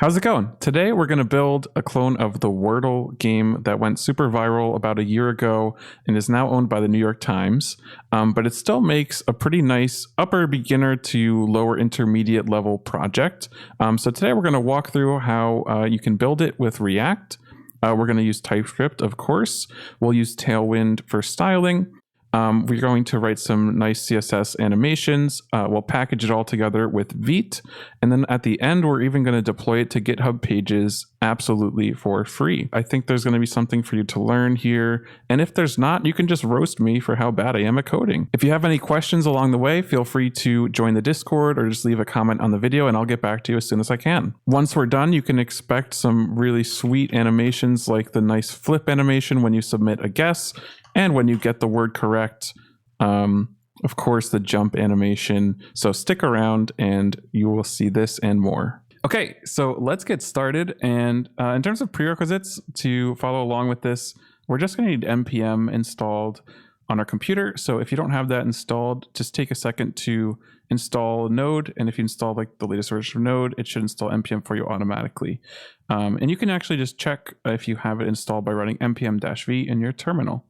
How's it going? Today we're going to build a clone of the Wordle game that went super viral about a year ago and is now owned by the New York Times, but it still makes a pretty nice upper beginner to lower intermediate level project. So today we're going to walk through how you can build it with React. We're going to use TypeScript, of course. We'll use Tailwind for styling. We're going to write some nice CSS animations. We'll package it all together with Vite. And then at the end, we're even going to deploy it to GitHub pages absolutely for free. I think there's going to be something for you to learn here. And if there's not, you can just roast me for how bad I am at coding. If you have any questions along the way, feel free to join the Discord or just leave a comment on the video and I'll get back to you as soon as I can. Once we're done, you can expect some really sweet animations like the nice flip animation when you submit a guess. And when you get the word correct, of course, the jump animation. So stick around and you will see this and more. Okay, so let's get started. And in terms of prerequisites to follow along with this, we're just going to need npm installed on our computer. So if you don't have that installed, just take a second to install Node. And if you install like the latest version of Node, it should install npm for you automatically. And you can actually just check if you have it installed by running npm-v in your terminal.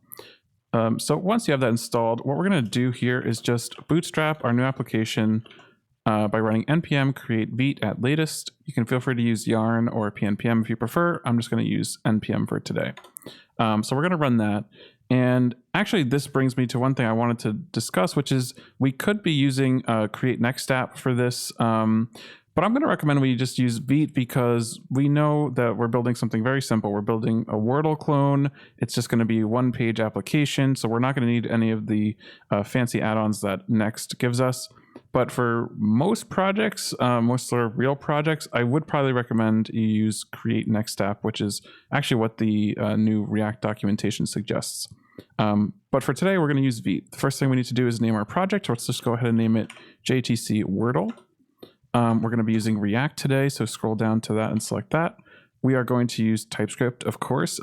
So once you have that installed, what we're going to do here is just bootstrap our new application by running npm create vite at latest. You can feel free to use yarn or pnpm if you prefer. I'm just going to use npm for today. So we're going to run that. And actually, this brings me to one thing I wanted to discuss, which is we could be using create next app for this. But I'm going to recommend we just use Vite because we know that we're building something very simple. We're building a Wordle clone. It's just going to be a one-page application. So we're not going to need any of the fancy add-ons that Next gives us. But for most projects, most sort of real projects, I would probably recommend you use Create Next App, which is actually what the new React documentation suggests. But for today, we're going to use Vite. The first thing we need to do is name our project. So let's just go ahead and name it JTC Wordle. We're going to be using React today, so scroll down to that and select that. We are going to use TypeScript, of course.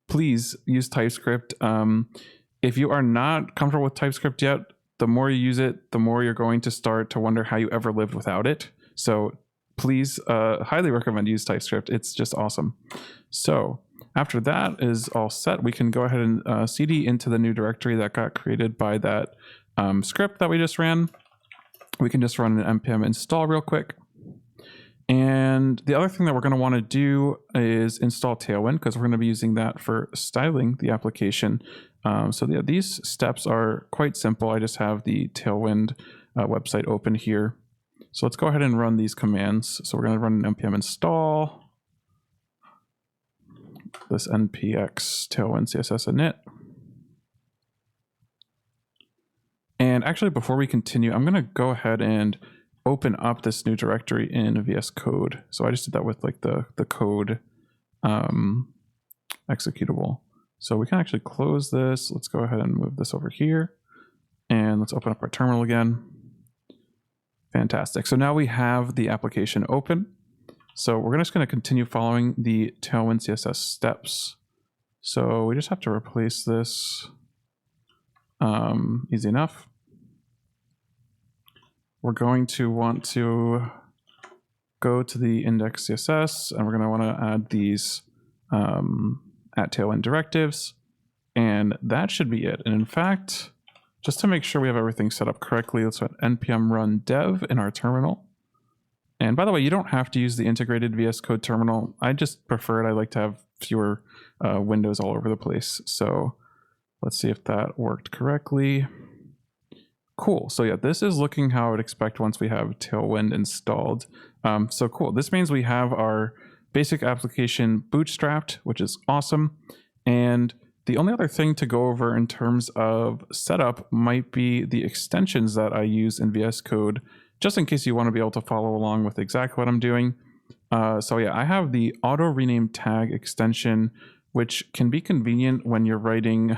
Please use TypeScript. If you are not comfortable with TypeScript yet, the more you use it, the more you're going to start to wonder how you ever lived without it. So please, highly recommend use TypeScript. It's just awesome. So after that is all set, we can go ahead and cd into the new directory that got created by that script that we just ran. We can just run an npm install real quick. And the other thing that we're going to want to do is install Tailwind because we're going to be using that for styling the application. So yeah, these steps are quite simple. I just have the Tailwind website open here. So let's go ahead and run these commands. So we're going to run an npm install, this npx Tailwind CSS init. And actually, before we continue, I'm going to go ahead and open up this new directory in VS Code. So I just did that with like the code executable. So we can actually close this. Let's go ahead and move this over here. And let's open up our terminal again. Fantastic. So now we have the application open. So we're just going to continue following the Tailwind CSS steps. So we just have to replace this. Easy enough. We're going to want to go to the index CSS and we're going to want to add these at Tailwind directives, and that should be it. And in fact, just to make sure we have everything set up correctly, let's run npm run dev in our terminal. And by the way, you don't have to use the integrated VS Code terminal. I just prefer it. I like to have fewer windows all over the place. So let's see if that worked correctly. Cool. So yeah, this is looking how I would expect once we have Tailwind installed. So cool. This means we have our basic application bootstrapped, which is awesome. And the only other thing to go over in terms of setup might be the extensions that I use in VS Code, just in case you want to be able to follow along with exactly what I'm doing. So yeah, I have the auto rename tag extension, which can be convenient when you're writing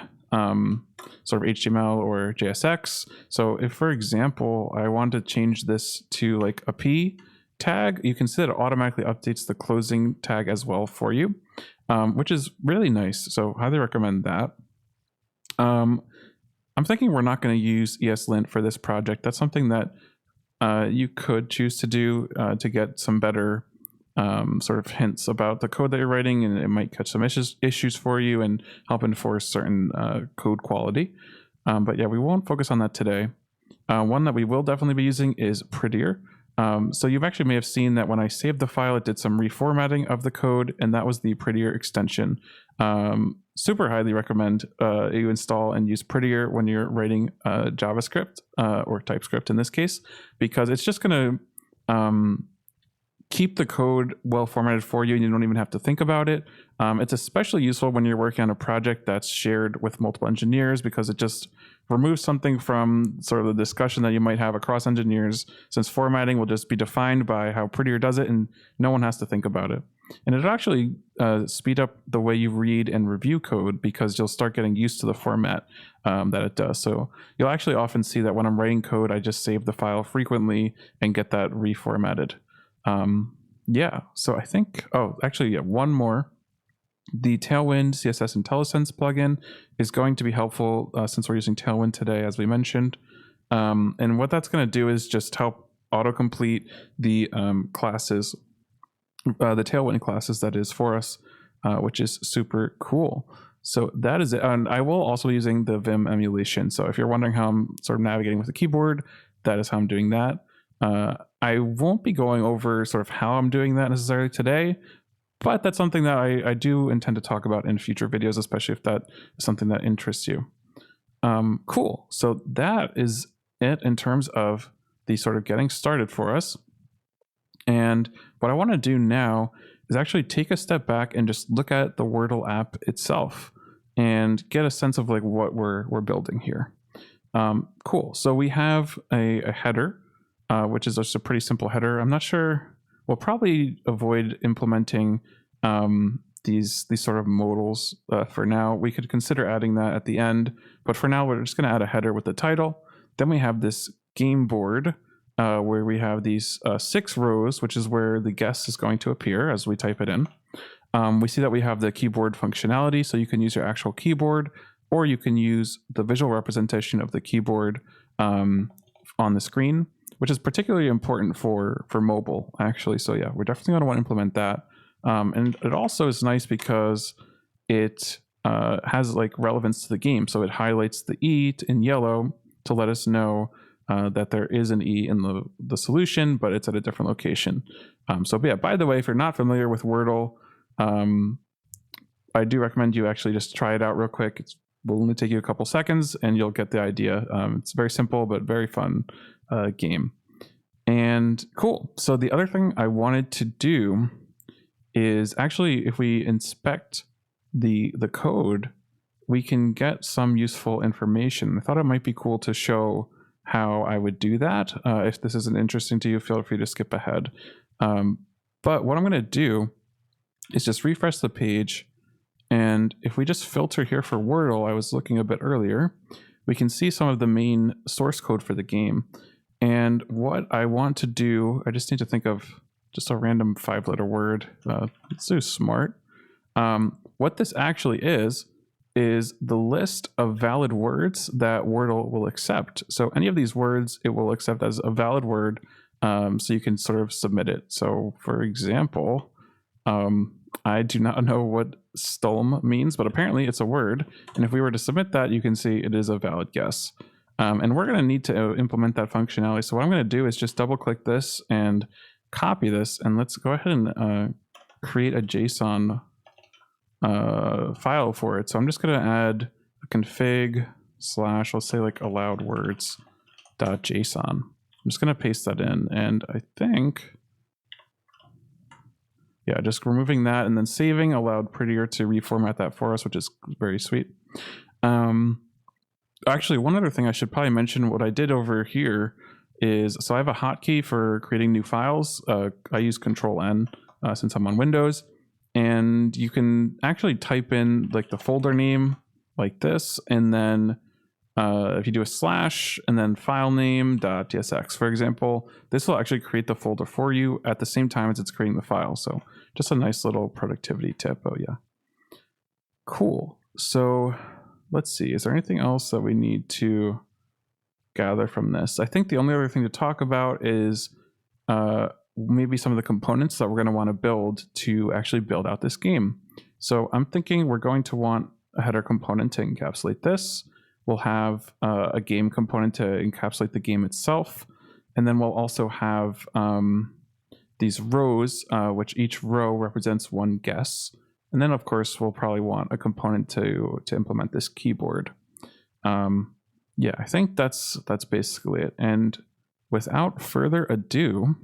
sort of HTML or JSX. So if, for example, I want to change this to like a P tag, you can see that it automatically updates the closing tag as well for you, which is really nice. So highly recommend that. I'm thinking we're not going to use ESLint for this project. That's something that you could choose to do to get some better sort of hints about the code that you're writing, and it might catch some issues for you and help enforce certain code quality. But yeah, we won't focus on that today. One that we will definitely be using is Prettier. So you actually may have seen that when I saved the file, it did some reformatting of the code, and that was the Prettier extension. Super highly recommend you install and use Prettier when you're writing JavaScript or TypeScript in this case, because it's just going to keep the code well formatted for you, and you don't even have to think about it. It's especially useful when you're working on a project that's shared with multiple engineers, because it just removes something from sort of the discussion that you might have across engineers, since formatting will just be defined by how Prettier does it and no one has to think about it. And it'll actually speed up the way you read and review code, because you'll start getting used to the format that it does. So you'll actually often see that when I'm writing code, I just save the file frequently and get that reformatted. Yeah, so I think, one more. The Tailwind CSS IntelliSense plugin is going to be helpful since we're using Tailwind today, as we mentioned. And what that's going to do is just help autocomplete the classes, the Tailwind classes that is for us, which is super cool. So that is it. And I will also be using the Vim emulation. So if you're wondering how I'm sort of navigating with the keyboard, that is how I'm doing that. I won't be going over sort of how I'm doing that necessarily today, but that's something that I do intend to talk about in future videos, especially if that is something that interests you. Cool. So that is it in terms of the sort of getting started for us. And what I want to do now is actually take a step back and just look at the Wordle app itself and get a sense of like what we're building here. Cool. So we have a header, which is just a pretty simple header. I'm not sure. We'll probably avoid implementing these sort of modals for now. We could consider adding that at the end, but for now we're just going to add a header with the title. Then we have this game board where we have these 6 rows, which is where the guest is going to appear as we type it in. We see that we have the keyboard functionality, so you can use your actual keyboard, or you can use the visual representation of the keyboard on the screen, which is particularly important for mobile, actually. So yeah, we're definitely going to want to implement that. And it also is nice because it has like relevance to the game. So it highlights the E in yellow to let us know that there is an E in the solution, but it's at a different location. So yeah, by the way, if you're not familiar with Wordle, I do recommend you actually just try it out real quick. It will only take you a couple seconds and you'll get the idea. It's very simple, but very fun game. And cool. So the other thing I wanted to do is actually, if we inspect the code, we can get some useful information. I thought it might be cool to show how I would do that. If this isn't interesting to you, feel free to skip ahead. But what I'm going to do is just refresh the page. And if we just filter here for Wordle, I was looking a bit earlier, we can see some of the main source code for the game. And what I want to do, I just need to think of just a random 5-letter word. Let's do smart. What this actually is the list of valid words that Wordle will accept. So any of these words, it will accept as a valid word, so you can sort of submit it. So for example, I do not know what stolm means, but apparently it's a word. And if we were to submit that, you can see it is a valid guess. And we're going to need to implement that functionality. So what I'm going to do is just double click this and copy this. And let's go ahead and create a JSON file for it. So I'm just going to add a config / let's say like allowed words.json. I'm just going to paste that in. And I think, yeah, just removing that and then saving allowed Prettier to reformat that for us, which is very sweet. Actually, one other thing I should probably mention, what I did over here is, so I have a hotkey for creating new files. I use Control-N since I'm on Windows. And you can actually type in like the folder name like this. And then if you do a / and then file name.tsx, for example, this will actually create the folder for you at the same time as it's creating the file. So just a nice little productivity tip. Oh yeah. Cool. So let's see, is there anything else that we need to gather from this? I think the only other thing to talk about is maybe some of the components that we're going to want to build to actually build out this game. So I'm thinking we're going to want a header component to encapsulate this. We'll have a game component to encapsulate the game itself. And then we'll also have these rows, which each row represents one guess. And then, of course, we'll probably want a component to implement this keyboard. Yeah, I think that's basically it. And without further ado,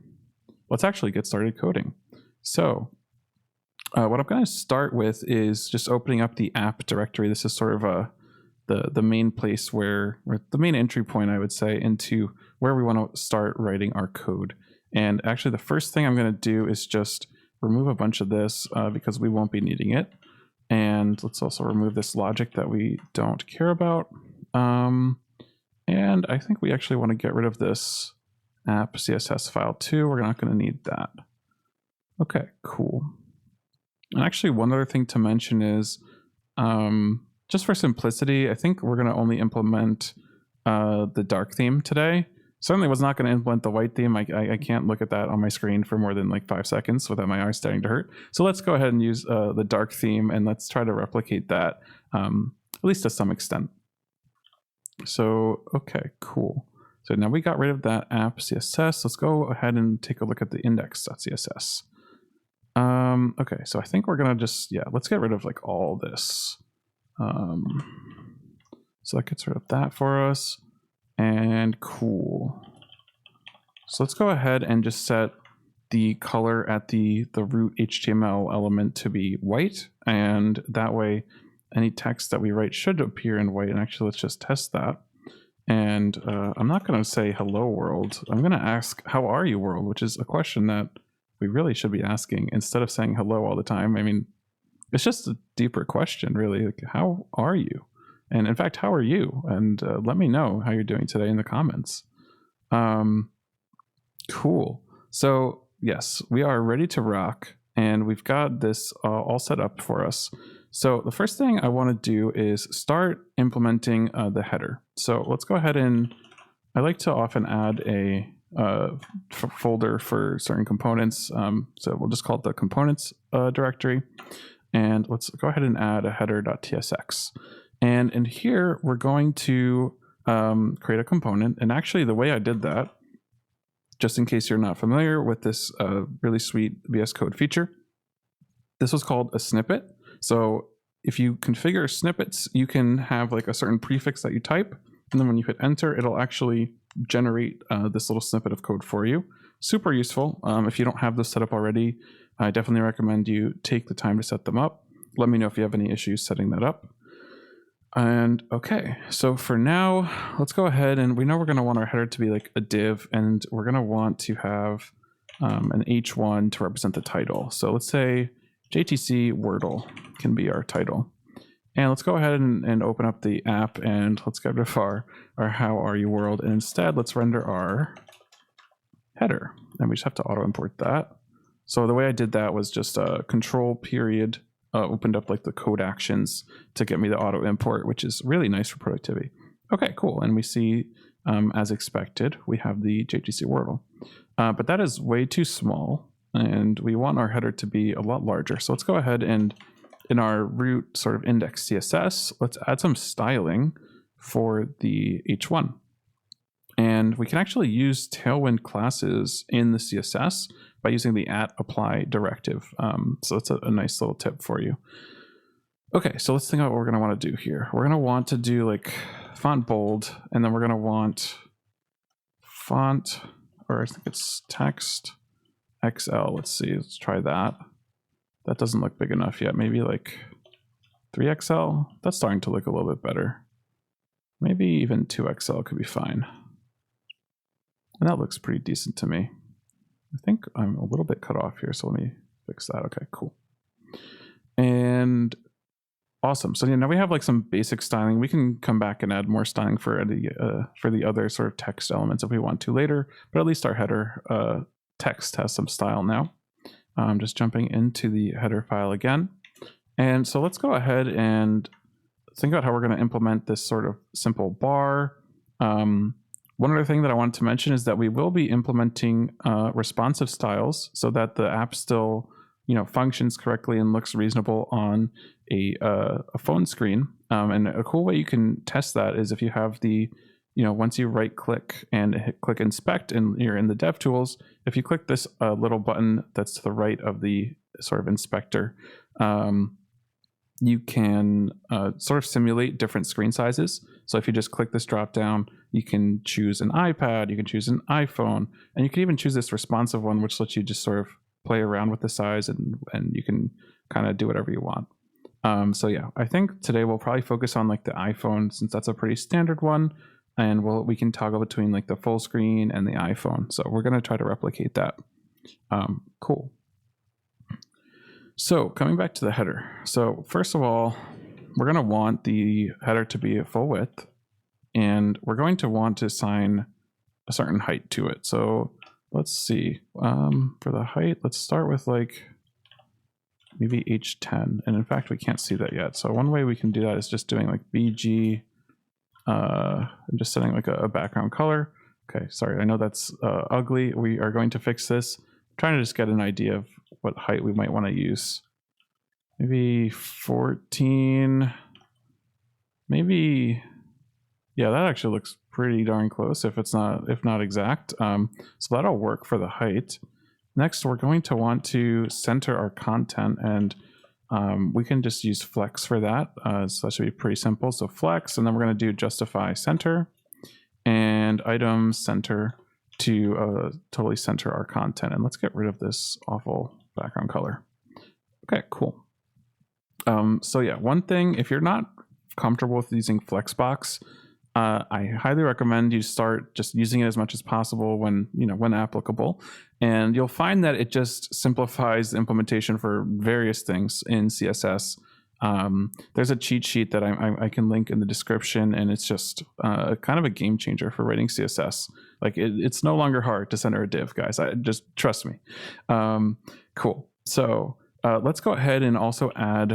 let's actually get started coding. So what I'm going to start with is just opening up the app directory. This is sort of the main place where the main entry point, I would say, into where we want to start writing our code. And actually, the first thing I'm going to do is just remove a bunch of this because we won't be needing it. And let's also remove this logic that we don't care about. And I think we actually want to get rid of this app CSS file too. We're not going to need that. Okay, cool. And actually, one other thing to mention is, just for simplicity, I think we're going to only implement the dark theme today. Certainly was not going to implement the white theme. I can't look at that on my screen for more than like 5 seconds without my eyes starting to hurt. So let's go ahead and use the dark theme, and let's try to replicate that, at least to some extent. So, okay, cool. So now we got rid of that app CSS. Let's go ahead and take a look at the index.css. Okay, so I think we're gonna just, yeah, let's get rid of like all this. So that gets rid of that for us. And cool. So let's go ahead and just set the color at the root HTML element to be white. And that way, any text that we write should appear in white. And actually, let's just test that. And I'm not going to say hello world. I'm going to ask how are you world, which is a question that we really should be asking instead of saying hello all the time. I mean, it's just a deeper question, really. Like, how are you? And in fact, how are you? And let me know how you're doing today in the comments. Cool. So yes, we are ready to rock, and we've got this all set up for us. So the first thing I want to do is start implementing the header. So let's go ahead and I like to often add a folder for certain components. So we'll just call it the components directory. And let's go ahead and add a header.tsx. And in here, we're going to create a component. And actually, the way I did that, just in case you're not familiar with this really sweet VS Code feature, this was called a snippet. So if you configure snippets, you can have like a certain prefix that you type. And then when you hit enter, it'll actually generate this little snippet of code for you. Super useful. If you don't have this set up already, I definitely recommend you take the time to set them up. Let me know if you have any issues setting that up. And okay, so for now, let's go ahead and we know we're going to want our header to be like a div, and we're going to want to have an H1 to represent the title. So let's say JTC Wordle can be our title. And let's go ahead and open up the app, and let's get rid of our how are you world. And instead, let's render our header. And we just have to auto import that. So the way I did that was just a control period, opened up like the code actions to get me the auto import, which is really nice for productivity. Okay, cool. And we see, as expected, we have the JTC Wordle. But that is way too small, and we want our header to be a lot larger. So let's go ahead and in our root sort of index CSS, let's add some styling for the H1. And we can actually use Tailwind classes in the CSS by using the @apply directive. So that's a nice little tip for you. Okay, so let's think about what we're going to want to do here. We're going to want to do like font bold, and then we're going to want font, or I think it's text XL. Let's see, let's try that. That doesn't look big enough yet. Maybe like 3XL. That's starting to look a little bit better. Maybe even 2XL could be fine. And that looks pretty decent to me. I think I'm a little bit cut off here, so let me fix that. Okay, cool. And awesome. So yeah, now we have like some basic styling. We can come back and add more styling for the other sort of text elements if we want to later, but at least our header text has some style now. I'm just jumping into the header file again. And so let's go ahead and think about how we're going to implement this sort of simple bar. One other thing that I wanted to mention is that we will be implementing responsive styles so that the app still, functions correctly and looks reasonable on a phone screen. And a cool way you can test that is if you have the, once you right click and click inspect and you're in the dev tools, if you click this little button that's to the right of the sort of inspector, you can sort of simulate different screen sizes. So if you just click this drop down, you can choose an iPad, you can choose an iPhone, and you can even choose this responsive one, which lets you just sort of play around with the size, and you can kind of do whatever you want. So yeah, I think today we'll probably focus on like the iPhone, since that's a pretty standard one, and we can toggle between like the full screen and the iPhone. So we're going to try to replicate that. Cool. So coming back to the header. So first of all, we're going to want the header to be at full width, and we're going to want to assign a certain height to it. So let's see, for the height, let's start with like maybe H10. And in fact, we can't see that yet. So one way we can do that is just doing like BG, and just setting like a background color. Okay, sorry, I know that's ugly. We are going to fix this. I'm trying to just get an idea of what height we might want to use. Maybe 14, maybe, yeah, that actually looks pretty darn close if not exact. So that'll work for the height. Next, we're going to want to center our content, and we can just use flex for that. So that should be pretty simple. So flex, and then we're going to do justify center and item center to totally center our content. And let's get rid of this awful background color. Okay, cool. So yeah, one thing, if you're not comfortable with using Flexbox, I highly recommend you start just using it as much as possible when applicable, and you'll find that it just simplifies the implementation for various things in CSS. There's a cheat sheet that I can link in the description, and it's just kind of a game changer for writing CSS. Like it's no longer hard to center a div, guys. Just trust me. Cool. So let's go ahead and also add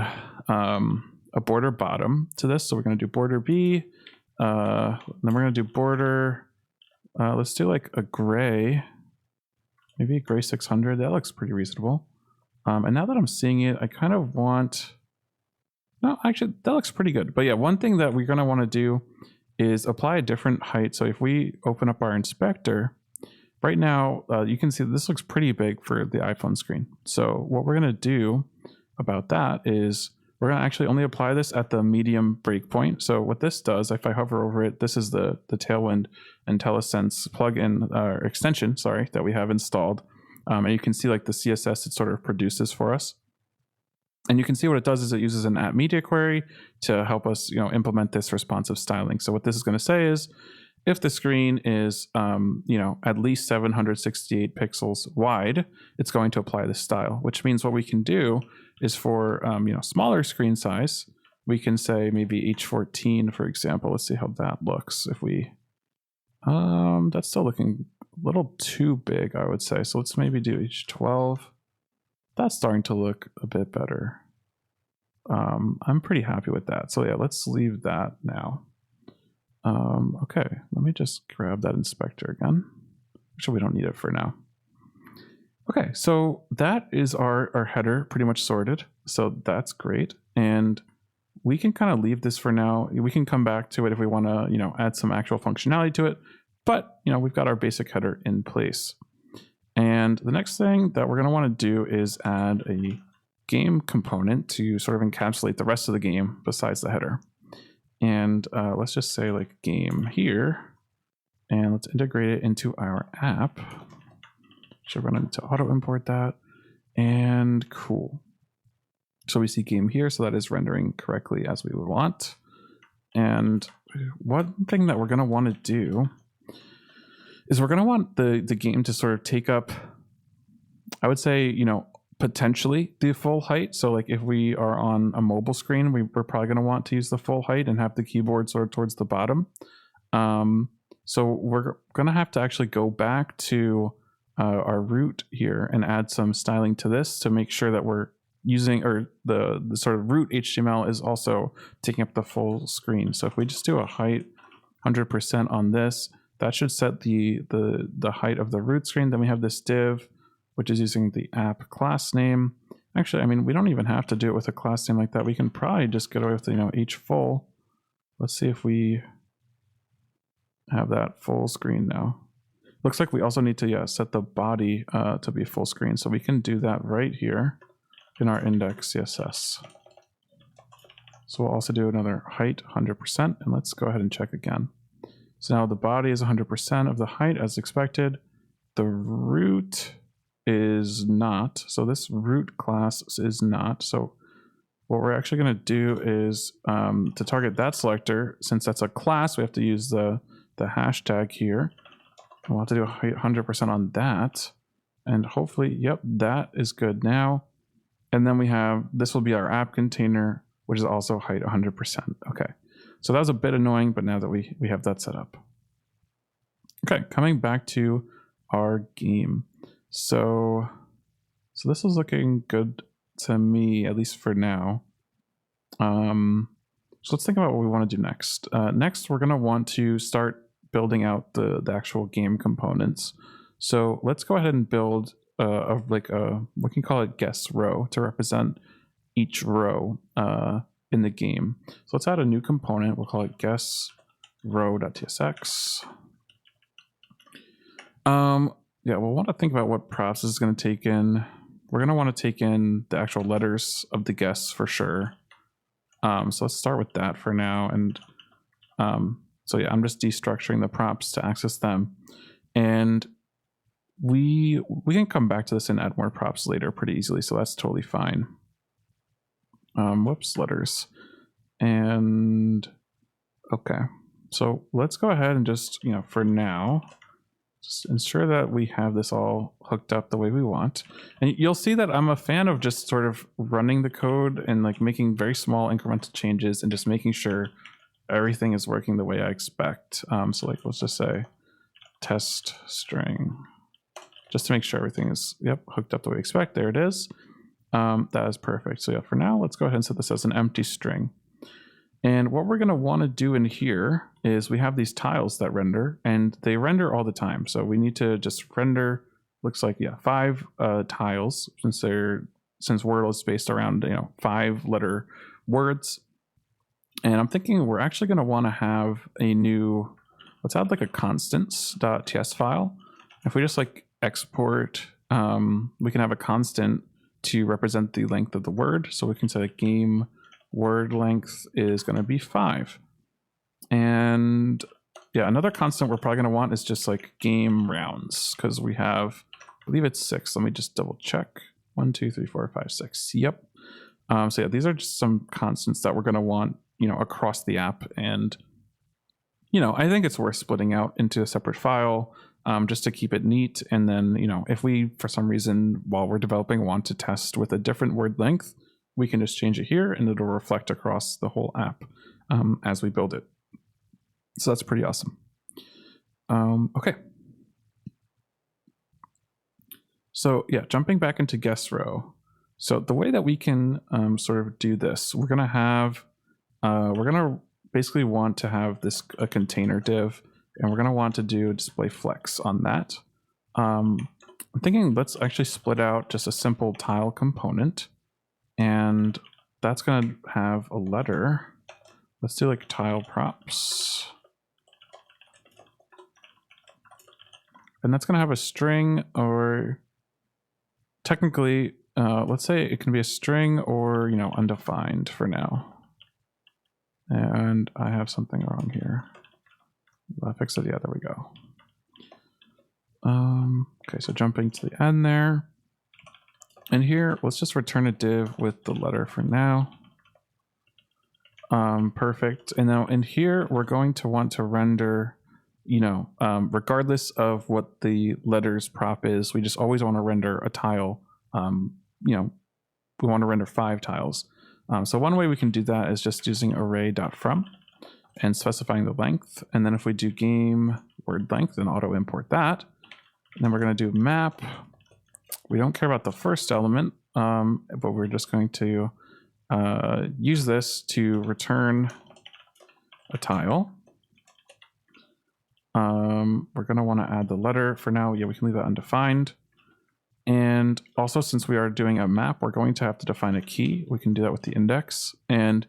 a border bottom to this. So we're going to do border B. Then we're going to do border. Let's do like a gray, maybe a gray 600. That looks pretty reasonable. And now that I'm seeing it, I kind of want. No, actually, that looks pretty good. But yeah, one thing that we're going to want to do is apply a different height. So if we open up our inspector, right now, you can see that this looks pretty big for the iPhone screen. So what we're going to do about that is we're going to actually only apply this at the medium breakpoint. So what this does, if I hover over it, this is the Tailwind IntelliSense plugin or extension, sorry, that we have installed. And you can see like the CSS it sort of produces for us. And you can see what it does is it uses an at media query to help us, implement this responsive styling. So what this is going to say is, if the screen is, at least 768 pixels wide, it's going to apply this style. Which means what we can do is for, smaller screen size, we can say maybe H14, for example. Let's see how that looks. If we, that's still looking a little too big, I would say. So let's maybe do H12. That's starting to look a bit better. I'm pretty happy with that. So yeah, let's leave that now. Okay, let me just grab that inspector again. Actually, we don't need it for now. Okay, so that is our header pretty much sorted. So that's great. And we can kind of leave this for now. We can come back to it if we want to, add some actual functionality to it. But, we've got our basic header in place. And the next thing that we're going to want to do is add a game component to sort of encapsulate the rest of the game besides the header. And let's just say like game here, and let's integrate it into our app. So we're going to need to auto import that, and cool. So we see game here, so that is rendering correctly as we would want. And one thing that we're going to want to do is we're going to want the game to sort of take up, I would say, potentially the full height. So like if we are on a mobile screen, we're probably going to want to use the full height and have the keyboard sort of towards the bottom. So we're going to have to actually go back to our root here and add some styling to this to make sure that we're using, or the sort of root HTML is also taking up the full screen. So if we just do a height 100% on this, that should set the height of the root screen. Then we have this div, which is using the app class name. Actually, I mean, we don't even have to do it with a class name like that. We can probably just get away with, h_full. Let's see if we have that full screen now. Looks like we also need to set the body to be full screen. So we can do that right here in our index CSS. So we'll also do another height 100%, and let's go ahead and check again. So now the body is 100% of the height as expected. The root is not. So this root class is not. So what we're actually going to do is to target that selector, since that's a class, we have to use the hashtag here. We'll have to do 100% on that. And hopefully, yep, that is good now. And then we have, this will be our app container, which is also height 100%. Okay, so that was a bit annoying, but now that we have that set up. Okay, coming back to our game. So this is looking good to me, at least for now. So let's think about what we want to do next. Next, we're going to want to start building out the actual game components. So let's go ahead and build we can call it guess row to represent each row in the game. So let's add a new component. We'll call it guess row.tsx. Yeah, we'll want to think about what props this is going to take in. We're going to want to take in the actual letters of the guess for sure. So let's start with that for now. And so yeah, I'm just destructuring the props to access them. And we can come back to this and add more props later pretty easily. So that's totally fine. Whoops, letters. And okay, so let's go ahead and just, for now, just ensure that we have this all hooked up the way we want. And you'll see that I'm a fan of just sort of running the code and like making very small incremental changes and just making sure everything is working the way I expect. So like, let's just say test string, just to make sure everything is, hooked up the way we expect. There it is. That is perfect. So yeah, for now, let's go ahead and set this as an empty string. And what we're going to want to do in here is we have these tiles that render, and they render all the time. So we need to just render, looks like, 5 tiles, since Wordle is based around 5-letter words. And I'm thinking we're actually going to want to have a new, let's add like a constants.ts file. If we just like export, we can have a constant to represent the length of the word. So we can say that game word length is going to be 5. And yeah, another constant we're probably going to want is just like game rounds, because we have, I believe it's 6. Let me just double check. 1, 2, 3, 4, 5, 6. Yep. So yeah, these are just some constants that we're going to want, across the app. And, I think it's worth splitting out into a separate file just to keep it neat. And then, if we, for some reason, while we're developing, want to test with a different word length, we can just change it here and it'll reflect across the whole app as we build it. So that's pretty awesome. Okay. So yeah, jumping back into guess row. So the way that we can sort of do this, we're going to basically want to have a container div, and we're going to want to do display flex on that. I'm thinking let's actually split out just a simple tile component, and that's going to have a letter. Let's do like tile props. And that's going to have a string, or technically, let's say it can be a string or, undefined for now. And I have something wrong here. I'll fix it. Yeah, there we go. Okay, so jumping to the end there. And here, let's just return a div with the letter for now. Perfect. And now in here, we're going to want to render, regardless of what the letters prop is, we just always want to render a tile. We want to render 5 tiles. So one way we can do that is just using array.from and specifying the length. And then if we do game word length and auto import that, and then we're going to do map. We don't care about the first element, but we're just going to use this to return a tile. We're going to want to add the letter for now. Yeah, we can leave that undefined. And also, since we are doing a map, we're going to have to define a key. We can do that with the index. And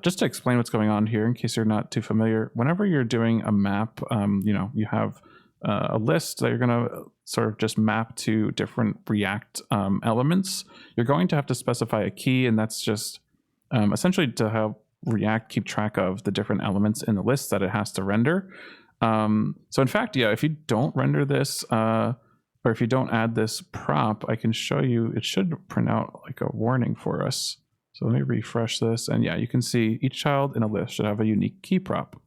just to explain what's going on here, in case you're not too familiar, whenever you're doing a map, you have a list that you're going to sort of just map to different React elements. You're going to have to specify a key, and that's just essentially to help React keep track of the different elements in the list that it has to render. So in fact, yeah, if you don't render this, or if you don't add this prop, I can show you, it should print out like a warning for us. So let me refresh this, and yeah, you can see each child in a list should have a unique key prop.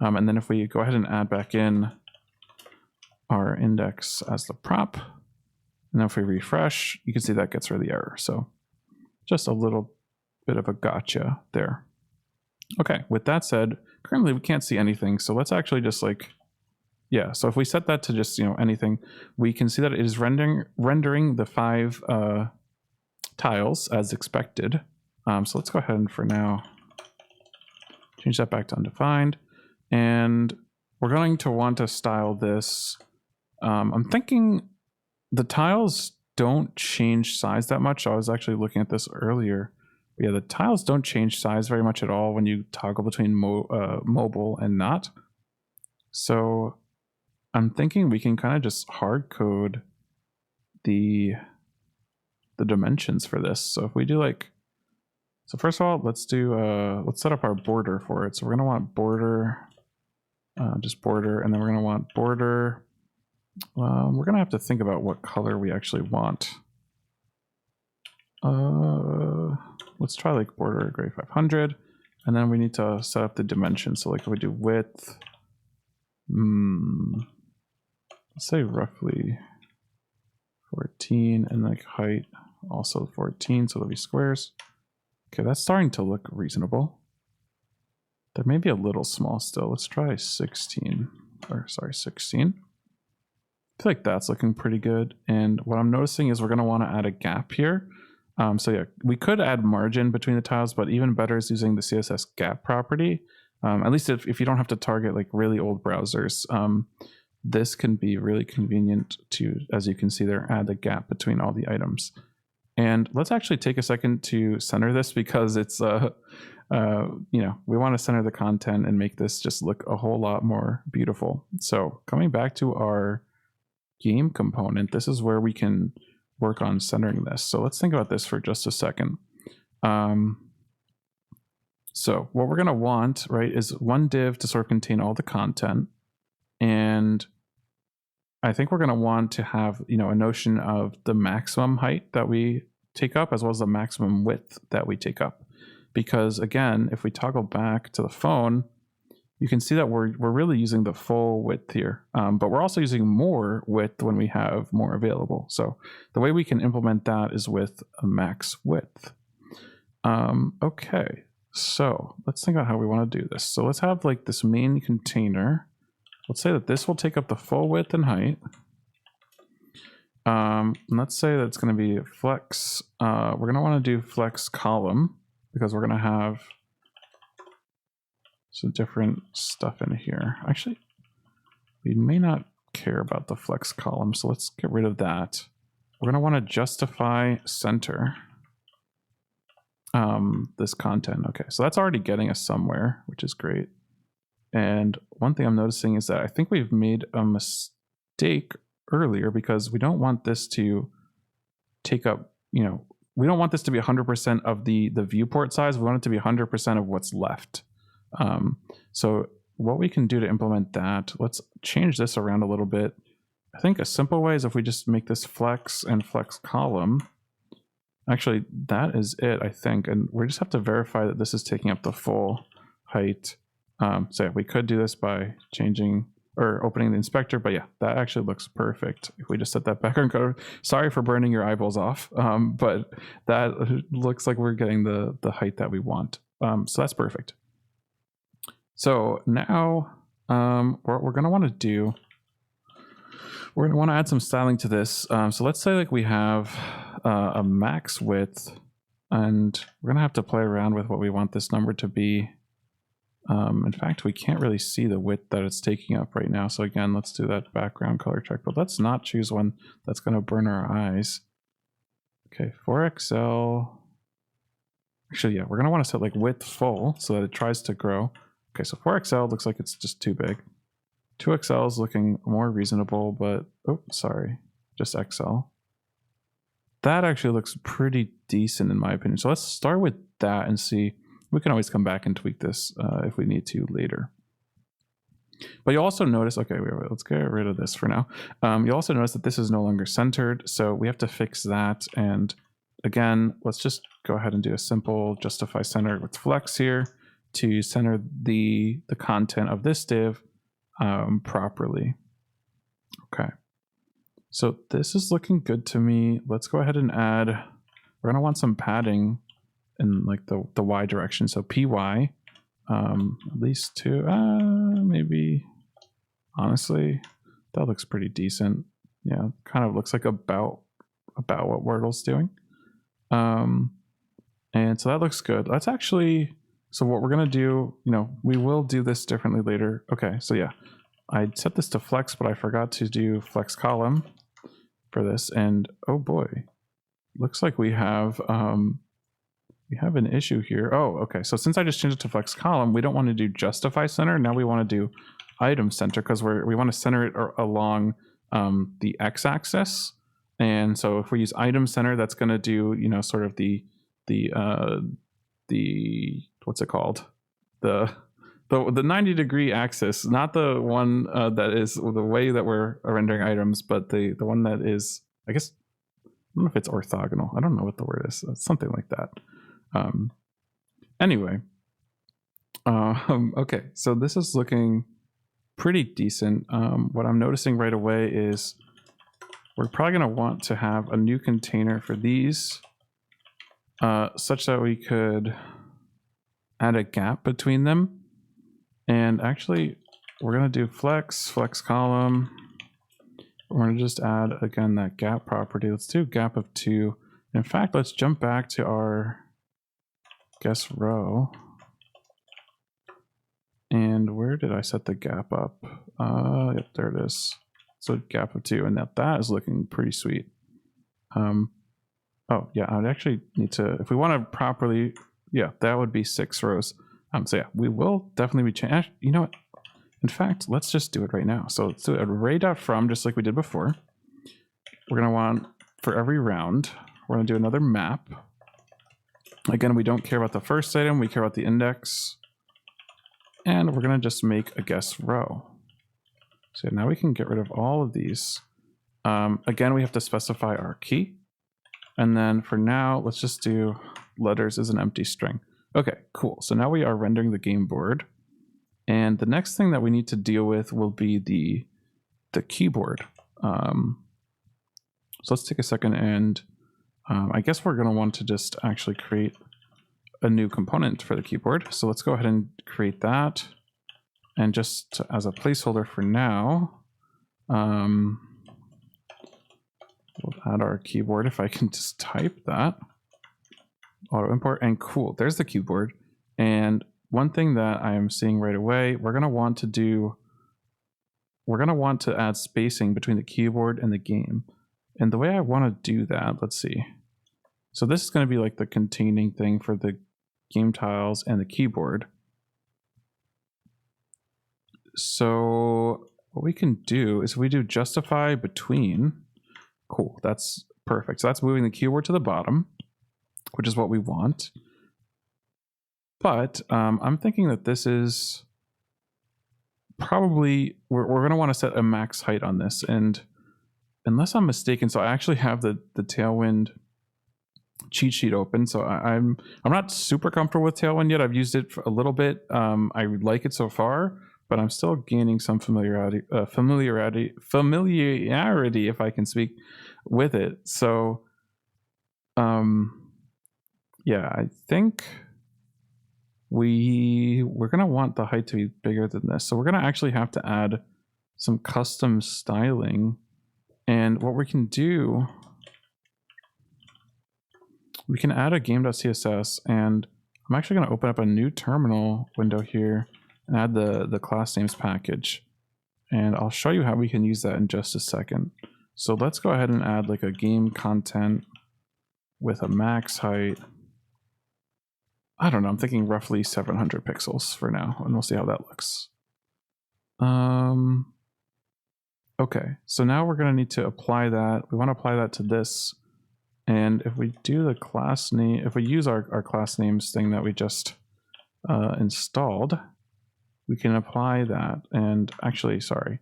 And then if we go ahead and add back in our index as the prop, and then if we refresh, you can see that gets rid of the error. So just a little bit of a gotcha there. Okay, with that said, currently we can't see anything, so let's actually just like, yeah, so if we set that to just, anything, we can see that it is rendering the 5 tiles as expected. So let's go ahead and for now change that back to undefined. And we're going to want to style this. I'm thinking the tiles don't change size that much. I was actually looking at this earlier. But yeah, the tiles don't change size very much at all when you toggle between mobile and not. So I'm thinking we can kind of just hard code the dimensions for this. So if we do like, so first of all, let's set up our border for it. So we're going to want border, just border, and then we're going to want border. We're going to have to think about what color we actually want. Let's try like border gray 500, and then we need to set up the dimension. So like if we do width, let's say roughly 14, and like height also 14, so it'll be squares. Okay, that's starting to look reasonable. That may be a little small still. Let's try 16, or sorry, 16. I feel like that's looking pretty good. And what I'm noticing is we're going to want to add a gap here. So yeah, we could add margin between the tiles, but even better is using the CSS gap property. At least if you don't have to target like really old browsers, this can be really convenient to, as you can see there, add a gap between all the items. And let's actually take a second to center this because it's, we want to center the content and make this just look a whole lot more beautiful. So coming back to our game component, this is where we can work on centering this. So let's think about this for just a second. So what we're going to want, right, is one div to sort of contain all the content. And I think we're going to want to have, a notion of the maximum height that we take up as well as the maximum width that we take up. Because again, if we toggle back to the phone, you can see that we're really using the full width here, but we're also using more width when we have more available. So the way we can implement that is with a max width. Okay, so let's think about how we want to do this. So let's have like this main container. Let's say that this will take up the full width and height. Let's say that it's going to be flex. We're going to want to do flex column because we're going to have some different stuff in here. Actually, we may not care about the flex column, so let's get rid of that. We're going to want to justify center this content. Okay, so that's already getting us somewhere, which is great. And one thing I'm noticing is that I think we've made a mistake earlier because we don't want this to take up, we don't want this to be 100% of the viewport size. We want it to be 100% of what's left. So what we can do to implement that, let's change this around a little bit. I think a simple way is if we just make this flex and flex column. Actually, that is it, I think. And we just have to verify that this is taking up the full height. So yeah, we could do this by changing or opening the inspector, but yeah, that actually looks perfect. If we just set that background color, sorry for burning your eyeballs off, but that looks like we're getting the height that we want. So that's perfect. So now what we're gonna wanna do, we're gonna wanna add some styling to this. So let's say like we have a max width, and we're gonna have to play around with what we want this number to be. In fact, we can't really see the width that it's taking up right now. So again, let's do that background color check, but let's not choose one that's going to burn our eyes. Okay, 4XL. Actually, yeah, we're going to want to set like width full so that it tries to grow. Okay, so 4XL looks like it's just too big. 2XL is looking more reasonable, but, oh, sorry, just XL. That actually looks pretty decent in my opinion. So let's start with that and see. We can always come back and tweak this if we need to later. But you'll also notice, okay, wait, let's get rid of this for now. You'll also notice that this is no longer centered, so we have to fix that. And again, let's just go ahead and do a simple justify center with flex here to center the content of this div properly. Okay, so this is looking good to me. Let's go ahead and add, we're gonna want some padding in like the Y direction. So PY, at least 2, maybe, honestly, that looks pretty decent. Yeah, kind of looks like about what Wordle's doing. And so that looks good. Let's actually, so what we're gonna do, you know, we will do this differently later. Okay, so yeah, I set this to flex, but I forgot to do flex column for this. And oh boy, looks like we have an issue here. Oh, okay. So since I just changed it to flex column, we don't want to do justify center. Now we want to do item center because we want to center it along the x-axis. And so if we use item center, that's going to do, you know, sort of the what's it called? The 90-degree axis, not the one that is the way that we're rendering items, but the one that is, I guess, I don't know if it's orthogonal. I don't know what the word is. Something like that. Anyway, okay, so this is looking pretty decent. What I'm noticing right away is we're probably going to want to have a new container for these such that we could add a gap between them. And actually, we're going to do flex column. We're going to just add, again, that gap property. Let's do gap of 2. In fact, let's jump back to our guess row. And where did I set the gap up? Yep, there it is. So gap of 2, and that is looking pretty sweet. Oh yeah, I would actually need to, if we want to properly, yeah, that would be 6 rows. So yeah, we will definitely be changing. You know what? In fact, let's just do it right now. So let's do array.from, just like we did before. We're gonna want, for every round, we're gonna do another map. Again, we don't care about the first item, we care about the index. And we're gonna just make a guess row. So now we can get rid of all of these. Again, we have to specify our key. And then for now, let's just do letters as an empty string. Okay, cool. So now we are rendering the game board. And the next thing that we need to deal with will be the keyboard. So let's take a second and I guess we're going to want to just actually create a new component for the keyboard. So let's go ahead and create that. And just as a placeholder for now, we'll add our keyboard if I can just type that. Auto import, and cool, there's the keyboard. And one thing that I am seeing right away, we're going to want to add spacing between the keyboard and the game. And the way I want to do that, let's see. So this is going to be like the containing thing for the game tiles and the keyboard. So what we can do is we do justify between. Cool, that's perfect. So that's moving the keyboard to the bottom, which is what we want. But I'm thinking that this is probably, we're going to want to set a max height on this. And unless I'm mistaken, so I actually have the Tailwind cheat sheet open. So I'm not super comfortable with Tailwind yet. I've used it for a little bit. I like it so far, but I'm still gaining some familiarity, if I can speak, with it. So yeah, I think we're gonna want the height to be bigger than this. So we're gonna actually have to add some custom styling. And what we can do, we can add a game.css, and I'm actually gonna open up a new terminal window here. and add the class names package. And I'll show you how we can use that in just a second. So let's go ahead and add like a game content with a max height. I don't know, I'm thinking roughly 700 pixels for now, and we'll see how that looks. Okay, so now we're gonna need to apply that. We wanna apply that to this. And if we do the class name, if we use our class names thing that we just installed, we can apply that. And actually, sorry.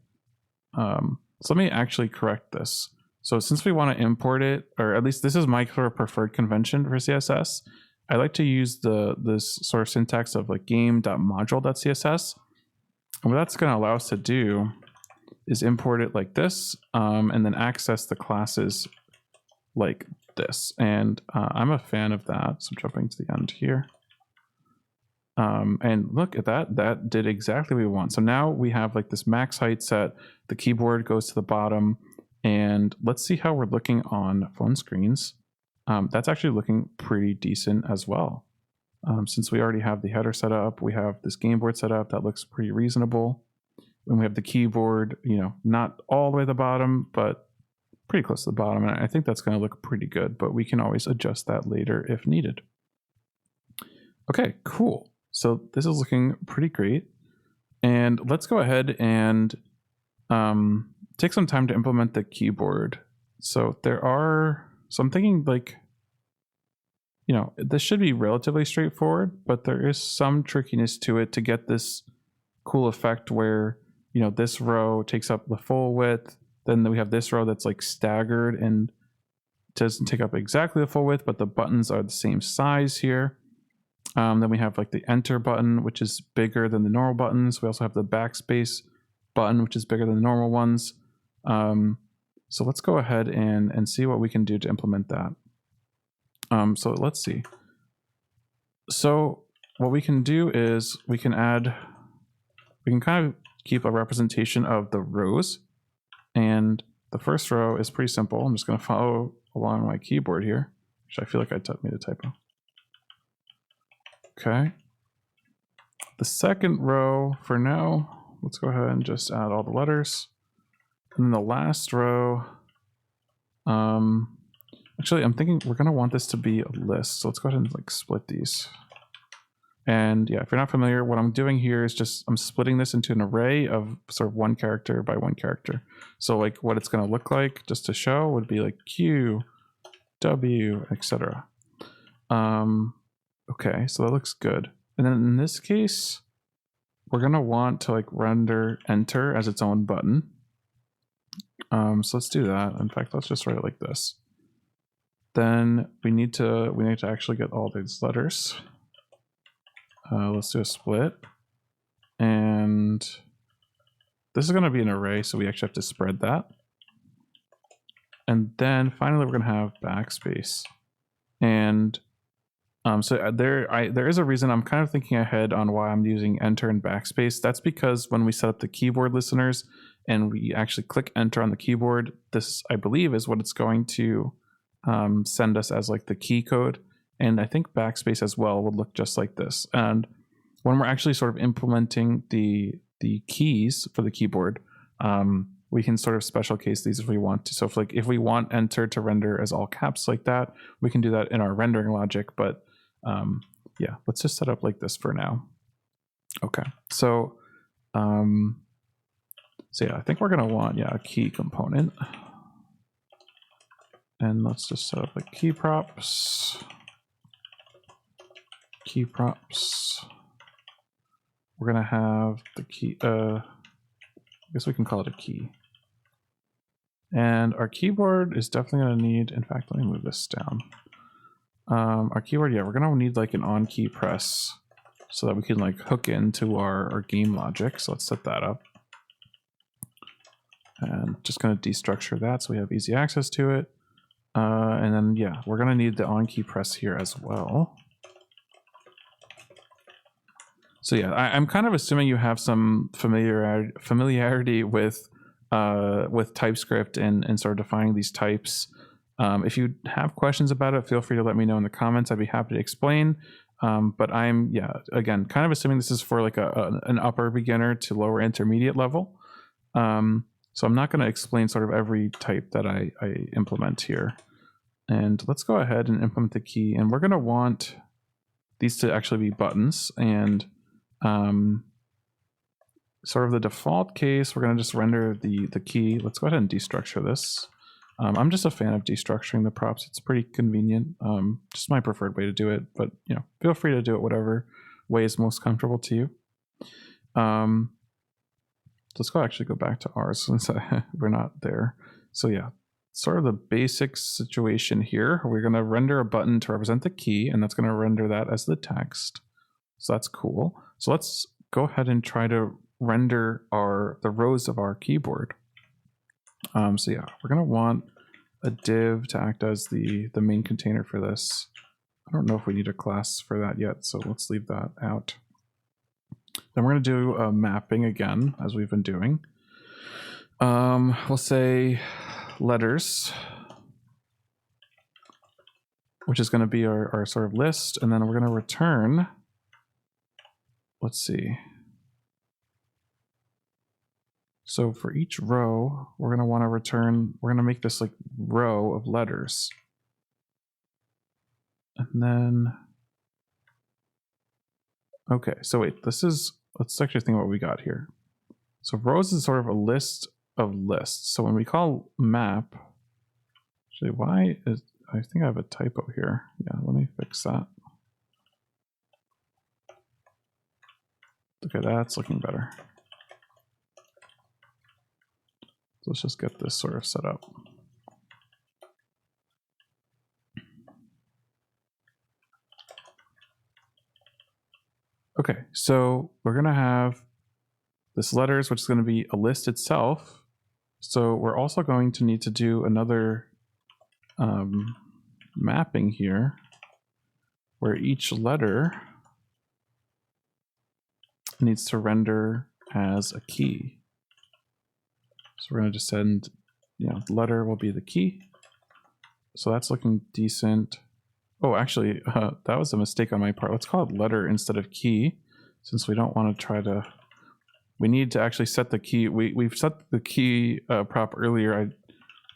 So let me actually correct this. So since we want to import it, or at least this is my sort of preferred convention for CSS, I like to use this sort of syntax of like game.module.css. And what that's going to allow us to do is import it like this, and then access the classes like this. And I'm a fan of that. So I'm jumping to the end here. And look at that, that did exactly what we want. So now we have like this max height set, the keyboard goes to the bottom, and let's see how we're looking on phone screens. That's actually looking pretty decent as well. Since we already have the header set up, we have this game board set up, that looks pretty reasonable. And we have the keyboard, you know, not all the way to the bottom, but pretty close to the bottom. And I think that's going to look pretty good, but we can always adjust that later if needed. Okay, cool. So this is looking pretty great. And let's go ahead and take some time to implement the keyboard. So I'm thinking like, you know, this should be relatively straightforward, but there is some trickiness to it to get this cool effect where, you know, this row takes up the full width. Then we have this row that's like staggered and doesn't take up exactly the full width, but the buttons are the same size here. Then we have like the enter button, which is bigger than the normal buttons. We also have the backspace button, which is bigger than the normal ones. So let's go ahead and see what we can do to implement that. So let's see. So what we can do is we can kind of keep a representation of the rows. And the first row is pretty simple. I'm just going to follow along my keyboard here, which I feel like I made a typo. Okay. The second row for now, let's go ahead and just add all the letters. And then the last row, actually, I'm thinking we're going to want this to be a list. So let's go ahead and like split these. And yeah, if you're not familiar, what I'm doing here is just I'm splitting this into an array of sort of one character by one character. So like what it's going to look like just to show would be like Q, W, etc. Okay, so that looks good. And then in this case, we're going to want to like render enter as its own button. So let's do that. In fact, let's just write it like this. Then we need to actually get all these letters. Let's do a split. And this is going to be an array, so we actually have to spread that. And then finally, we're going to have backspace. And so there is a reason I'm kind of thinking ahead on why I'm using enter and backspace. That's because when we set up the keyboard listeners and we actually click enter on the keyboard, this I believe is what it's going to send us as like the key code. And I think backspace as well would look just like this. And when we're actually sort of implementing the keys for the keyboard, we can sort of special case these if we want to. So if we want enter to render as all caps like that, we can do that in our rendering logic. But yeah, let's just set up like this for now. Okay, so yeah, I think we're gonna want a key component, and let's just set up like key props. Key props. We're gonna have the key. I guess we can call it a key. And our keyboard is definitely gonna need. In fact, let me move this down. Our keyboard, we're gonna need like an on key press so that we can like hook into our game logic. So let's set that up. And just gonna destructure that so we have easy access to it. And then we're gonna need the on key press here as well. So I'm kind of assuming you have some familiarity with TypeScript and sort of defining these types. If you have questions about it, feel free to let me know in the comments. I'd be happy to explain. But I'm, again, kind of assuming this is for like an upper beginner to lower intermediate level. So I'm not going to explain sort of every type that I implement here. And let's go ahead and implement the key. And we're going to want these to actually be buttons. And sort of the default case, we're going to just render the key. Let's go ahead and destructure this. I'm just a fan of destructuring the props. It's pretty convenient. Just my preferred way to do it, but feel free to do it whatever way is most comfortable to you. Let's actually go back to ours since we're not there. So yeah, sort of the basic situation here. We're going to render a button to represent the key, and that's going to render that as the text. So that's cool. So let's go ahead and try to render the rows of our keyboard. So yeah, we're going to want a div to act as the main container for this. I don't know if we need a class for that yet, so let's leave that out. Then we're going to do a mapping again, as we've been doing. We'll say letters, which is going to be our sort of list, and then we're going to return, let's see. So for each row, we're going to want to return, we're going to make this like row of letters. And then, okay, so wait, let's actually think what we got here. So rows is sort of a list of lists. So when we call map, actually I think I have a typo here. Yeah, let me fix that. Okay, that's looking better. So let's just get this sort of set up. Okay, so we're going to have this letters, which is going to be a list itself. So we're also going to need to do another mapping here where each letter needs to render as a key. So we're going to just send, letter will be the key. So that's looking decent. Oh, actually, that was a mistake on my part. Let's call it letter instead of key, since we don't want to try to, we need to actually set the key. We've set the key prop earlier.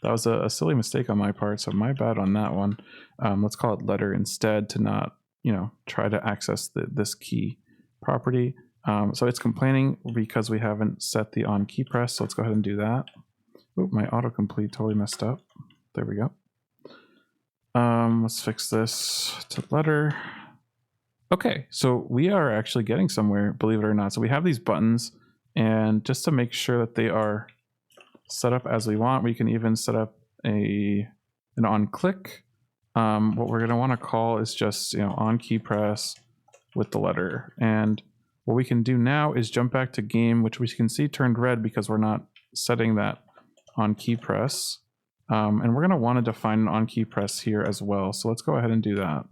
That was a silly mistake on my part, so my bad on that one. Let's call it letter instead to not, try to access this key property. So it's complaining because we haven't set the on key press. So let's go ahead and do that. Oh, my autocomplete totally messed up. There we go. Let's fix this to letter. Okay, so we are actually getting somewhere, believe it or not. So we have these buttons, and just to make sure that they are set up as we want, we can even set up an on click. What we're going to want to call is just on key press with the letter. And what we can do now is jump back to game, which we can see turned red because we're not setting that on key press. And we're going to want to define an on key press here as well. So let's go ahead and do that.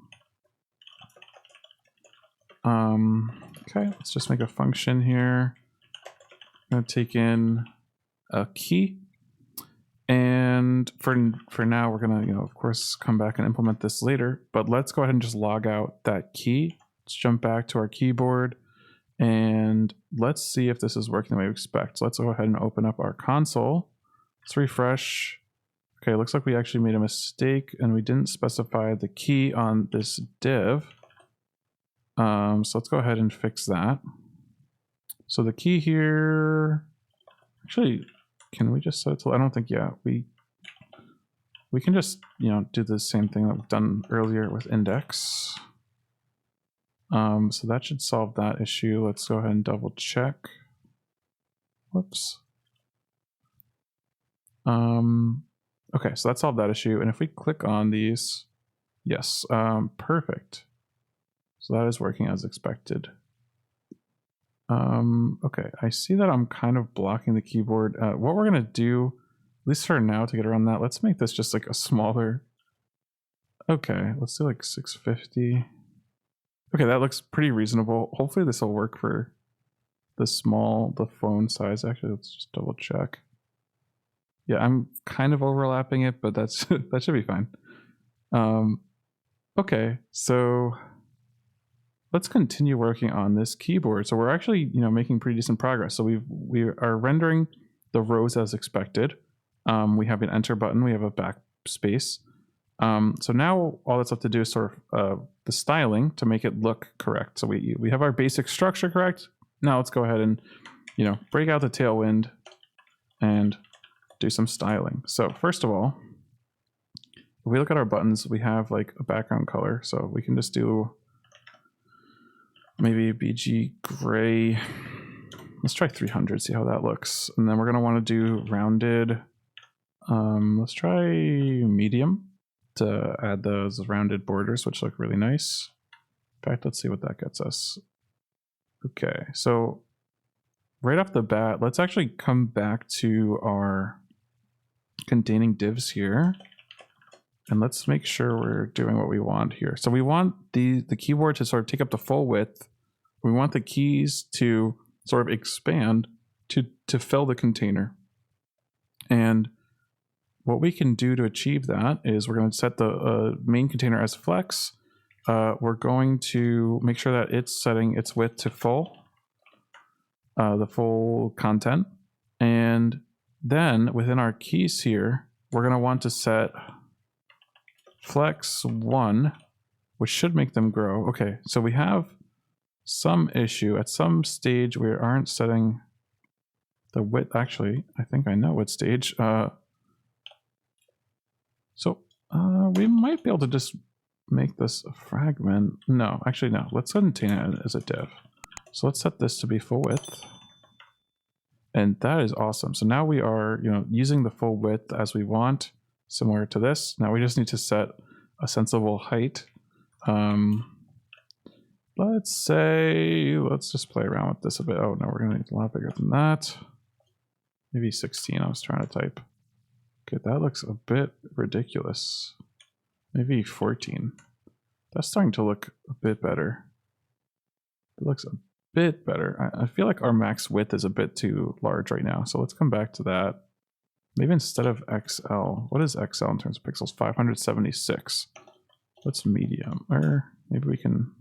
Okay, let's just make a function here. I'm going to take in a key. And for now, we're going to, of course, come back and implement this later. But let's go ahead and just log out that key. Let's jump back to our keyboard. And let's see if this is working the way we expect. So let's go ahead and open up our console. Let's refresh. Okay, looks like we actually made a mistake and we didn't specify the key on this div. So let's go ahead and fix that. So the key here, actually, can we just set it to, I don't think, yeah, we can just, do the same thing that we've done earlier with index. So that should solve that issue. Let's go ahead and double check. Whoops. Okay, so that solved that issue. And if we click on these, yes, perfect. So that is working as expected. Okay, I see that I'm kind of blocking the keyboard. What we're gonna do, at least for now, to get around that, let's make this just like a smaller. Okay, let's do like 650. Okay, that looks pretty reasonable. Hopefully this will work for the phone size. Actually, let's just double check. Yeah, I'm kind of overlapping it, but that should be fine. Okay, so let's continue working on this keyboard. So we're actually, making pretty decent progress. So we are rendering the rows as expected. We have an enter button. We have a backspace. So now all that's left to do is sort of the styling to make it look correct. So we have our basic structure correct. Now let's go ahead and, break out the tailwind and do some styling. So first of all, if we look at our buttons, we have like a background color. So we can just do maybe BG gray. Let's try 300, see how that looks. And then we're gonna wanna do rounded. Let's try medium to add those rounded borders, which look really nice. In fact, let's see what that gets us. Okay, so right off the bat, let's actually come back to our containing divs here. And let's make sure we're doing what we want here. So we want the keyboard to sort of take up the full width. We want the keys to sort of expand to fill the container. And what we can do to achieve that is we're going to set the main container as flex. We're going to make sure that it's setting its width to full, the full content. And then within our keys here, we're going to want to set flex 1, which should make them grow. Okay, so we have some issue. At some stage, we aren't setting the width. Actually, I think I know what stage. We might be able to just make this a fragment. No, actually, no. Let's contain it as a div. So let's set this to be full width. And that is awesome. So now we are, using the full width as we want, similar to this. Now we just need to set a sensible height. Let's just play around with this a bit. Oh no, we're gonna need a lot bigger than that. Maybe 16, I was trying to type. Okay, that looks a bit ridiculous. Maybe 14. That's starting to look a bit better. It looks a bit better. I feel like our max width is a bit too large right now. So let's come back to that. Maybe instead of XL, what is XL in terms of pixels? 576. What's medium? Or maybe we can,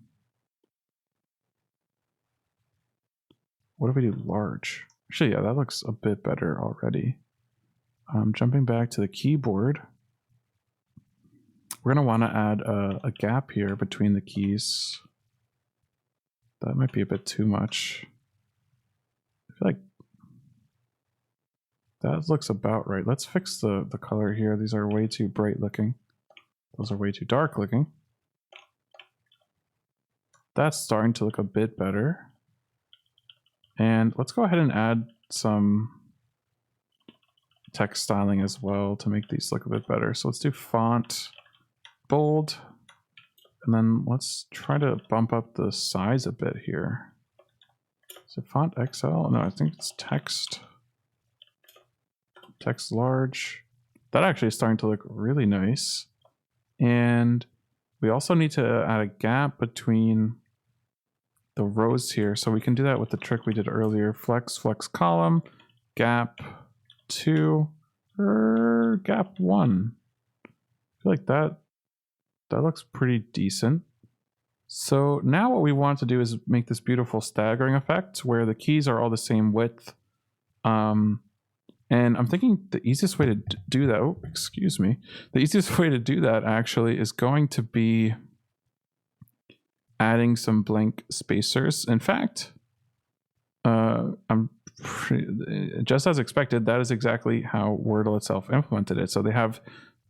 what if we do large? Actually, yeah, that looks a bit better already. Jumping back to the keyboard, we're going to want to add a gap here between the keys. That might be a bit too much. I feel like that looks about right. Let's fix the color here. These are way too bright looking. Those are way too dark looking. That's starting to look a bit better. And let's go ahead and add some text styling as well to make these look a bit better. So let's do font bold, and then let's try to bump up the size a bit here. Is it font XL? No, I think it's text large. That actually is starting to look really nice. And we also need to add a gap between the rows here. So we can do that with the trick we did earlier. Flex column, gap 2, or gap 1. I feel like that looks pretty decent. So now what we want to do is make this beautiful staggering effect where the keys are all the same width. And I'm thinking the easiest way to do that, oh, excuse me. The easiest way to do that actually is going to be adding some blank spacers. In fact, just as expected, that is exactly how Wordle itself implemented it. So they have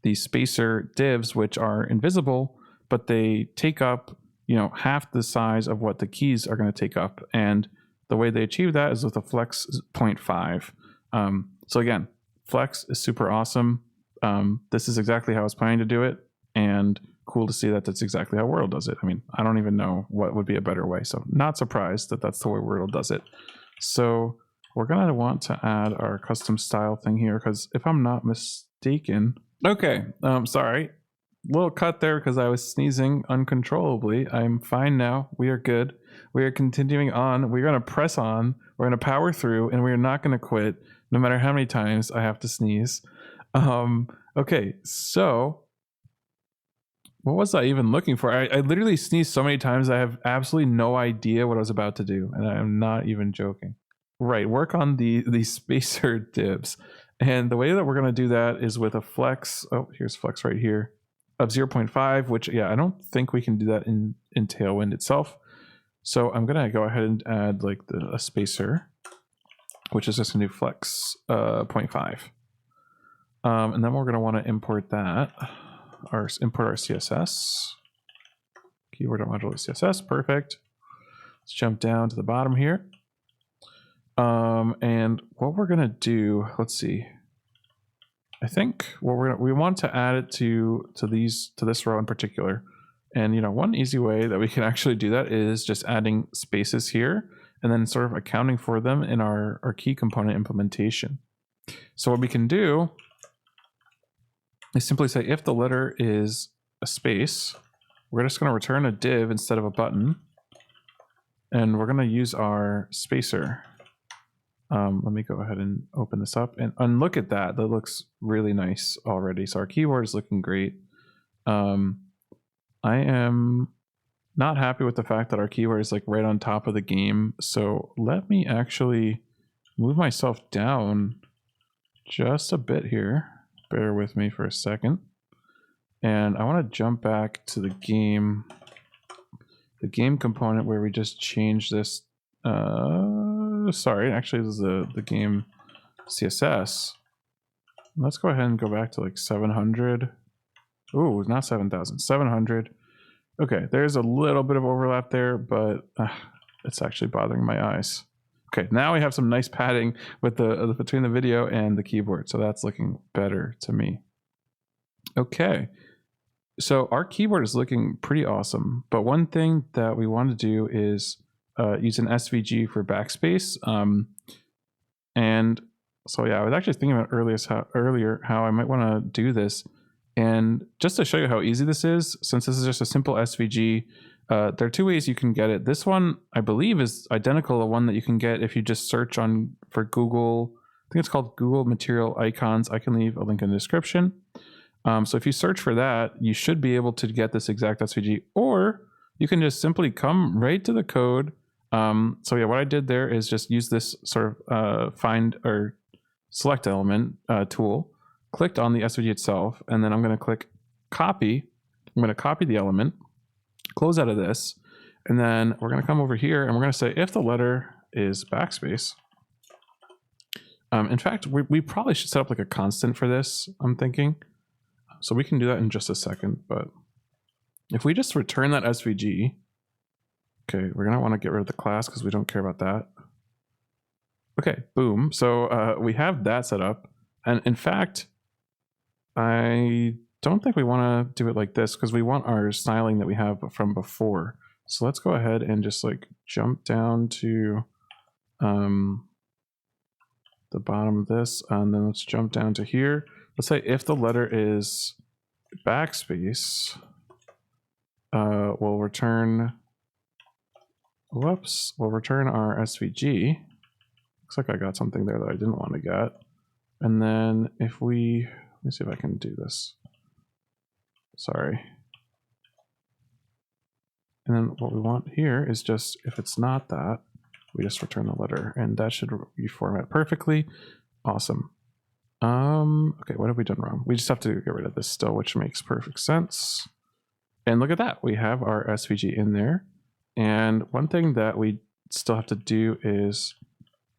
these spacer divs, which are invisible, but they take up, half the size of what the keys are going to take up. And the way they achieve that is with a flex 0.5. So again, flex is super awesome. This is exactly how I was planning to do it, and cool to see that that's exactly how Wordle does it. I mean, I don't even know what would be a better way. So not surprised that that's the way Wordle does it. So we're going to want to add our custom style thing here, because if I'm not mistaken, okay, sorry, little cut there because I was sneezing uncontrollably. I'm fine now. We are good. We are continuing on. We're going to press on. We're going to power through, and we're not going to quit no matter how many times I have to sneeze. Okay, so What was I even looking for? I literally sneezed so many times I have absolutely no idea what I was about to do, and I'm not even joking. Right, work on the spacer divs. And the way that we're going to do that is with a flex. Oh, here's flex right here of 0.5, which, yeah, I don't think we can do that in Tailwind itself. So I'm going to go ahead and add like a spacer, which is just going to do flex 0.5. And then we're going to want to import that, import our CSS. Keyword.module CSS, perfect. Let's jump down to the bottom here. And what we're gonna do, let's see. I think what we want to add it to this row in particular. And you know, one easy way that we can actually do that is just adding spaces here and then sort of accounting for them in our key component implementation. So what we can do is simply say if the letter is a space, we're just going to return a div instead of a button, and we're going to use our spacer. Let me go ahead and open this up and look at that. That looks really nice already. So our keyword is looking great. I am not happy with the fact that our keyword is like right on top of the game. So let me actually move myself down just a bit here. Bear with me for a second. And I want to jump back to the game component where we just changed this. Sorry, actually this is the game CSS. Let's go ahead and go back to like 700. Ooh, not 7,000, 700. Okay, there's a little bit of overlap there, but it's actually bothering my eyes. Okay, now we have some nice padding with between the video and the keyboard, so that's looking better to me. Okay, so our keyboard is looking pretty awesome, but one thing that we want to do is use an SVG for backspace. And so yeah, I was actually thinking about earlier how I might want to do this. And just to show you how easy this is, since this is just a simple SVG, there are two ways you can get it. This one, I believe, is identical to one that you can get if you just search for Google. I think it's called Google Material Icons. I can leave a link in the description. So if you search for that, you should be able to get this exact SVG, or you can just simply come right to the code. So yeah, what I did there is just use this sort of find or select element tool, clicked on the SVG itself, and then I'm going to click copy. I'm going to copy the element, close out of this, and then we're going to come over here and we're going to say if the letter is backspace. In fact, we probably should set up like a constant for this, I'm thinking. So we can do that in just a second, but if we just return that SVG, okay, we're gonna want to get rid of the class because we don't care about that. Okay, boom. So we have that set up. And in fact, I don't think we want to do it like this because we want our styling that we have from before. So let's go ahead and just like jump down to the bottom of this, and then let's jump down to here. Let's say if the letter is backspace, we'll return, we'll return our SVG. Looks like I got something there that I didn't want to get. And then if let me see if I can do this. Sorry. And then what we want here is just, if it's not that, we just return the letter, and that should reformat perfectly. Awesome. Okay, what have we done wrong? We just have to get rid of this still, which makes perfect sense. And look at that, we have our SVG in there. And one thing that we still have to do is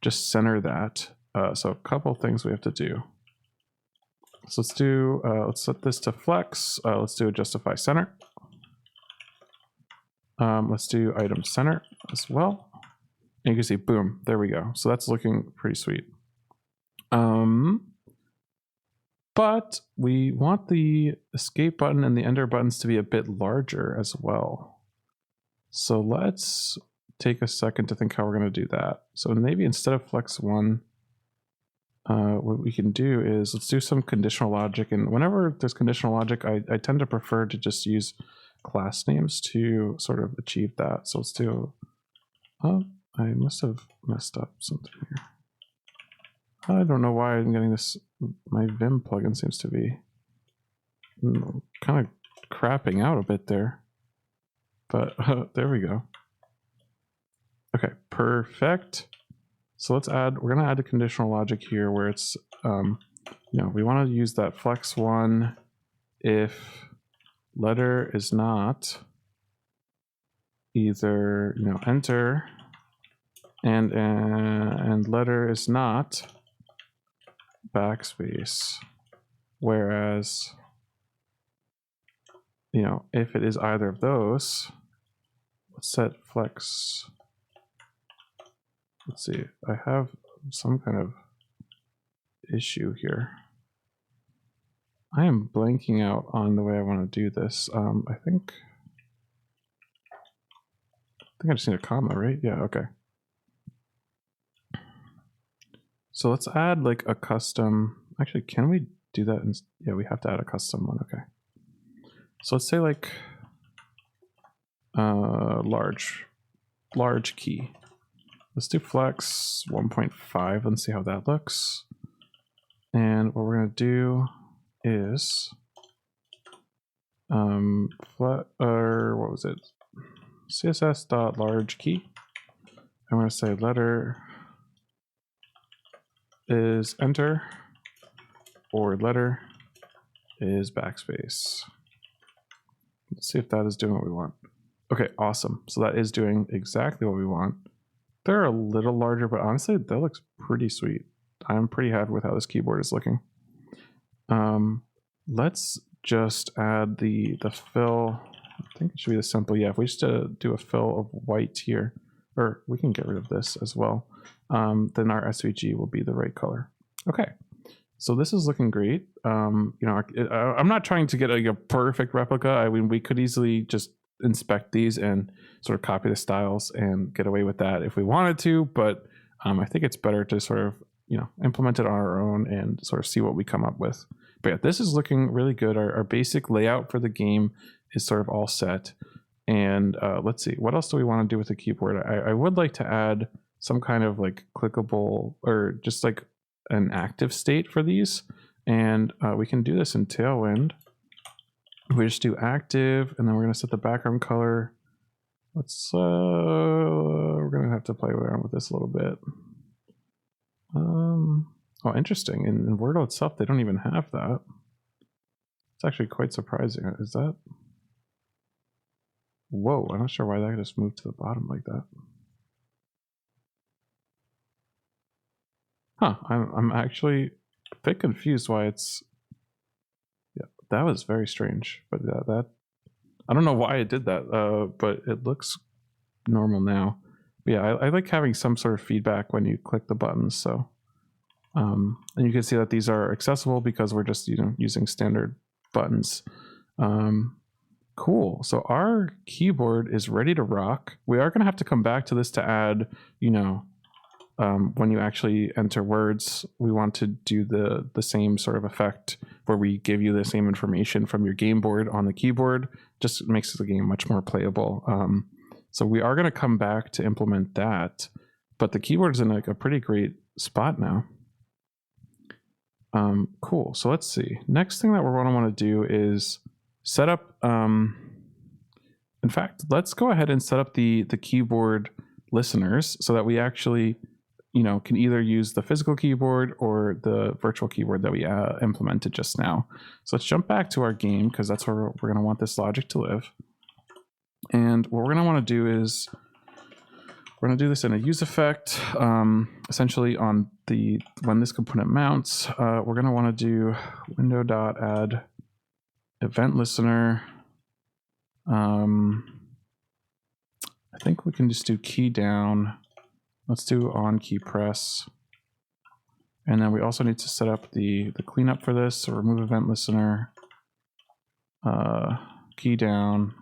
just center that. So a couple things we have to do. So let's do, let's set this to flex. Let's do a justify center. Let's do item center as well. And you can see, boom, there we go. So that's looking pretty sweet. But we want the escape button and the enter buttons to be a bit larger as well. So let's take a second to think how we're going to do that. So maybe instead of flex 1, what we can do is let's do some conditional logic. And whenever there's conditional logic, I tend to prefer to just use class names to sort of achieve that. So let's do, I must have messed up something here. I don't know why I'm getting this. My Vim plugin seems to be kind of crapping out a bit there. But there we go. Okay, perfect. So let's add, we're going to add the conditional logic here where it's, you know, we want to use that flex one if letter is not either, you know, enter and letter is not backspace. Whereas, you know, if it is either of those, let's set flex. Let's see, I have some kind of issue here. I am blanking out on the way I want to do this. I think I just need a comma, right? Yeah, okay. So let's add like a custom, actually, can we do that? Yeah, we have to add a custom one, okay. So let's say like large key. Let's do flex 1.5 and see how that looks. And what we're going to do is what was it? CSS.large key. I'm going to say letter is enter or letter is backspace. Let's see if that is doing what we want. Okay, awesome. So that is doing exactly what we want. They're a little larger, but honestly, that looks pretty sweet. I'm pretty happy with how this keyboard is looking. Let's just add the fill. I think it should be this simple. Yeah, if we just do a fill of white here, or we can get rid of this as well, then our SVG will be the right color. Okay, so this is looking great. You know, I'm not trying to get a perfect replica. I mean, we could easily just inspect these and sort of copy the styles and get away with that if we wanted to, but I think it's better to sort of, you know, implement it on our own and sort of see what we come up with. But yeah, this is looking really good. Our basic layout for the game is sort of all set. And let's see, what else do we want to do with the keyboard? I would like to add some kind of like clickable or just like an active state for these. And we can do this in Tailwind. We just do active, and then we're going to set the background color. Let's, we're going to have to play around with this a little bit. Oh, interesting. In Wordle itself, they don't even have that. It's actually quite surprising. Is that? Whoa, I'm not sure why that just moved to the bottom like that. Huh, I'm actually a bit confused why it's, yeah, that was very strange, but that I don't know why it did that, but it looks normal now. But yeah, I like having some sort of feedback when you click the buttons. So, and you can see that these are accessible because we're just, you know, using standard buttons. Cool. So our keyboard is ready to rock. We are going to have to come back to this to add, you know, when you actually enter words, we want to do the same sort of effect where we give you the same information from your game board on the keyboard. Just makes the game much more playable. So we are going to come back to implement that, but the keyboard is in like a pretty great spot now. Cool. So let's see. Next thing that we're going to want to do is set up. In fact, let's go ahead and set up the keyboard listeners so that we actually, you know, can either use the physical keyboard or the virtual keyboard that we implemented just now. So let's jump back to our game because that's where we're going to want this logic to live. And what we're going to want to do is we're going to do this in a use effect. Essentially on the, when this component mounts, we're going to want to do window.add event listener. I think we can just do key down. Let's do on key press. And then we also need to set up the cleanup for this. So remove event listener, key down,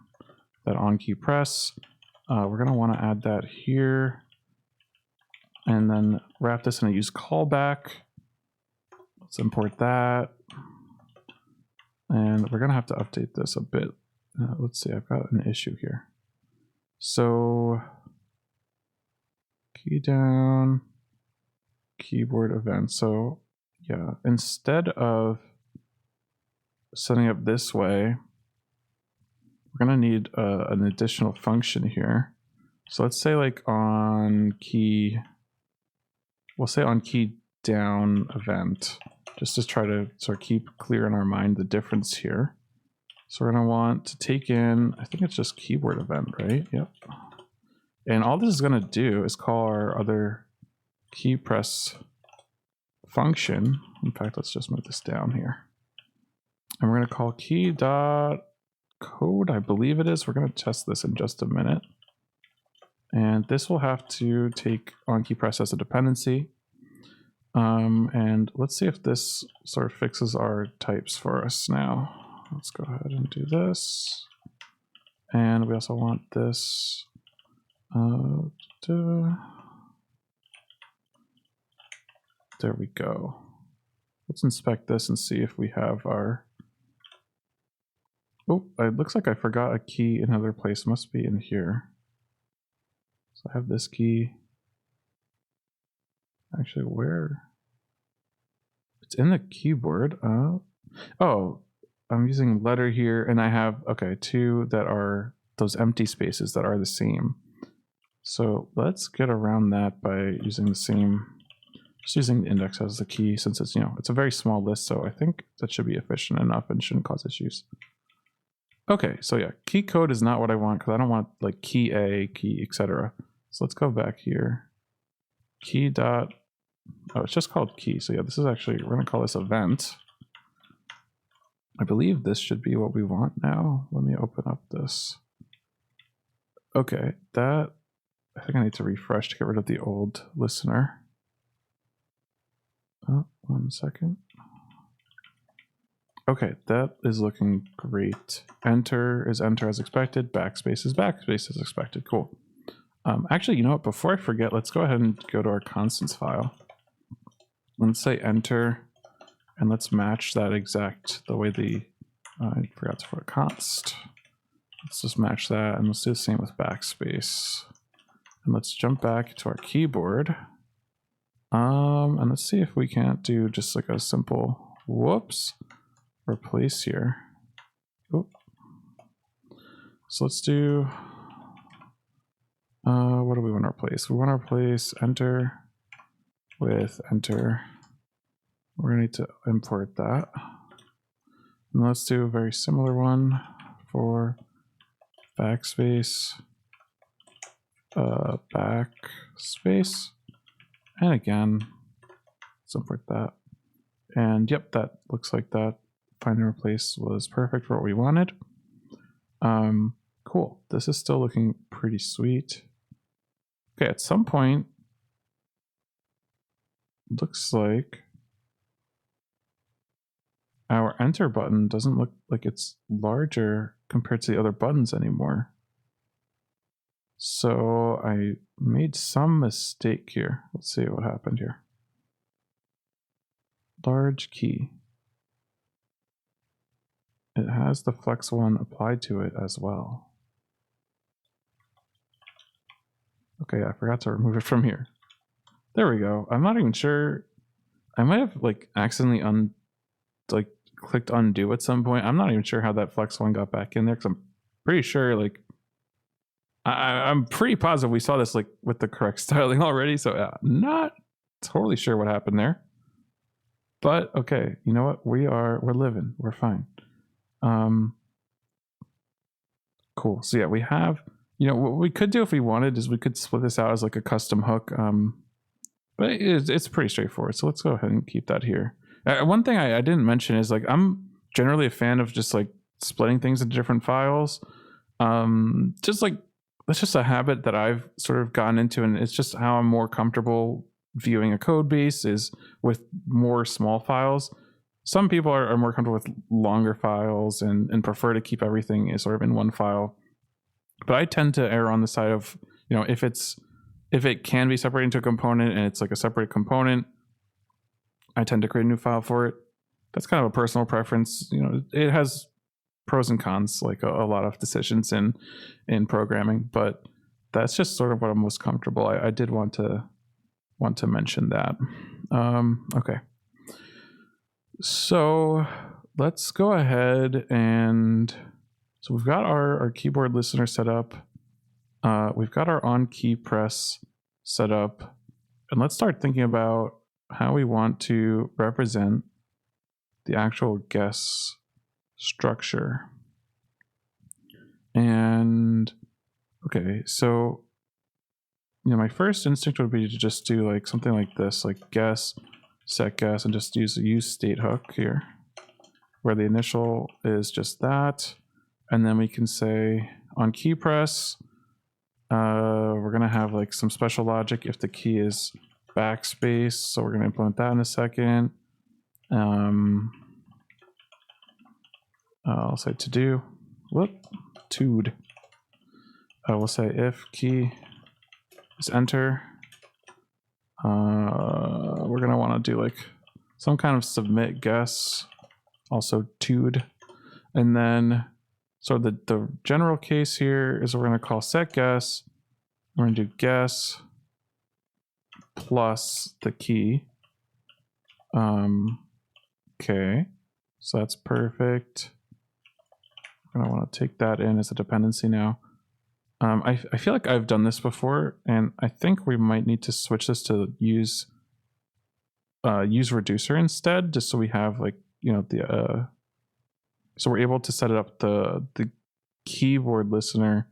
that on key press. We're going to want to add that here. And then wrap this in a use callback. Let's import that. And we're going to have to update this a bit. Let's see, I've got an issue here. So key down, keyboard event. So yeah, instead of setting up this way, we're going to need an additional function here. So let's say like on key, we'll say on key down event, just to try to sort of keep clear in our mind the difference here. So we're going to want to take in, I think it's just keyword event, right? Yep. And all this is going to do is call our other key press function. In fact, let's just move this down here. And we're going to call key.code, I believe it is. We're going to test this in just a minute. And this will have to take onKeyPress as a dependency. And let's see if this sort of fixes our types for us now. Let's go ahead and do this. And we also want this. There we go. Let's inspect this and see if we have our... Oh, it looks like I forgot a key in another place. Must be in here. So I have this key. Actually, where? It's in the keyboard. Oh, I'm using letter here, and I have, okay, two that are those empty spaces that are the same. So let's get around that by using the same, just using the index as the key, since it's, it's a very small list. So I think that should be efficient enough and shouldn't cause issues. Okay, so yeah, key code is not what I want because I don't want like key A, key, etc. So let's go back here. Key dot, oh, it's just called key. So yeah, this is actually, we're gonna call this event. I believe this should be what we want now. Let me open up this. Okay, that, I think I need to refresh to get rid of the old listener. Oh, 1 second. Okay, that is looking great. Enter is enter as expected. Backspace is backspace as expected. Cool. Actually, you know what? Before I forget, let's go ahead and go to our constants file. Let's say enter, and let's match that exact the way the I forgot to put const. Let's just match that, and let's do the same with backspace. And let's jump back to our keyboard. And let's see if we can't do just like a simple whoops. Replace here. Oop. So let's do, what do we want to replace? We want to replace enter with enter. We're going to need to import that. And let's do a very similar one for backspace, backspace. And again, let's import that. And yep, that looks like that. Find and replace was perfect for what we wanted. Cool. This is still looking pretty sweet. Okay, at some point, looks like our enter button doesn't look like it's larger compared to the other buttons anymore. So I made some mistake here. Let's see what happened here. Large key. It has the flex one applied to it as well. Okay, I forgot to remove it from here. There we go. I'm not even sure. I might have like accidentally clicked undo at some point. I'm not even sure how that flex one got back in there because I'm pretty sure like I'm pretty positive we saw this like with the correct styling already. So not totally sure what happened there. But okay, you know what? We're living. We're fine. Cool. So yeah, we have, what we could do if we wanted is we could split this out as like a custom hook. But it's pretty straightforward. So let's go ahead and keep that here. One thing I didn't mention is like, I'm generally a fan of just like splitting things into different files. Just like, that's just a habit that I've sort of gotten into, and it's just how I'm more comfortable viewing a code base is with more small files. Some people are more comfortable with longer files and prefer to keep everything sort of in one file. But I tend to err on the side of, if it can be separated into a component and it's like a separate component, I tend to create a new file for it. That's kind of a personal preference. It has pros and cons, like a lot of decisions in programming, but that's just sort of what I'm most comfortable. I did want to mention that. Okay. So let's go ahead and So we've got our keyboard listener set up. We've got our on key press set up. And let's start thinking about how we want to represent the actual guess structure. And okay, so my first instinct would be to just do like something like this, like guess, set guess, and just use state hook here, where the initial is just that, and then we can say on key press, we're gonna have like some special logic if the key is backspace, so we're gonna implement that in a second. I'll say to do, toed. We'll say if key is enter. We're gonna want to do like some kind of submit guess, also toed, and then so the general case here is we're gonna call set guess. We're gonna do guess plus the key. Okay, so that's perfect. I'm gonna want to take that in as a dependency now. I feel like I've done this before, and I think we might need to switch this to use reducer instead, just so we have like so we're able to set it up the keyboard listener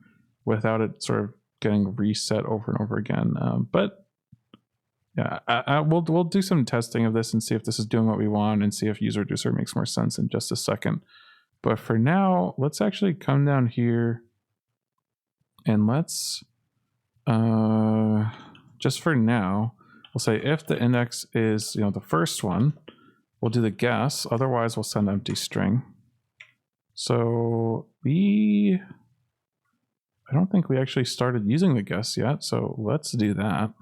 without it sort of getting reset over and over again. But yeah, we'll do some testing of this and see if this is doing what we want, and see if use reducer makes more sense in just a second. But for now, let's actually come down here. And let's, just for now, we'll say if the index is, the first one, we'll do the guess. Otherwise, we'll send empty string. So I don't think we actually started using the guess yet. So let's do that.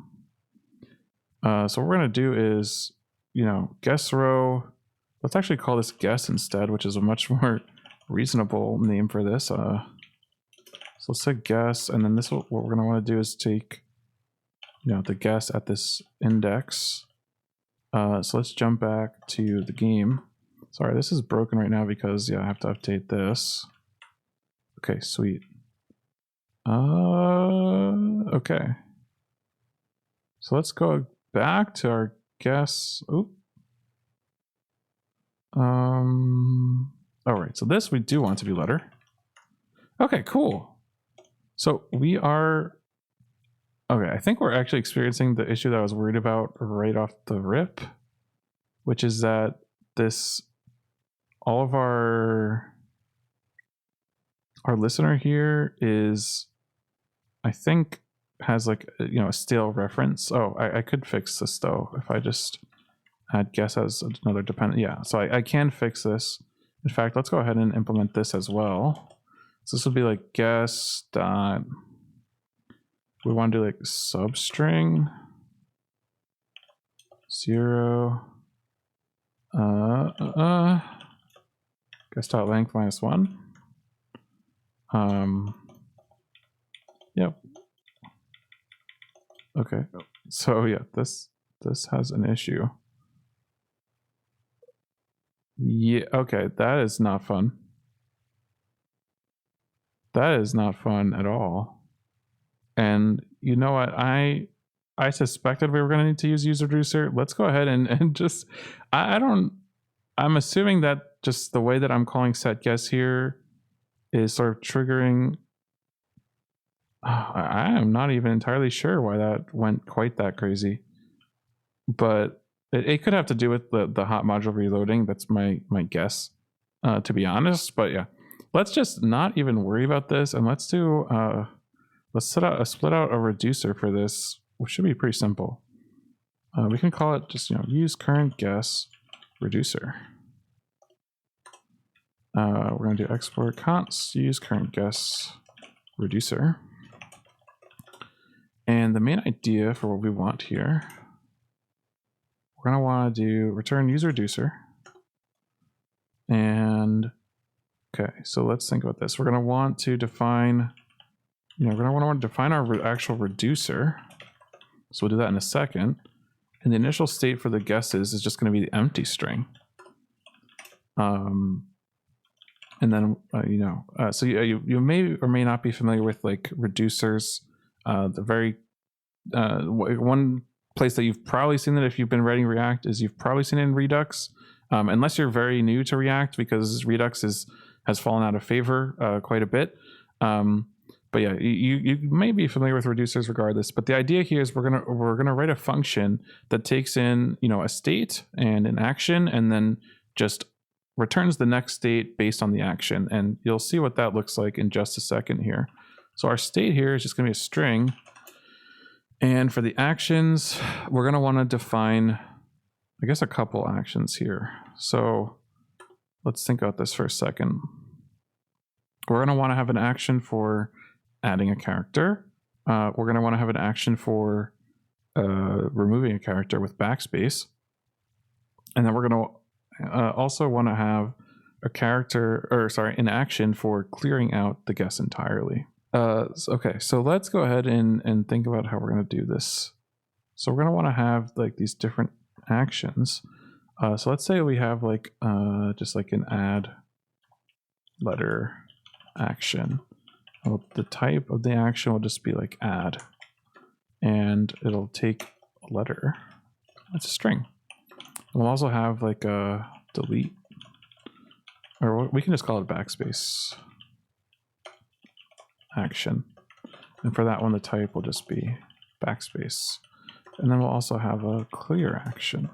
So what we're going to do is, guess row. Let's actually call this guess instead, which is a much more reasonable name for this. So let's say guess, and then what we're going to want to do is take, the guess at this index. So let's jump back to the game. Sorry, this is broken right now because I have to update this. Okay, sweet. Okay. So let's go back to our guess. Oop. All right. So this we do want to do letter. Okay, cool. So we are, okay, I think we're actually experiencing the issue that I was worried about right off the rip, which is that all of our listener here is, I think, has like, a stale reference. Oh, I could fix this though, if I just add guess as another dependent. Yeah, so I can fix this. In fact, let's go ahead and implement this as well. So this would be like guess dot, we want to do like substring 0 guess dot length -1. Yep. Okay. So yeah, this has an issue. Yeah, okay, that is not fun. That is not fun at all. And you know what? I suspected we were going to need to use user reducer. Let's go ahead and just, I'm assuming that just the way that I'm calling set guess here is sort of triggering. I am not even entirely sure why that went quite that crazy, but it could have to do with the hot module reloading. That's my guess, to be honest. But yeah. Let's just not even worry about this, and let's do, let's split out a reducer for this, which should be pretty simple. We can call it just, use current guess reducer. We're going to do export const use current guess reducer. And the main idea for what we want here, we're going to want to do return use reducer. And okay, so let's think about this. We're going to want to define, we're going to want to define our actual reducer. So we'll do that in a second. And the initial state for the guesses is just going to be the empty string. And And then, so you may or may not be familiar with like reducers. The very one place that you've probably seen it if you've been writing React is you've probably seen it in Redux, unless you're very new to React, because Redux has fallen out of favor quite a bit. But yeah, you may be familiar with reducers regardless. But the idea here is we're gonna write a function that takes in a state and an action, and then just returns the next state based on the action. And you'll see what that looks like in just a second here. So our state here is just gonna be a string. And for the actions, we're gonna wanna define, I guess, a couple actions here. So let's think about this for a second. We're gonna wanna have an action for adding a character. We're gonna wanna have an action for removing a character with backspace. And then we're gonna also wanna have an action for clearing out the guess entirely. Okay, so let's go ahead and think about how we're going to do this. So we're going to want to have like these different actions. So let's say we have like just like an add letter action. Well, the type of the action will just be like add, and it'll take a letter. It's a string. We'll also have like a delete, or we can just call it backspace action. And for that one, the type will just be backspace. And then we'll also have a clear action.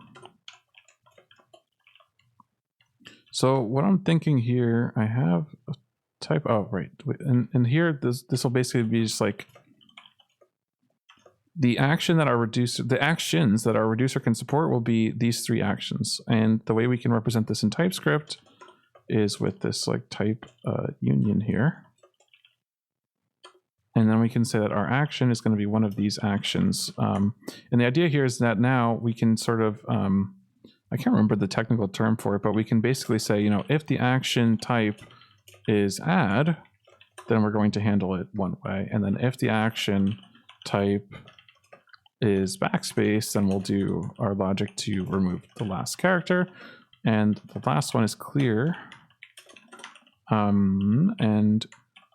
So what I'm thinking here, I have a type, oh, right. And here, this will basically be just like the actions that our reducer can support will be these three actions. And the way we can represent this in TypeScript is with this like type union here. And then we can say that our action is going to be one of these actions. And the idea here is that now we can sort of, I can't remember the technical term for it, but we can basically say, if the action type is add, then we're going to handle it one way. And then if the action type is backspace, then we'll do our logic to remove the last character. And the last one is clear. And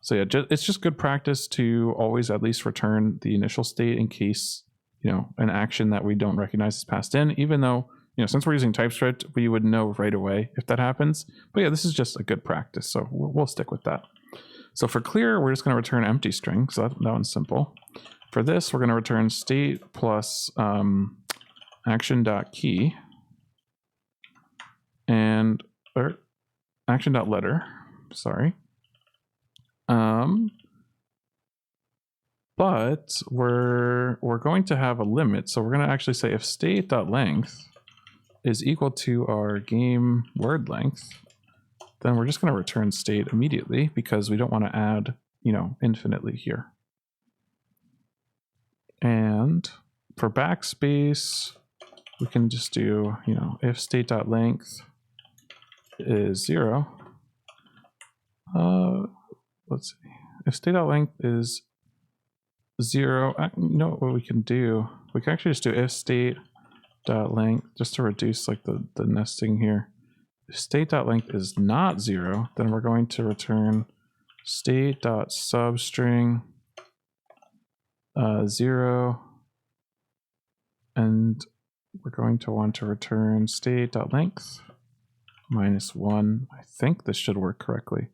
so yeah, it's just good practice to always at least return the initial state in case, an action that we don't recognize is passed in, even though, since we're using TypeScript, we would know right away if that happens. But yeah, this is just a good practice, so we'll stick with that. So for clear, we're just going to return empty string, so that one's simple. For this, we're going to return state plus action.key or action.letter, sorry. But we're going to have a limit. So we're going to actually say if state.length is equal to our game word length, then we're just going to return state immediately because we don't want to add, infinitely here. And for backspace, we can just do, if state.length is 0. Let's see. If state.length is 0, what we can do? We can actually just do if state.length just to reduce like the nesting here. If state.length is not 0, then we're going to return state.substring 0, and we're going to want to return state.length -1. I think this should work correctly.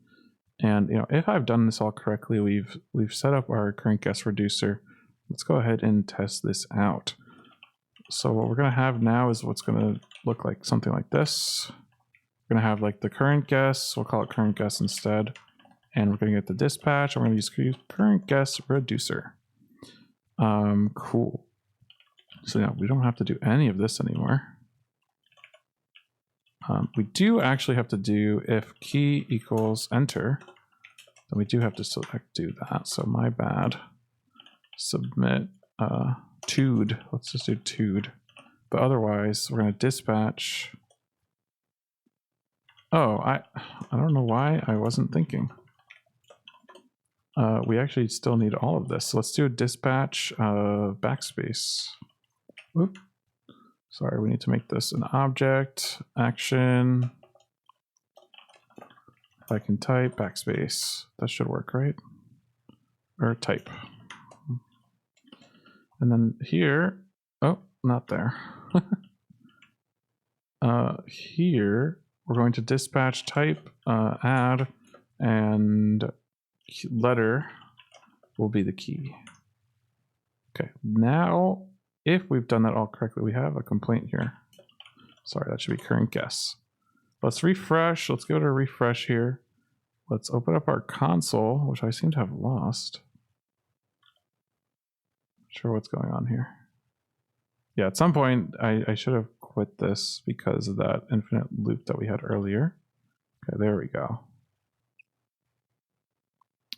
And if I've done this all correctly, we've set up our current guess reducer. Let's go ahead and test this out. So what we're going to have now is what's going to look like something like this. We're going to have like the current guess. We'll call it current guess instead. And we're going to get the dispatch. I'm going to use current guess reducer. Cool. So yeah, we don't have to do any of this anymore. We do actually have to do if key equals enter, then we do have to do that. So my bad. Submit toed. Let's just do toed. But otherwise, we're going to dispatch. Oh, I don't know why I wasn't thinking. We actually still need all of this. So let's do a dispatch backspace. Whoop. Sorry, we need to make this an object, action, I can type backspace. That should work, right? Or type. And then here, oh, not there. Here, we're going to dispatch type, add, and letter will be the key. Okay, now, if we've done that all correctly, we have a complaint here. Sorry, that should be current guess. Let's refresh. Let's go to refresh here. Let's open up our console, which I seem to have lost. Not sure what's going on here. Yeah, at some point, I should have quit this because of that infinite loop that we had earlier. Okay, there we go.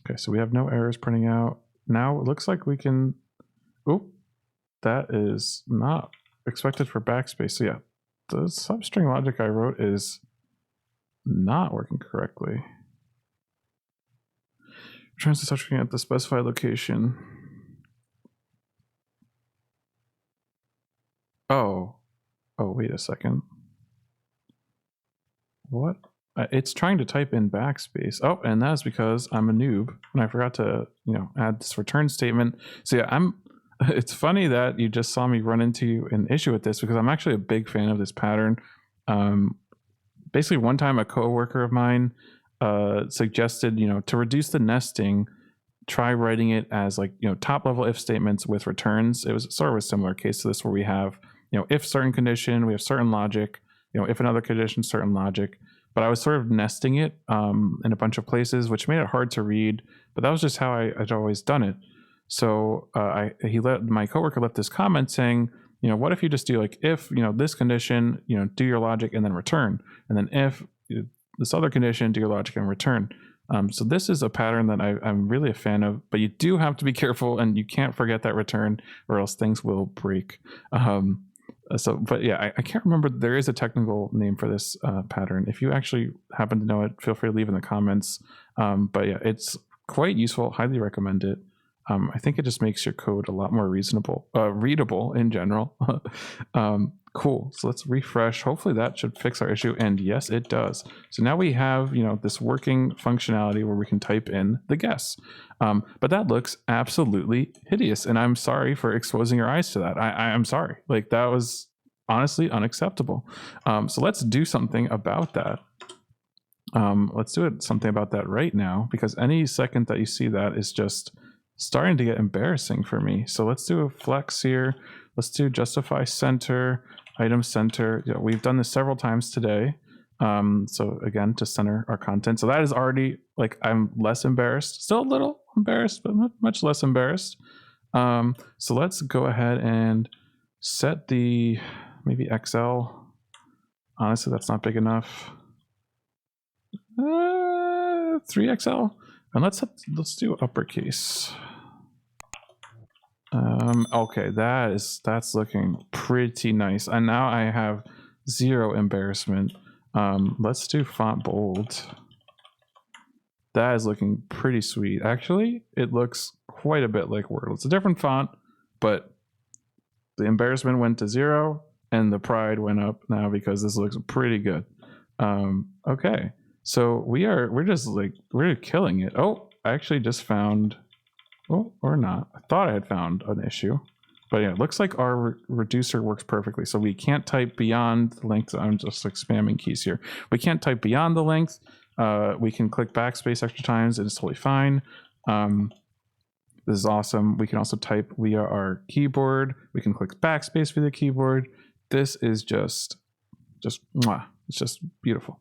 Okay, so we have no errors printing out. Now it looks like we can... Oop, that is not expected for backspace. So yeah, the substring logic I wrote is not working correctly. Returns the substring at the specified location. Oh, wait a second. What? It's trying to type in backspace. Oh, and that's because I'm a noob and I forgot to, add this return statement. So yeah, it's funny that you just saw me run into an issue with this because I'm actually a big fan of this pattern. Basically, one time a coworker of mine suggested, to reduce the nesting, try writing it as like, top level if statements with returns. It was sort of a similar case to this where we have, if certain condition, we have certain logic, if another condition, certain logic. But I was sort of nesting it in a bunch of places, which made it hard to read. But that was just how I'd always done it. So my coworker left this comment saying, what if you just do like if this condition, do your logic and then return, and then if this other condition, do your logic and return. So this is a pattern that I'm really a fan of, but you do have to be careful and you can't forget that return or else things will break. But yeah, I can't remember. There is a technical name for this pattern. If you actually happen to know it, feel free to leave in the comments. But yeah, it's quite useful. Highly recommend it. I think it just makes your code a lot more readable in general. Cool. So let's refresh. Hopefully that should fix our issue. And yes, it does. So now we have, this working functionality where we can type in the guess. But that looks absolutely hideous. And I'm sorry for exposing your eyes to that. I'm sorry. Like that was honestly unacceptable. So let's do something about that. Let's do something about that right now, because any second that you see that is just starting to get embarrassing for me. So let's do a flex here. Let's do justify center, item center. We've done this several times today. So again, to center our content. So that is already like, I'm less embarrassed, still a little embarrassed, but much less embarrassed. So let's go ahead and set the maybe XL. Honestly, that's not big enough. 3XL. And let's do uppercase. Okay, that's looking pretty nice. And now I have zero embarrassment. Let's do font bold. That is looking pretty sweet. Actually, it looks quite a bit like Wordle. It's a different font, but the embarrassment went to zero and the pride went up now because this looks pretty good. Okay. So we're killing it. Oh, I actually just found, oh, or not. I thought I had found an issue, but yeah, it looks like our reducer works perfectly. So we can't type beyond the length. I'm just like spamming keys here. We can't type beyond the length. We can click backspace extra times. It's totally fine. This is awesome. We can also type via our keyboard. We can click backspace via the keyboard. This is just mwah. It's just beautiful.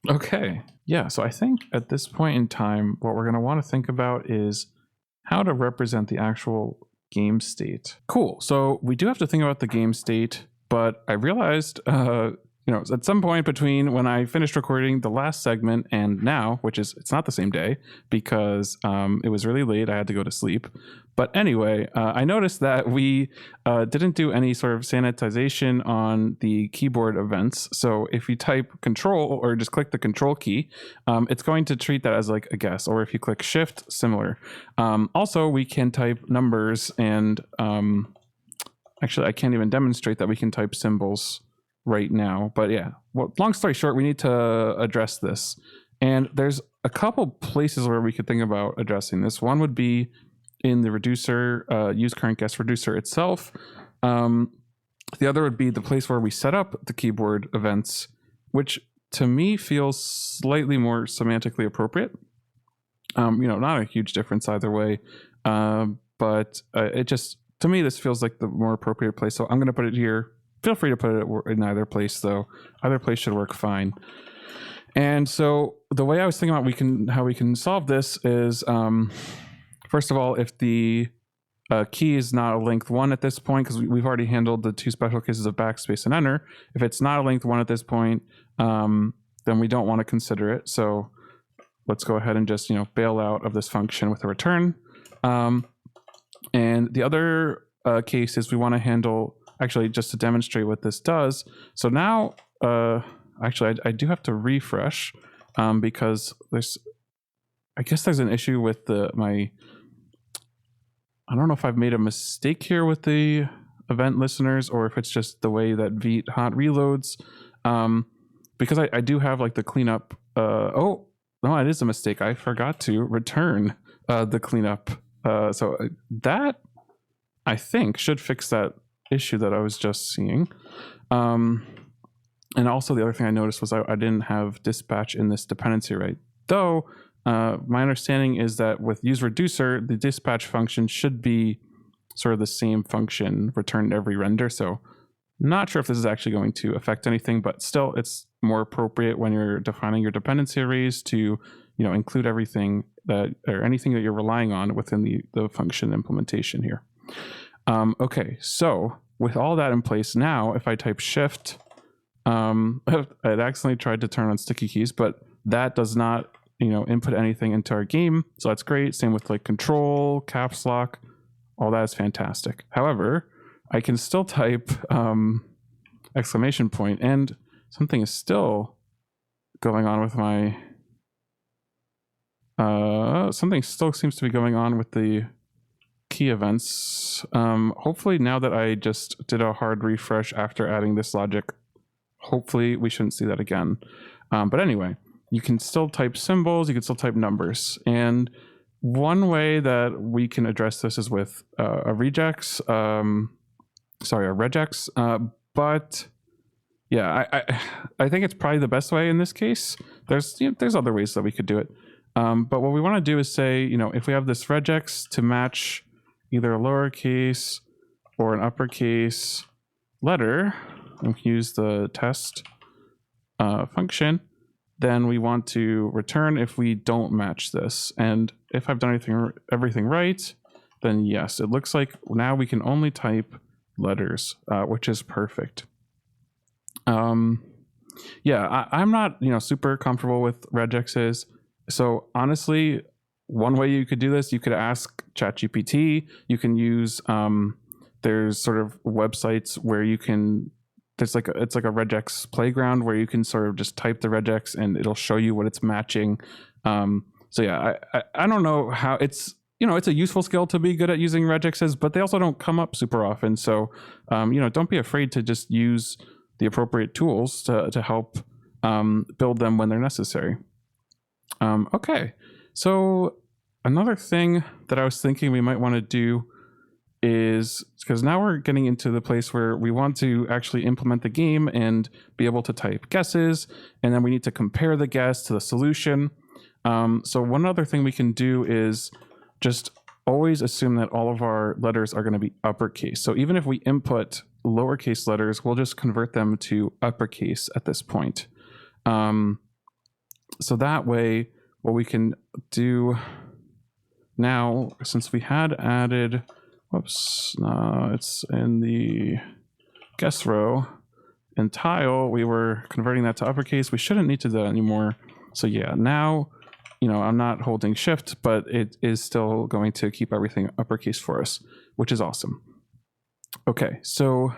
Okay, yeah, so I think at this point in time, what we're going to want to think about is how to represent the actual game state. Cool, so we do have to think about the game state, but I realized, at some point between when I finished recording the last segment and now, which is, it's not the same day because it was really late, I had to go to sleep. But anyway, I noticed that we didn't do any sort of sanitization on the keyboard events. So if you type control or just click the control key, it's going to treat that as like a guess. Or if you click shift, similar. Also, we can type numbers and actually I can't even demonstrate that we can type symbols. right now. But yeah, well, long story short, we need to address this. And there's a couple places where we could think about addressing this. One would be in the reducer, use current guest reducer itself. The other would be the place where we set up the keyboard events, which to me feels slightly more semantically appropriate. Not a huge difference either way, but it just, to me, this feels like the more appropriate place. So I'm going to put it here. Feel free to put it in either place, though. Either place should work fine. And so the way I was thinking about how we can solve this is, first of all, if the key is not a length 1 at this point, because we've already handled the 2 special cases of backspace and enter. If it's not a length 1 at this point, then we don't want to consider it. So let's go ahead and just bail out of this function with a return. And the other case is we want to handle, actually, just to demonstrate what this does. So now, actually, I do have to refresh because I guess there's an issue with I don't know if I've made a mistake here with the event listeners or if it's just the way that Vite hot reloads. Because I do have like the cleanup. Oh, no, it is a mistake. I forgot to return the cleanup. So that, I think, should fix that issue that I was just seeing. And also the other thing I noticed was I didn't have dispatch in this dependency, right? Though my understanding is that with use reducer, the dispatch function should be sort of the same function returned every render. So not sure if this is actually going to affect anything, but still it's more appropriate when you're defining your dependency arrays to include everything or anything that you're relying on within the function implementation here. Okay, so with all that in place now, if I type shift, I'd accidentally tried to turn on sticky keys, but that does not input anything into our game. So that's great. Same with like control, caps lock, all that is fantastic. However, I can still type exclamation point and something is still going on with my, something still seems to be going on with the key events. Hopefully now that I just did a hard refresh after adding this logic, hopefully we shouldn't see that again. But anyway, you can still type symbols, you can still type numbers. And one way that we can address this is with a regex, but yeah, I think it's probably the best way in this case. There's other ways that we could do it. But what we want to do is say, if we have this regex to match either a lowercase or an uppercase letter, and we can use the test function, then we want to return if we don't match this. And if I've done everything right, then yes, it looks like now we can only type letters, which is perfect. Yeah, I'm not super comfortable with regexes. So honestly, one way you could do this, you could ask ChatGPT. You can use there's sort of websites where you can, it's like a regex playground where you can sort of just type the regex and it'll show you what it's matching. So yeah, I don't know how it's, it's a useful skill to be good at using regexes, but they also don't come up super often. So, don't be afraid to just use the appropriate tools to help build them when they're necessary. Okay, so another thing that I was thinking we might want to do is, because now we're getting into the place where we want to actually implement the game and be able to type guesses, and then we need to compare the guess to the solution. So one other thing we can do is just always assume that all of our letters are going to be uppercase. So even if we input lowercase letters, we'll just convert them to uppercase at this point. So that way, what we can do now, since we had added, whoops, it's in the guess row, in tile, we were converting that to uppercase. We shouldn't need to do that anymore. So yeah, now, I'm not holding shift, but it is still going to keep everything uppercase for us, which is awesome. Okay, so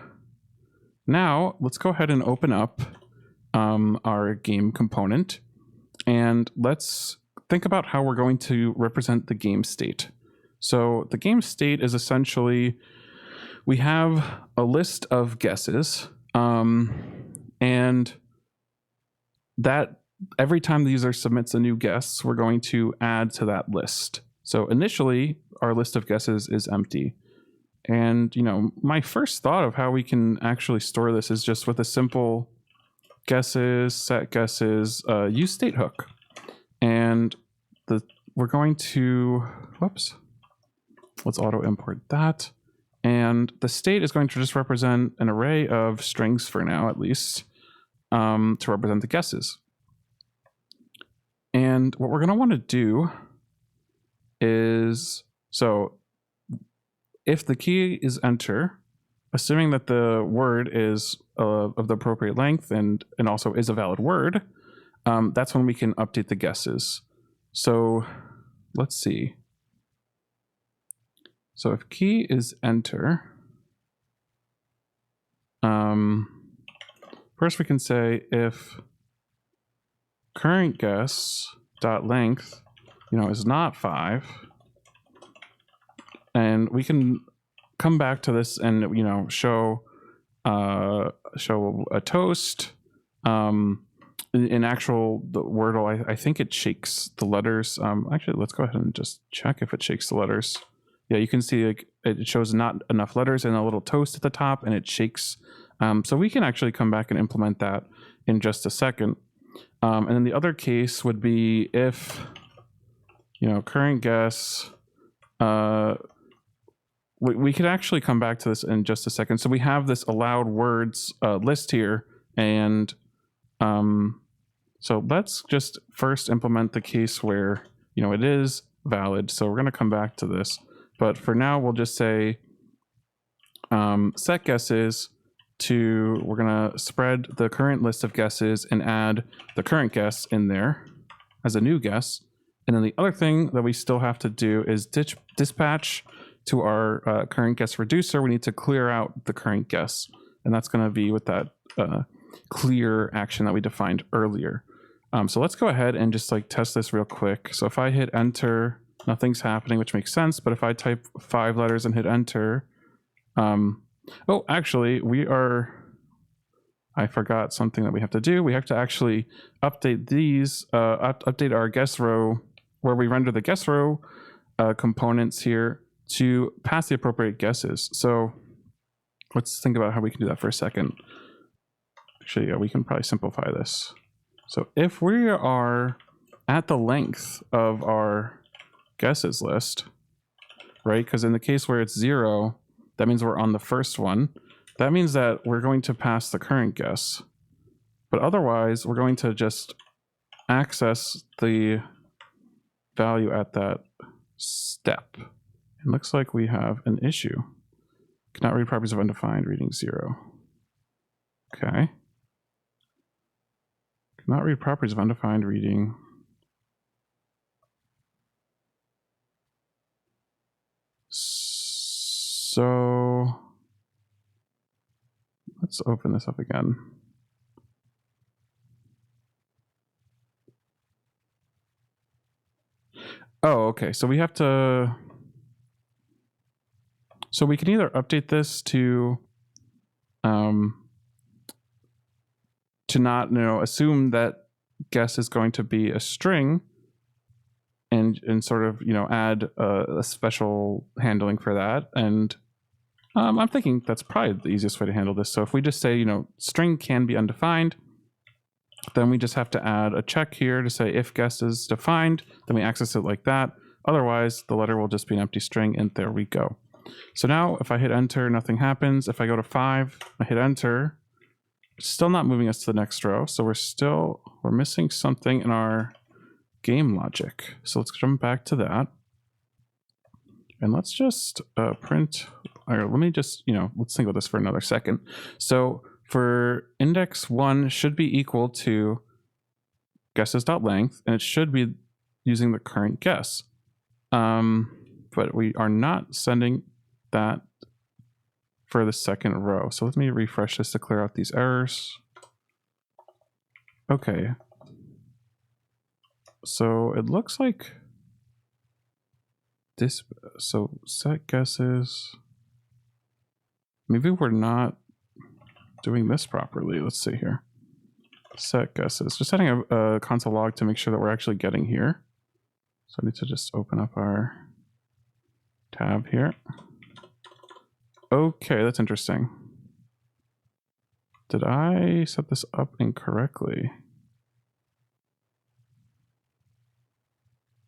now let's go ahead and open up our game component, and let's think about how we're going to represent the game state. So the game state is essentially, we have a list of guesses, And that every time the user submits a new guess, we're going to add to that list. So initially, our list of guesses is empty. And, my first thought of how we can actually store this is just with a simple guesses, set guesses, use state hook. And we're going to, let's auto import that. And the state is going to just represent an array of strings for now, at least, to represent the guesses. And what we're going to want to do is, so if the key is enter, assuming that the word is of the appropriate length and also is a valid word, that's when we can update the guesses. So let's see. So if key is enter, first we can say if current guess dot length, is not 5, and we can come back to this and show a toast. In actual the Wordle, I think it shakes the letters. Actually, let's go ahead and just check if it shakes the letters. Yeah, you can see it shows not enough letters and a little toast at the top, and it shakes. So we can actually come back and implement that in just a second. And then the other case would be if, current guess, we could actually come back to this in just a second. So we have this allowed words list here, and so let's just first implement the case where, it is valid. So we're going to come back to this. But for now, we'll just say set guesses to, we're going to spread the current list of guesses and add the current guess in there as a new guess. And then the other thing that we still have to do is dispatch to our current guess reducer. We need to clear out the current guess. And that's going to be with that clear action that we defined earlier. So let's go ahead and just test this real quick. So if I hit enter, nothing's happening, which makes sense. But if I type 5 letters and hit enter, oh, actually, I forgot something that we have to do. We have to actually update these, update our guess row where we render the guess row components here to pass the appropriate guesses. So let's think about how we can do that for a second. Actually, yeah, we can probably simplify this. So if we are at the length of our guesses list, right? Because in the case where it's 0, that means we're on the first one. That means that we're going to pass the current guess. But otherwise, we're going to just access the value at that step. It looks like we have an issue. Cannot read properties of undefined, reading 0. Okay. Cannot read properties of undefined, reading. So let's open this up again. Oh, okay. So we have to, so we can either update this to not, assume that guess is going to be a string and sort of, add a special handling for that. And I'm thinking that's probably the easiest way to handle this. So if we just say, string can be undefined, then we just have to add a check here to say if guess is defined, then we access it like that. Otherwise, the letter will just be an empty string, and there we go. So now if I hit enter, nothing happens. If I go to 5, I hit enter, it's still not moving us to the next row. So we're missing something in our game logic. So let's jump back to that. And let's just print, or let me just, let's think about this for another second. So for index 1 should be equal to guesses.length, and it should be using the current guess. But we are not sending that for the second row. So let me refresh this to clear out these errors. Okay. So it looks like this, so set guesses, maybe we're not doing this properly. Let's see here. set guesses. Just setting a console log to make sure that we're actually getting here. So I need to just open up our tab here. Okay, that's interesting. Did I set this up incorrectly?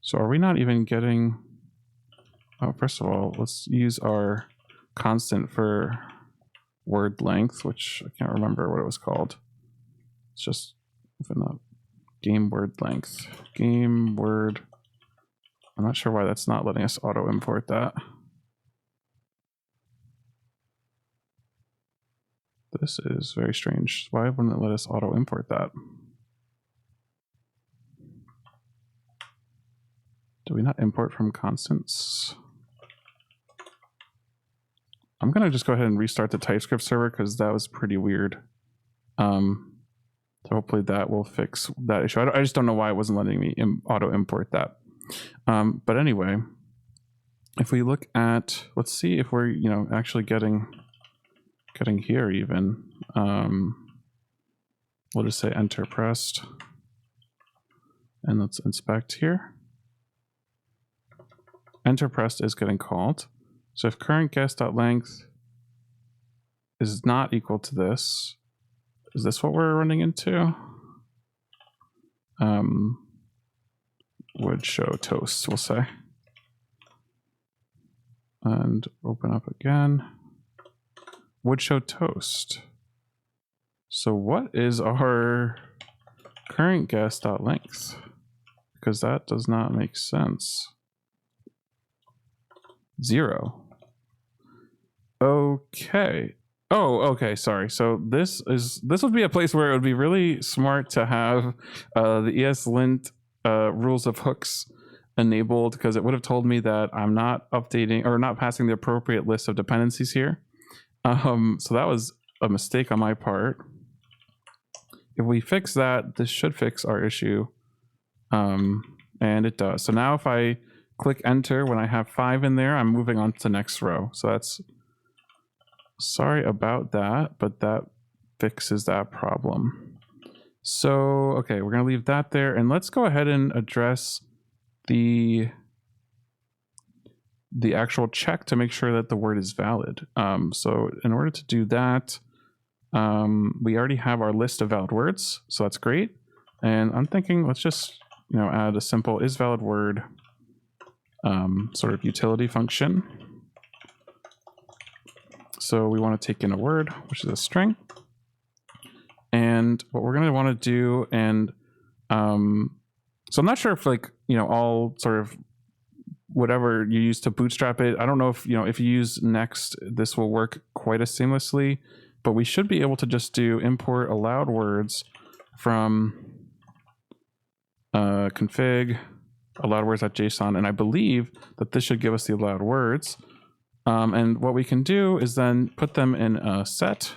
So are we not even getting... Oh, first of all, let's use our constant for word length, which I can't remember what it was called. It's just open up game word length. Game word. I'm not sure why that's not letting us auto import that. This is very strange. Why wouldn't it let us auto import that? Do we not import from constants? I'm going to just go ahead and restart the TypeScript server because that was pretty weird. So hopefully that will fix that issue. I just don't know why it wasn't letting me auto import that. But anyway, if we look at, let's see if we're, you know, actually getting here even. We'll just say enter pressed. And let's inspect here. Enter pressed is getting called. So if current guess.length is not equal to this, is this what we're running into? Would show toast, we'll say. And open up again. Would show toast. So what is our current guess.length? Because that does not make sense. 0. Okay. Oh, okay, sorry. So this would be a place where it would be really smart to have the ESLint rules of hooks enabled, because it would have told me that I'm not updating or not passing the appropriate list of dependencies here. So that was a mistake on my part. If we fix that, this should fix our issue. And it does. So now if I click enter when I have 5 in there, I'm moving on to the next row. So that's, sorry about that, but that fixes that problem. So, okay, we're going to leave that there, and let's go ahead and address the actual check to make sure that the word is valid. So in order to do that, we already have our list of valid words, so that's great. And I'm thinking let's just, you know, add a simple is valid word sort of utility function. So we want to take in a word, which is a string. And what we're going to want to do, and so I'm not sure if, like, you know, all sort of whatever you use to bootstrap it, I don't know if, you know, if you use next, this will work quite as seamlessly, but we should be able to just do import allowed words from config allowed words.json, and I believe that this should give us the allowed words. And what we can do is then put them in a set.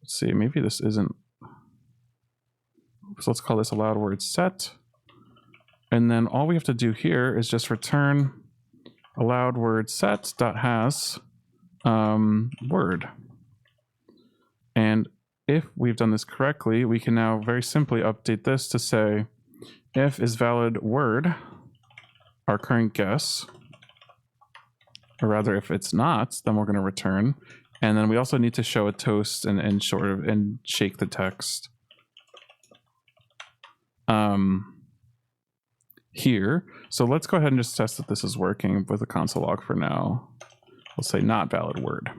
Let's see, maybe this isn't. So let's call this allowed words set. And then all we have to do here is just return allowed word set.has word. And if we've done this correctly, we can now very simply update this to say if is valid word, our current guess, or rather if it's not, then we're going to return. And then we also need to show a toast and sort of and shake the text here. So let's go ahead and just test that this is working with a console log for now. We'll say not valid word.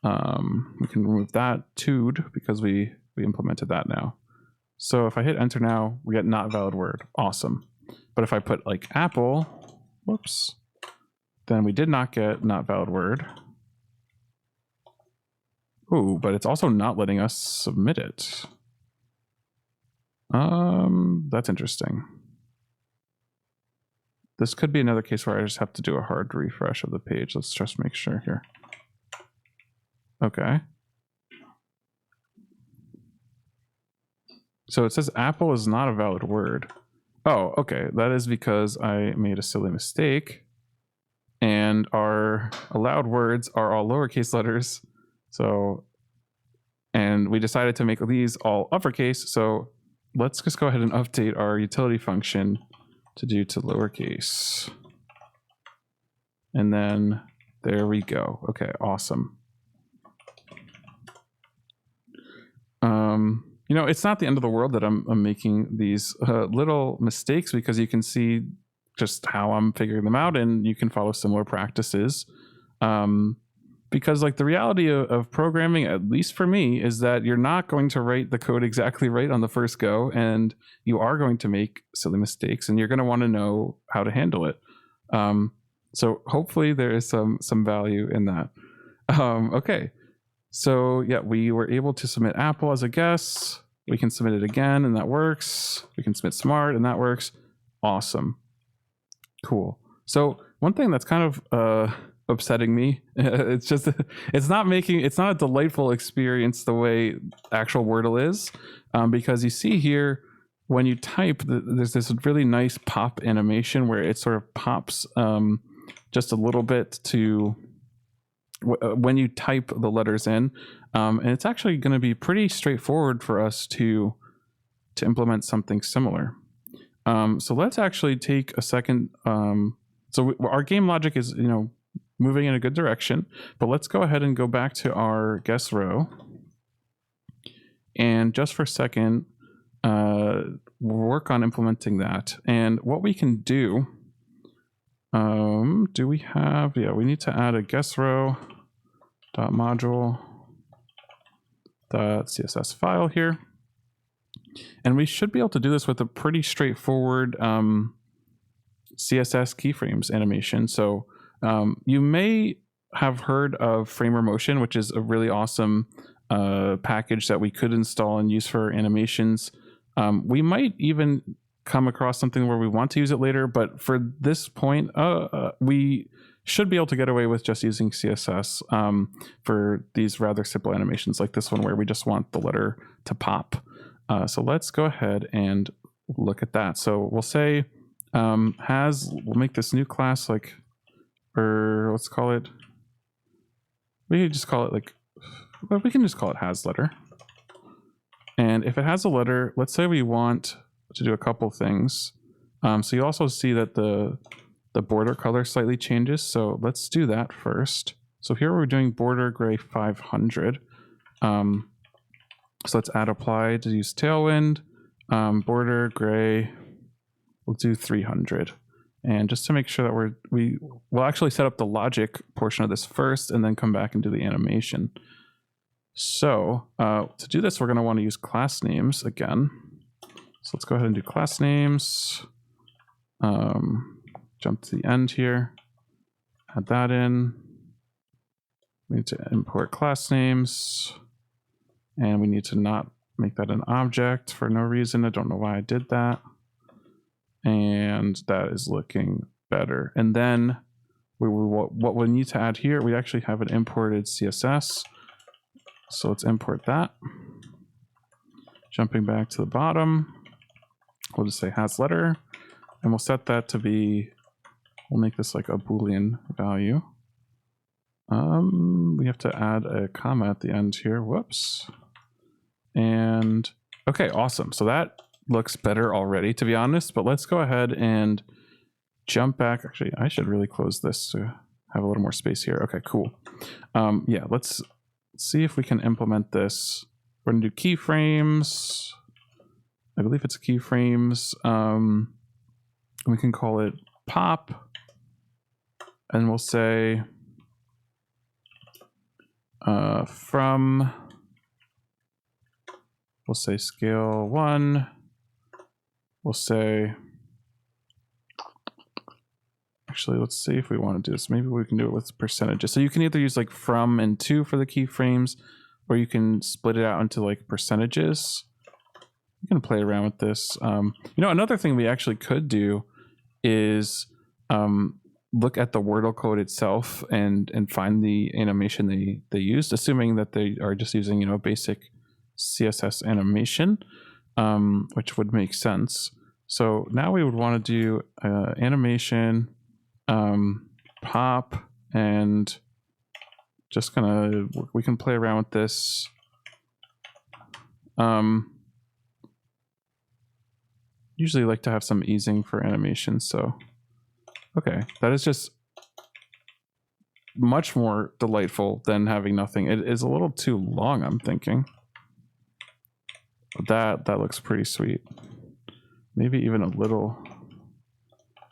We can remove that toed because we implemented that now. So if I hit enter now, we get not valid word. Awesome. But if I put like apple, whoops, then we did not get not valid word. Ooh, but it's also not letting us submit it. That's interesting. This could be another case where I just have to do a hard refresh of the page. Let's just make sure here. Okay. So it says apple is not a valid word. Oh, okay. That is because I made a silly mistake. And our allowed words are all lowercase letters. So And we decided to make these all uppercase. So let's just go ahead and update our utility function to do to lowercase. And then there we go. Okay, awesome. You know, it's not the end of the world that I'm making these little mistakes, because you can see just how I'm figuring them out, and you can follow similar practices. Because like the reality of programming, at least for me, is that you're not going to write the code exactly right on the first go, and you are going to make silly mistakes, and you're going to want to know how to handle it. So hopefully there is some value in that. Okay. So yeah, we were able to submit Apple as a guess. We can submit it again, and that works. We can submit Smart, and that works. Awesome. Cool. So one thing that's kind of upsetting me, it's not a delightful experience the way actual Wordle is, because you see here when you type, there's this really nice pop animation where it sort of pops just a little bit to when you type the letters in, and it's actually going to be pretty straightforward for us to implement something similar. So let's actually take a second. So our game logic is, you know, moving in a good direction, but let's go ahead and go back to our guess row, and just for a second, work on implementing that. And what we can do. Do we have, yeah, we need to add a guess row .module.css file here. And we should be able to do this with a pretty straightforward CSS keyframes animation. So you may have heard of Framer Motion, which is a really awesome package that we could install and use for animations. We might even come across something where we want to use it later, but for this point, we should be able to get away with just using CSS for these rather simple animations like this one, where we just want the letter to pop. So let's go ahead and look at that. So we'll say we'll make this new class, like, or let's call it, we can just call it like, well, we can just call it has letter. And if it has a letter, let's say we want to do a couple things. So you also see that the border color slightly changes. So let's do that first. So here we're doing border gray 500. So let's add apply to use Tailwind. Border gray, we'll do 300. And just to make sure that we'll actually set up the logic portion of this first, and then come back and do the animation. So to do this, we're going to want to use class names again. So let's go ahead and do class names. Jump to the end here, add that in. We need to import class names, and we need to not make that an object for no reason. I don't know why I did that. And that is looking better. And then what we need to add here, we actually have an imported CSS. So let's import that. Jumping back to the bottom, we'll just say has letter, and we'll set that to be, we'll make this like a Boolean value. We have to add a comma at the end here. Whoops. And okay, awesome. So that looks better already, to be honest, but let's go ahead and jump back. Actually, I should really close this to have a little more space here. Okay, cool. Yeah, let's see if we can implement this. We're gonna do keyframes. I believe it's keyframes. We can call it pop, and we'll say from, we'll say scale 1. We'll say, actually, let's see if we want to do this. Maybe we can do it with percentages. So you can either use like from and to for the keyframes, or you can split it out into like percentages. You can play around with this. You know, another thing we actually could do is look at the Wordle code itself and find the animation they used, assuming that they are just using, you know, basic CSS animation, which would make sense. So now we would want to do animation, pop, and just we can play around with this. Usually like to have some easing for animation, so okay, that is just much more delightful than having nothing. It is a little too long, I'm thinking. That looks pretty sweet. Maybe even a little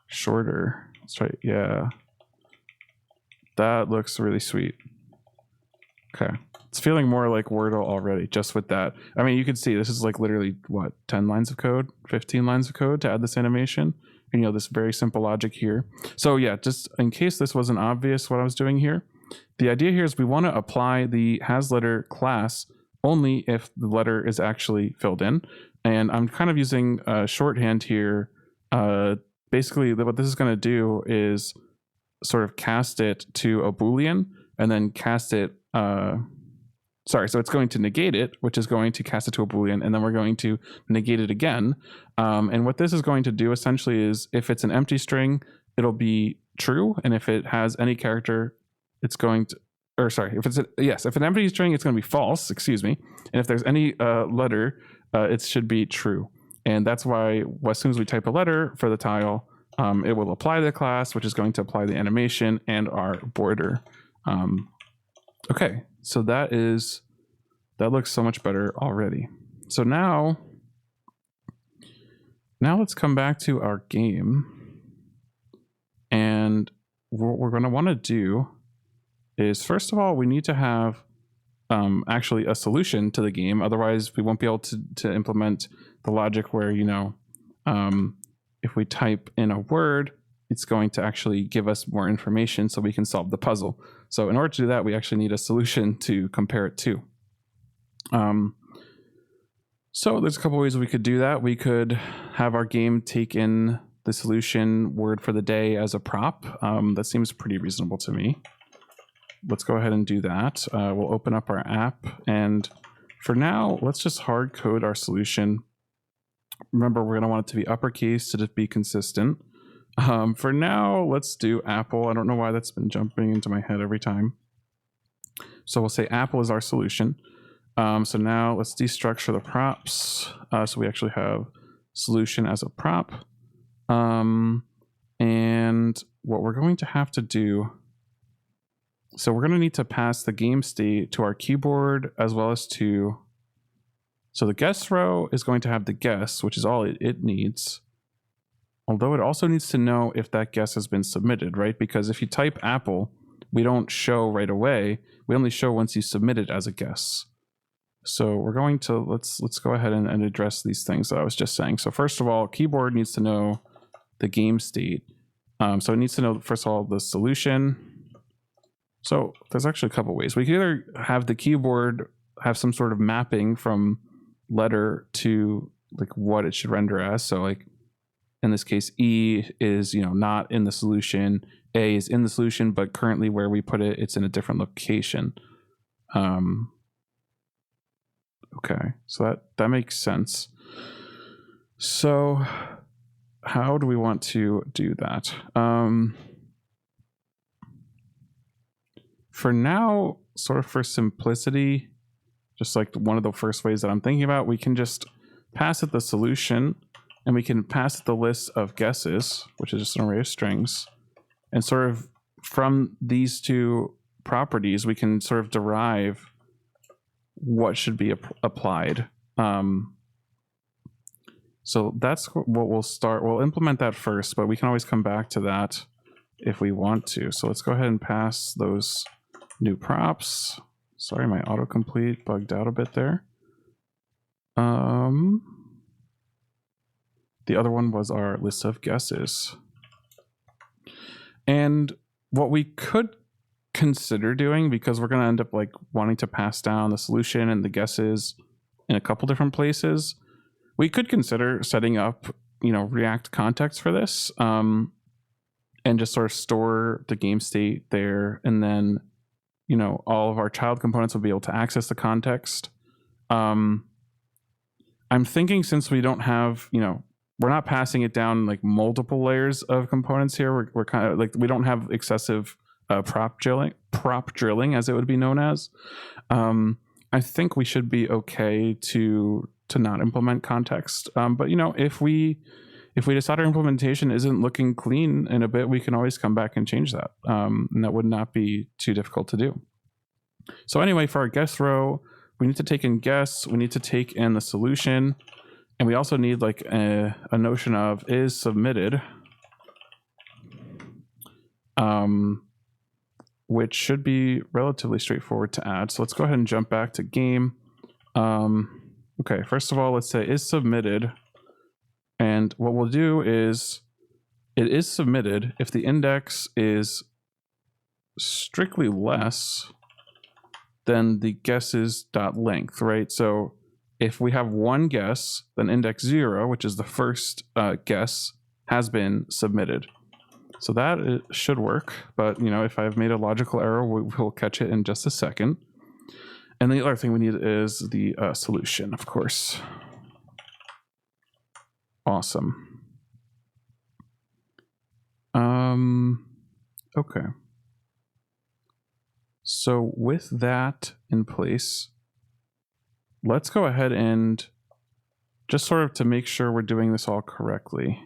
shorter. Let's try, yeah. That looks really sweet. Okay. It's feeling more like Wordle already, just with that. I mean, you can see this is like literally, what, 10 lines of code, 15 lines of code to add this animation? And, this very simple logic here. So yeah, just in case this wasn't obvious what I was doing here, the idea here is we want to apply the hasLetter class only if the letter is actually filled in. And I'm kind of using shorthand here. Basically, what this is going to do is sort of cast it to a Boolean and then cast it, so it's going to negate it, which is going to cast it to a Boolean, and then we're going to negate it again. And what this is going to do essentially is if it's an empty string, it'll be true. And if it has any character, it's going to, if an empty string, it's going to be false, excuse me. And if there's any letter, it should be true. And that's why as soon as we type a letter for the tile, it will apply the class, which is going to apply the animation and our border. Okay, so that looks so much better already. So now let's come back to our game. And what we're going to want to do is, first of all, we need to have actually a solution to the game. Otherwise, we won't be able to implement the logic where, if we type in a word, it's going to actually give us more information so we can solve the puzzle. So in order to do that, we actually need a solution to compare it to. So there's a couple ways we could do that. We could have our game take in the solution word for the day as a prop. That seems pretty reasonable to me. Let's go ahead and do that. We'll open up our app, and for now, let's just hard code our solution. Remember, we're going to want it to be uppercase to just be consistent. For now, let's do Apple. I don't know why that's been jumping into my head every time. So we'll say Apple is our solution. So now let's destructure the props. So we actually have solution as a prop. And what we're going to have to do, so we're going to need to pass the game state to our keyboard as well as to, so the guess row is going to have the guess, which is all it needs. Although it also needs to know if that guess has been submitted, right? Because if you type Apple, we don't show right away. We only show once you submit it as a guess. So we're going to, let's go ahead and address these things that I was just saying. So first of all, keyboard needs to know the game state. So it needs to know, first of all, the solution. So there's actually a couple ways. We can either have the keyboard have some sort of mapping from letter to like what it should render as. So like, in this case, E is, not in the solution. A is in the solution, but currently where we put it, it's in a different location. Okay, so that makes sense. So how do we want to do that? For now, sort of for simplicity, just like one of the first ways that I'm thinking about, we can just pass it the solution. And we can pass it the list of guesses, which is just an array of strings. And sort of from these two properties, we can sort of derive what should be applied. So that's what we'll start. We'll implement that first, but we can always come back to that if we want to. So let's go ahead and pass those new props. Sorry, my autocomplete bugged out a bit there. The other one was our list of guesses. And what we could consider doing, because we're going to end up like wanting to pass down the solution and the guesses in a couple different places, we could consider setting up, React context for this, and just sort of store the game state there. And then, all of our child components will be able to access the context. I'm thinking, since we don't have, we're not passing it down like multiple layers of components here. We're kind of like, we don't have excessive prop drilling, as it would be known as. I think we should be okay to not implement context. But if we decide our implementation isn't looking clean in a bit, we can always come back and change that. And that would not be too difficult to do. So anyway, for our guess row, we need to take in guess, we need to take in the solution, and we also need like a notion of is submitted, which should be relatively straightforward to add. So let's go ahead and jump back to game. Okay, first of all, let's say is submitted. And what we'll do is it is submitted if the index is strictly less than the guesses.length, right? So if we have one guess, then index 0, which is the first guess, has been submitted. So that should work, but if I've made a logical error, we'll catch it in just a second. And the other thing we need is the solution, of course. Awesome. Okay. So with that in place, let's go ahead and just sort of to make sure we're doing this all correctly.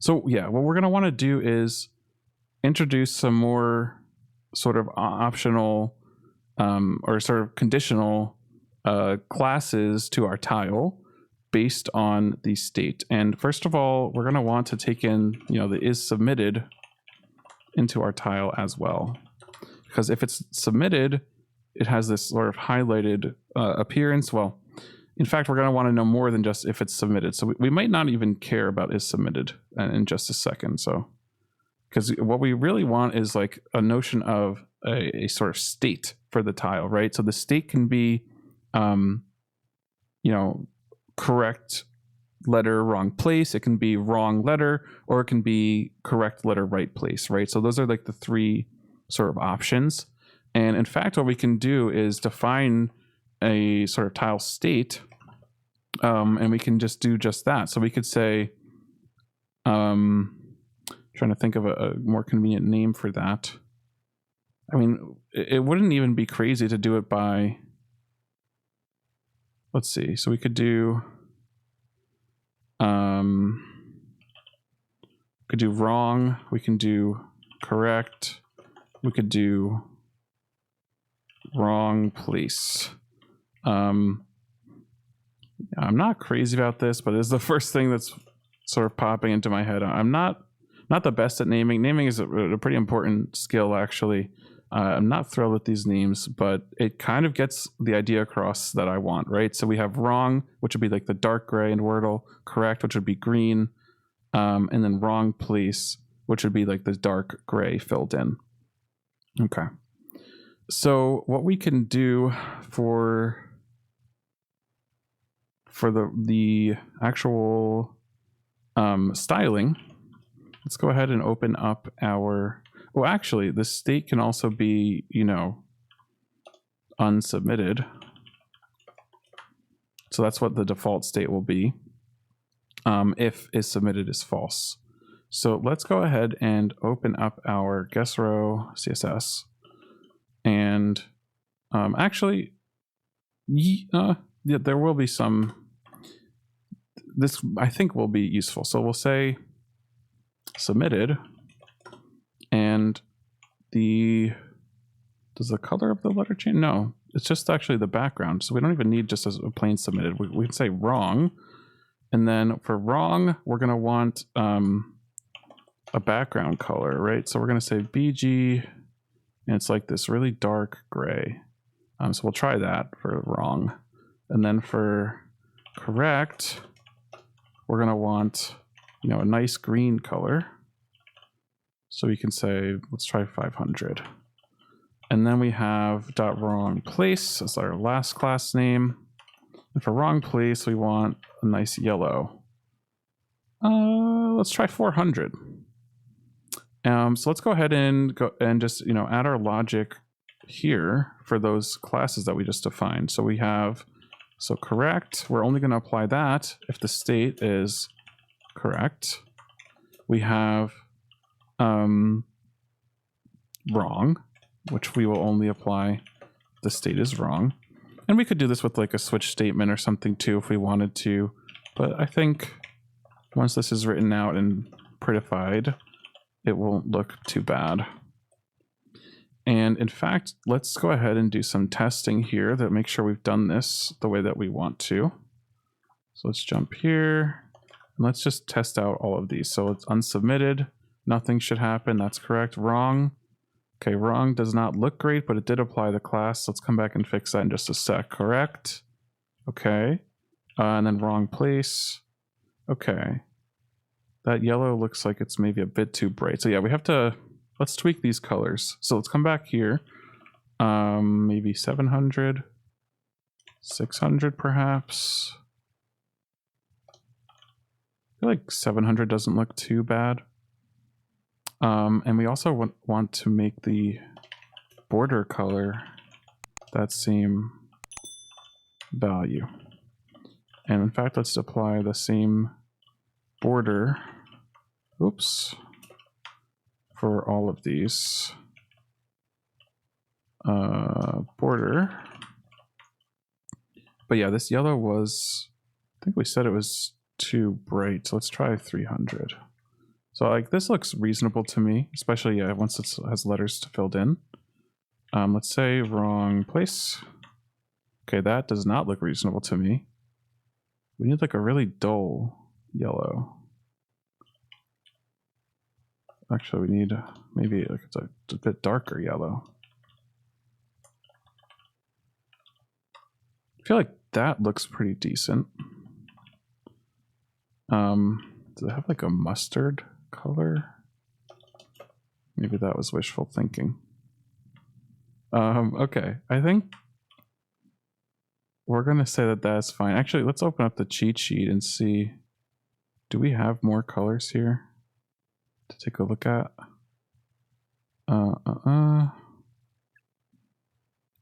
So yeah, what we're going to want to do is introduce some more sort of optional or sort of conditional classes to our tile based on the state. And first of all, we're going to want to take in, the is submitted into our tile as well. Because if it's submitted, it has this sort of highlighted appearance. Well, in fact, we're going to want to know more than just if it's submitted. So we might not even care about is submitted in just a second. So, because what we really want is like a notion of a sort of state for the tile, right? So the state can be, correct letter, wrong place. It can be wrong letter, or it can be correct letter, right place, right? So those are like the three sort of options. And in fact, what we can do is define a sort of tile state, and we can just do just that. So we could say, trying to think of a more convenient name for that. I mean, it wouldn't even be crazy to do it by, let's see. So we could do, wrong. We can do correct. We could do wrong place. I'm not crazy about this, but it's the first thing that's sort of popping into my head. I'm not the best at naming. Naming is a pretty important skill, actually. I'm not thrilled with these names, but it kind of gets the idea across that I want, right? So we have wrong, which would be like the dark gray in Wordle, correct, which would be green, and then wrong place, which would be like the dark gray filled in. Okay. So what we can do for the actual styling, let's go ahead and open up our, well, actually, the state can also be, unsubmitted. So that's what the default state will be if is submitted is false. So let's go ahead and open up our guess row CSS. And actually, yeah, there will be some, this I think will be useful. So we'll say submitted, and does the color of the letter change? No, it's just actually the background. So we don't even need just a plain submitted. We can say wrong. And then for wrong, we're going to want a background color, right? So we're going to say BG, and it's like this really dark gray. So we'll try that for wrong. And then for correct, we're going to want, a nice green color. So we can say, let's try 500. And then we have .wrong place as our last class name. And for wrong place, we want a nice yellow. Let's try 400. So let's go ahead and just, add our logic here for those classes that we just defined. So we have, so correct, we're only going to apply that if the state is correct. We have wrong. which we will only apply if the state is wrong. And we could do this with like a switch statement or something too if we wanted to. But I think once this is written out and prettified, it won't look too bad. And in fact, let's go ahead and do some testing here that make sure we've done this the way that we want to. So let's jump here and let's just test out all of these. So it's unsubmitted. Nothing should happen. That's correct. Wrong. Okay, wrong does not look great, but it did apply the class. Let's come back and fix that in just a sec. Correct. Okay. And then wrong place. Okay. That yellow looks like it's maybe a bit too bright. So yeah, we have to, let's tweak these colors. So let's come back here. Maybe 700, 600 perhaps. I feel like 700 doesn't look too bad. And we also want to make the border color that same value. And in fact, let's apply the same border, oops, for all of these. Border. But yeah, this yellow was, I think we said it was too bright. So let's try 300. So like this looks reasonable to me, especially once it has letters filled in. Let's say wrong place. Okay, that does not look reasonable to me. We need like a really dull yellow. Actually, we need maybe like it's a bit darker yellow. I feel like that looks pretty decent. Does it have like a mustard color? Maybe that was wishful thinking. Okay, I think we're gonna say that that's fine. Actually, let's open up the cheat sheet and see, do we have more colors here to take a look at?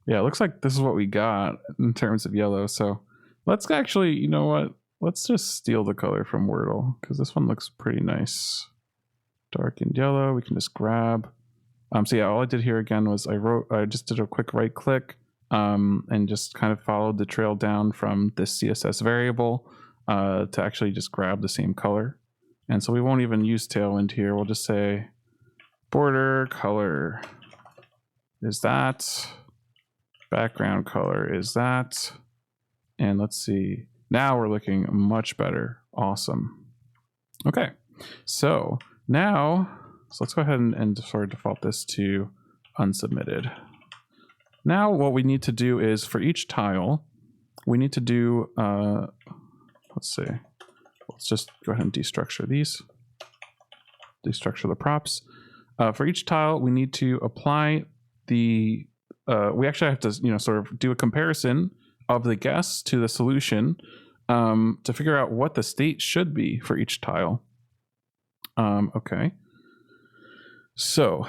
Yeah, it looks like this is what we got in terms of yellow. So let's actually, you know what? Let's just steal the color from Wordle because this one looks pretty nice. Darkened yellow, we can just grab. So yeah, all I did here again was I just did a quick right click and just kind of followed the trail down from this CSS variable to actually just grab the same color. And so we won't even use Tailwind here. We'll just say border color is that, background color is that, and let's see. Now we're looking much better. Awesome. Okay, so now, so let's go ahead and sort of default this to unsubmitted. Now what we need to do is for each tile, we need to do, let's see, let's just go ahead and destructure these, destructure the props. For each tile, we need to apply the, we actually have to, sort of do a comparison of the guess to the solution to figure out what the state should be for each tile. Okay. So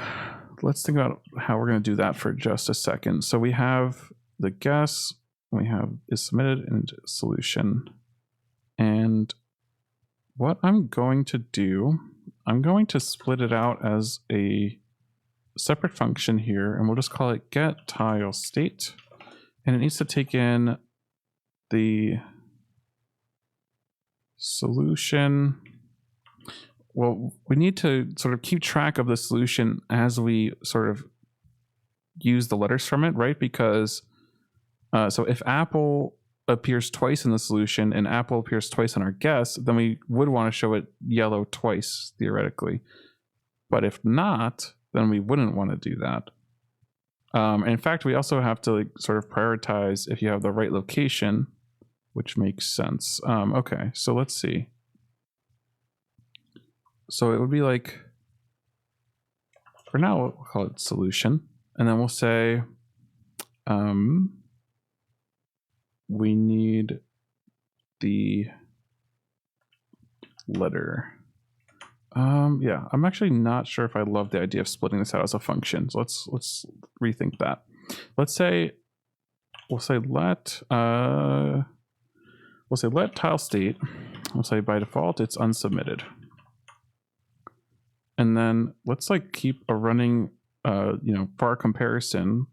let's think about how we're going to do that for just a second. So we have the guess, we have is submitted and solution. And what I'm going to do, I'm going to split it out as a separate function here, and we'll just call it get tile state. And it needs to take in the solution. Well, we need to sort of keep track of the solution as we sort of use the letters from it, right? Because so if Apple appears twice in the solution and Apple appears twice in our guess, then we would want to show it yellow twice, theoretically. But if not, then we wouldn't want to do that. And in fact, we also have to sort of prioritize if you have the right location, which makes sense. Okay, so let's see. So it would be like, for now, we'll call it solution. And then we'll say, we need the letter. Yeah, I'm actually not sure if I love the idea of splitting this out as a function. So let's rethink that. Let's say, we'll say let tile state. We'll say by default it's unsubmitted. And then let's like keep a running for our comparison,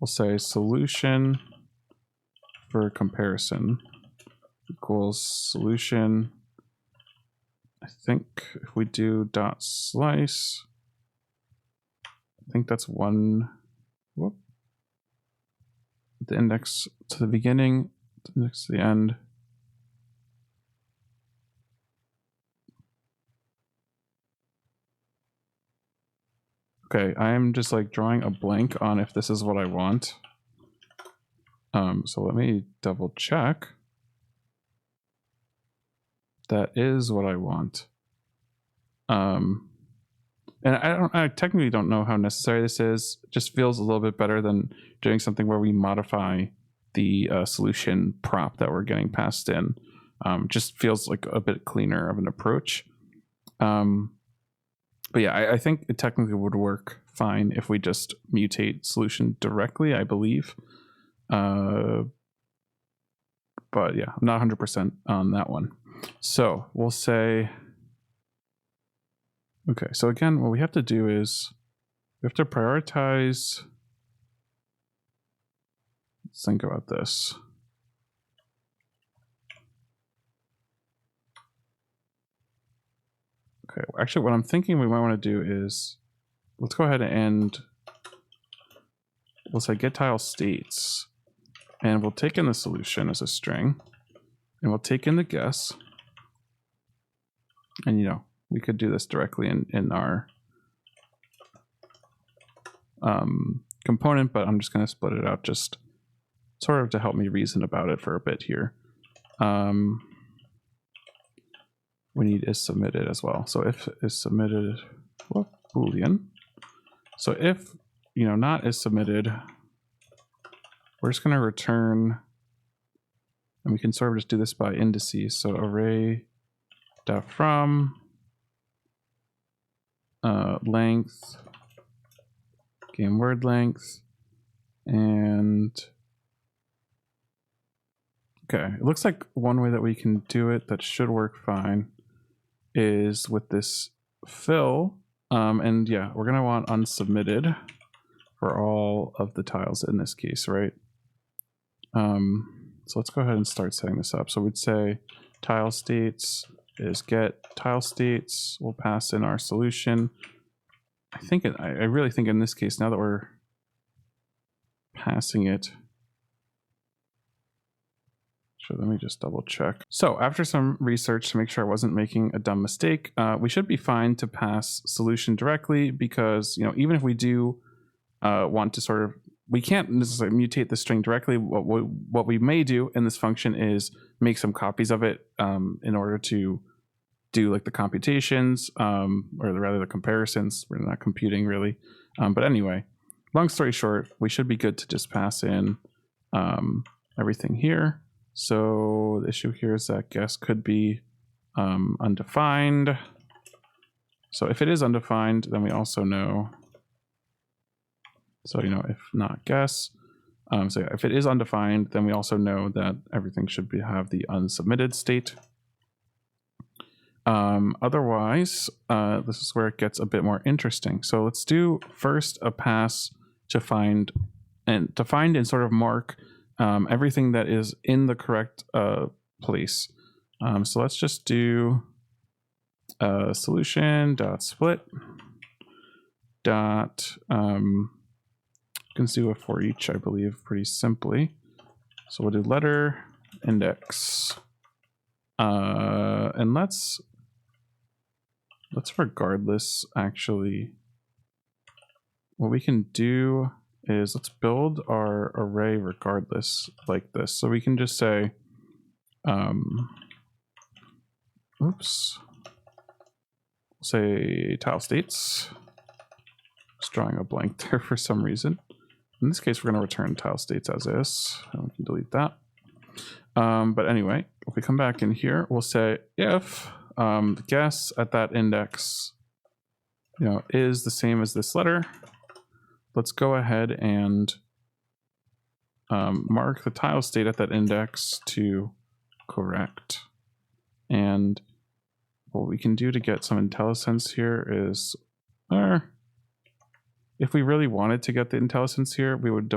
we'll say solution for comparison equals solution. I think if we do dot slice, I think that's one. Whoop. The index to the beginning, the index to the end. Okay, I am just like drawing a blank on if this is what I want. So let me double check. That is what I want. And I technically don't know how necessary this is. It just feels a little bit better than doing something where we modify the solution prop that we're getting passed in. Just feels like a bit cleaner of an approach. But yeah, I think it technically would work fine if we just mutate solution directly, I believe. But yeah, I'm not 100% on that one. So we'll say, okay, so again, what we have to do is we have to prioritize. Let's think about this. Okay, actually what I'm thinking we might want to do is, let's go ahead and we'll say get tile states, and we'll take in the solution as a string, and we'll take in the guess. And we could do this directly in our component, but I'm just going to split it out just sort of to help me reason about it for a bit here. We need is submitted as well. So if is submitted, Boolean. So if not is submitted, we're just going to return, and we can sort of just do this by indices. So array dot from length, game word length, and okay, it looks like one way that we can do it that should work fine is with this fill, and yeah, we're gonna want unsubmitted for all of the tiles in this case, right? So let's go ahead and start setting this up. So we'd say tile states is get tile states. We'll pass in our solution. I really think in this case, now that we're passing it, let me just double check. So after some research to make sure I wasn't making a dumb mistake, we should be fine to pass solution directly, because even if we do want to sort of, we can't necessarily mutate the string directly. What we may do in this function is make some copies of it in order to do like the computations, or rather the comparisons. We're not computing really, but anyway, long story short, we should be good to just pass in everything here. So the issue here is that guess could be undefined. So if it is undefined, then we also know. So if not guess. So if it is undefined, then we also know that everything should have the unsubmitted state. Otherwise, this is where it gets a bit more interesting. So let's do first a pass to find and sort of mark everything that is in the correct place. So let's just do solution dot split dot can do a for each, I believe, pretty simply. So we'll do letter index, and let's regardless, actually, what we can do is let's build our array regardless like this. So we can just say, oops, say tile states. Just drawing a blank there for some reason. In this case, we're going to return tile states as is, and we can delete that. But anyway, if we come back in here, we'll say if the guess at that index, is the same as this letter. Let's go ahead and mark the tile state at that index to correct. And what we can do to get some IntelliSense here is if we really wanted to get the IntelliSense here, we would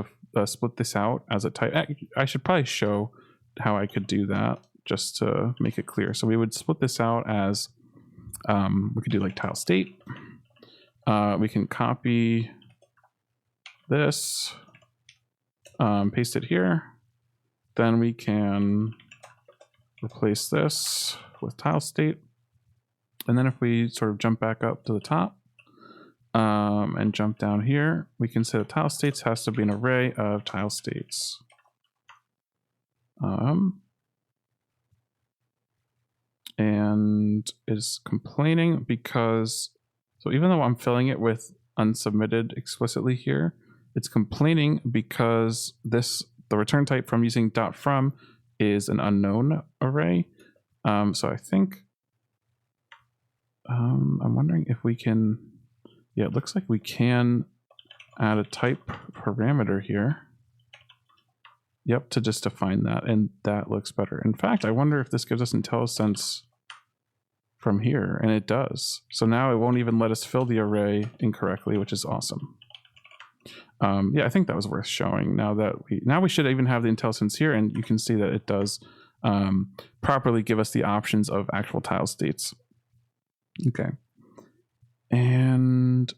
split this out as a type. I should probably show how I could do that just to make it clear. So we would split this out as, we could do like tile state. We can copy this, paste it here. Then we can replace this with tile state. And then if we sort of jump back up to the top and jump down here, we can say the tile states has to be an array of tile states. And it's complaining because, so even though I'm filling it with unsubmitted explicitly here, it's complaining because the return type from using .from is an unknown array. So I think, I'm wondering if we can, yeah, it looks like we can add a type parameter here. Yep, to just define that, and that looks better. In fact, I wonder if this gives us IntelliSense from here, and it does. So now it won't even let us fill the array incorrectly, which is awesome. Yeah, I think that was worth showing. Now we should even have the IntelliSense here, and you can see that it does properly give us the options of actual tile states. Okay, and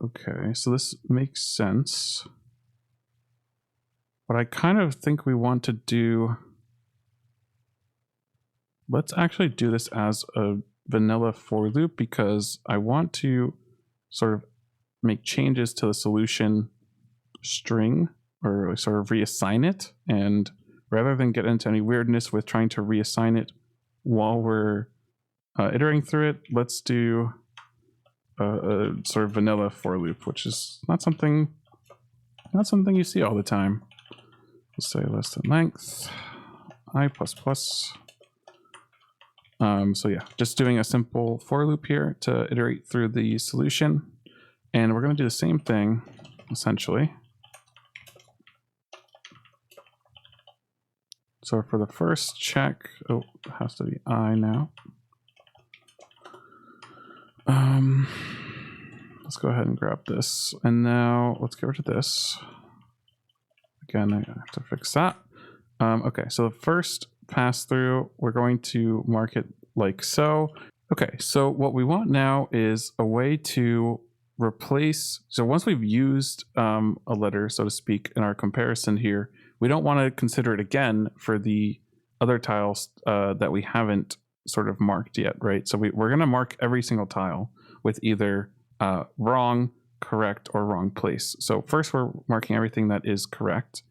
okay, so this makes sense. But I kind of think we want to do, let's actually do this as a vanilla for loop, because I want to sort of make changes to the solution string, or sort of reassign it. And rather than get into any weirdness with trying to reassign it while we're iterating through it, let's do a sort of vanilla for loop, which is not something you see all the time. Let's say less than length, I++. So yeah, just doing a simple for loop here to iterate through the solution. And we're going to do the same thing, essentially. So for the first check, oh, it has to be I now. Let's go ahead and grab this. And now let's get rid of this. Again, I have to fix that. Okay, so the first pass through, we're going to mark it like so. Okay, so what we want now is a way to replace, so once we've used a letter, so to speak, in our comparison here, we don't want to consider it again for the other tiles that we haven't sort of marked yet, right? So we're going to mark every single tile with either wrong, correct, or wrong place. So first we're marking everything that is correct.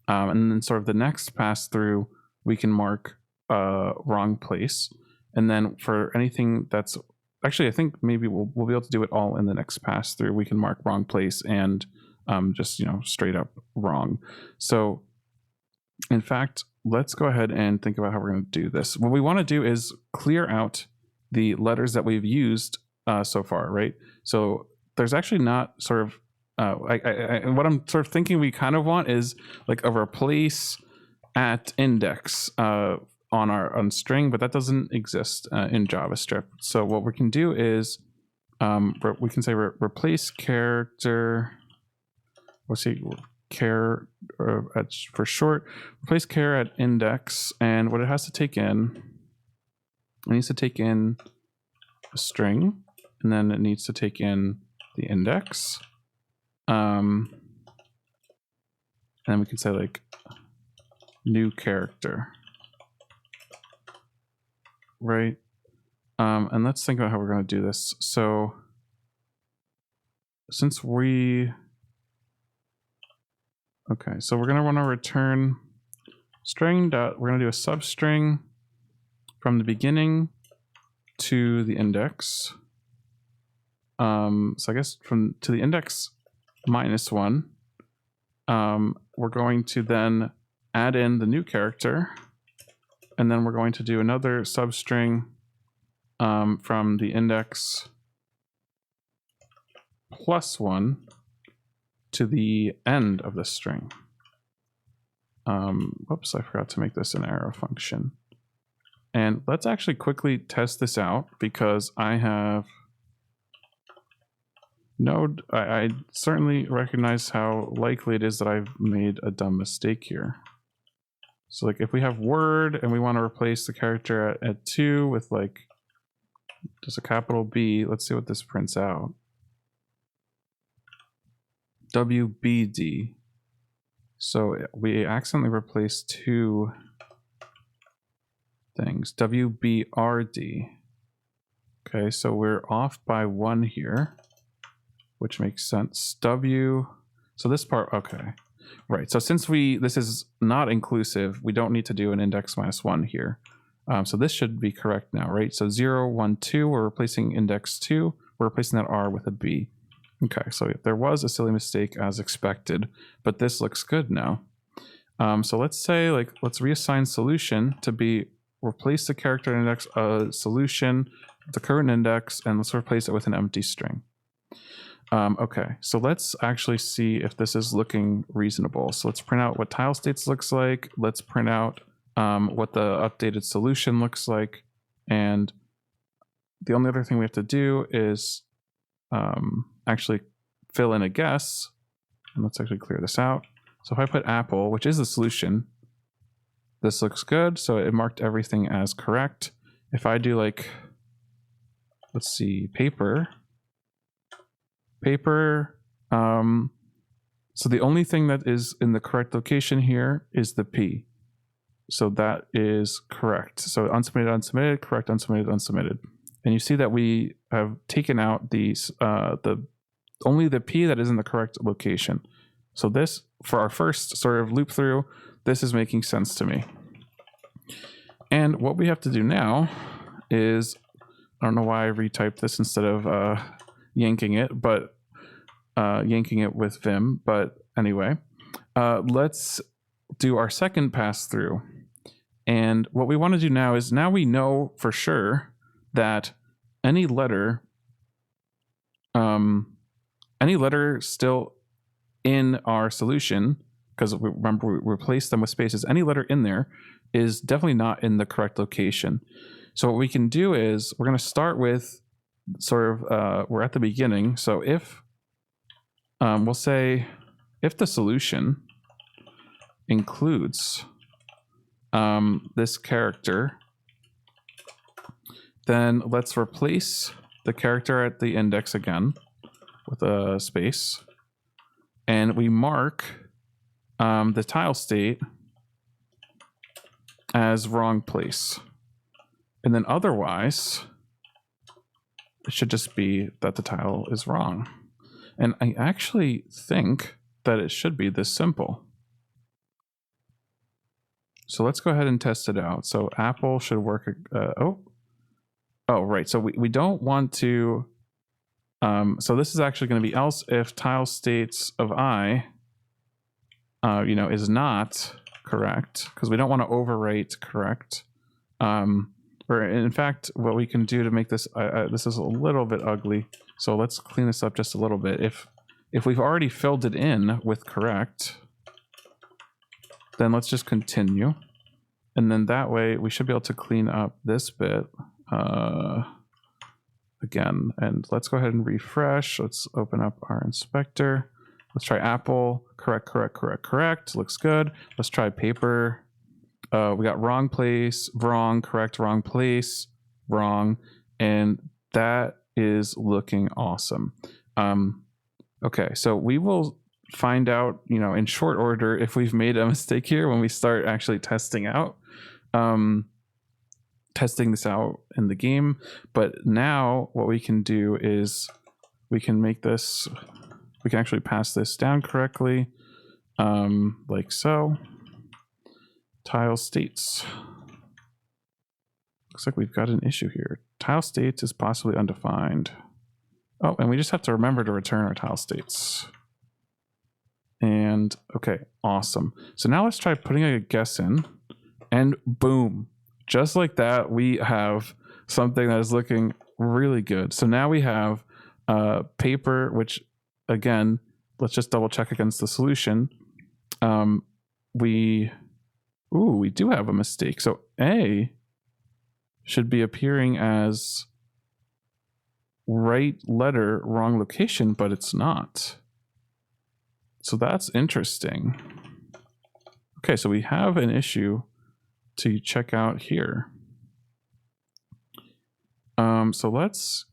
And then sort of the next pass through, we can mark wrong place. And then for anything that's, actually I think maybe we'll be able to do it all in the next pass through. We can mark wrong place and just, straight up wrong. So in fact, let's go ahead and think about how we're going to do this. What we want to do is clear out the letters that we've used so far, right? So there's actually not sort of, what I'm sort of thinking we kind of want is like a replace at index on string, but that doesn't exist in JavaScript. So what we can do is we can say replace character, let's see, char for short, replace char at index, and what it has to take in, it needs to take in a string, and then it needs to take in the index. And then we can say like new character, right? And let's think about how we're going to do this. So since we're going to want to return string dot, we're going to do a substring from the beginning to the index. So I guess to the index -1, we're going to then add in the new character, and then we're going to do another substring from the index +1 to the end of the string. Whoops, I forgot to make this an arrow function. And let's actually quickly test this out, because I have Node, I certainly recognize how likely it is that I've made a dumb mistake here. So like if we have word and we want to replace the character at 2 with like just a capital B, let's see what this prints out. WBD. So we accidentally replaced 2 things. WBRD. Okay, so we're off by 1 here, which makes sense. So this part, okay. Right, so since this is not inclusive, we don't need to do an index -1 here. So this should be correct now, right? So 0, 1, 2, we're replacing index 2. We're replacing that R with a B. Okay, so there was a silly mistake as expected, but this looks good now. So let's say, like, let's reassign solution to be replace the character index solution, the current index, and let's replace it with an empty string. Okay, so let's actually see if this is looking reasonable. So let's print out what tile states looks like. Let's print out what the updated solution looks like. And the only other thing we have to do is actually fill in a guess. And let's actually clear this out. So if I put apple, which is the solution, this looks good. So it marked everything as correct. If I do like, let's see, paper, so the only thing that is in the correct location here is the P. So that is correct. So unsubmitted, unsubmitted, correct, unsubmitted, unsubmitted. And you see that we have taken out these, only the P that is in the correct location. So this, for our first sort of loop through, this is making sense to me. And what we have to do now is, I don't know why I retyped this instead of yanking it, but yanking it with Vim. But anyway, let's do our second pass through. And what we want to do now is, now we know for sure that any letter still in our solution, because remember we replaced them with spaces, any letter in there is definitely not in the correct location. So what we can do is we're going to start with sort of, we're at the beginning. So if, we'll say, if the solution includes this character, then let's replace the character at the index again with a space. And we mark the tile state as wrong place. And then otherwise, it should just be that the tile is wrong. And I actually think that it should be this simple. So let's go ahead and test it out. So Apple should work. Oh, right. So we don't want to. So this is actually going to be else if tile states of I, is not correct, because we don't want to overwrite correct. Or in fact, what we can do to make this, this is a little bit ugly. So let's clean this up just a little bit. If we've already filled it in with correct, then let's just continue. And then that way we should be able to clean up this bit again. And let's go ahead and refresh. Let's open up our inspector. Let's try Apple. Correct, correct, correct, correct. Looks good. Let's try paper. We got wrong place, wrong, correct, wrong place, wrong. And that is looking awesome. Okay, so we will find out, in short order if we've made a mistake here when we start actually testing this out in the game. But now what we can do is we can make this, we can actually pass this down correctly, like so. Tile states. Looks like we've got an issue here. Tile states is possibly undefined. Oh, and we just have to remember to return our tile states. And okay, awesome. So now let's try putting a guess in, and boom, just like that, we have something that is looking really good. So now we have paper, which again, let's just double check against the solution. We do have a mistake. So A should be appearing as right letter, wrong location, but it's not. So that's interesting. Okay, so we have an issue to check out here. So let's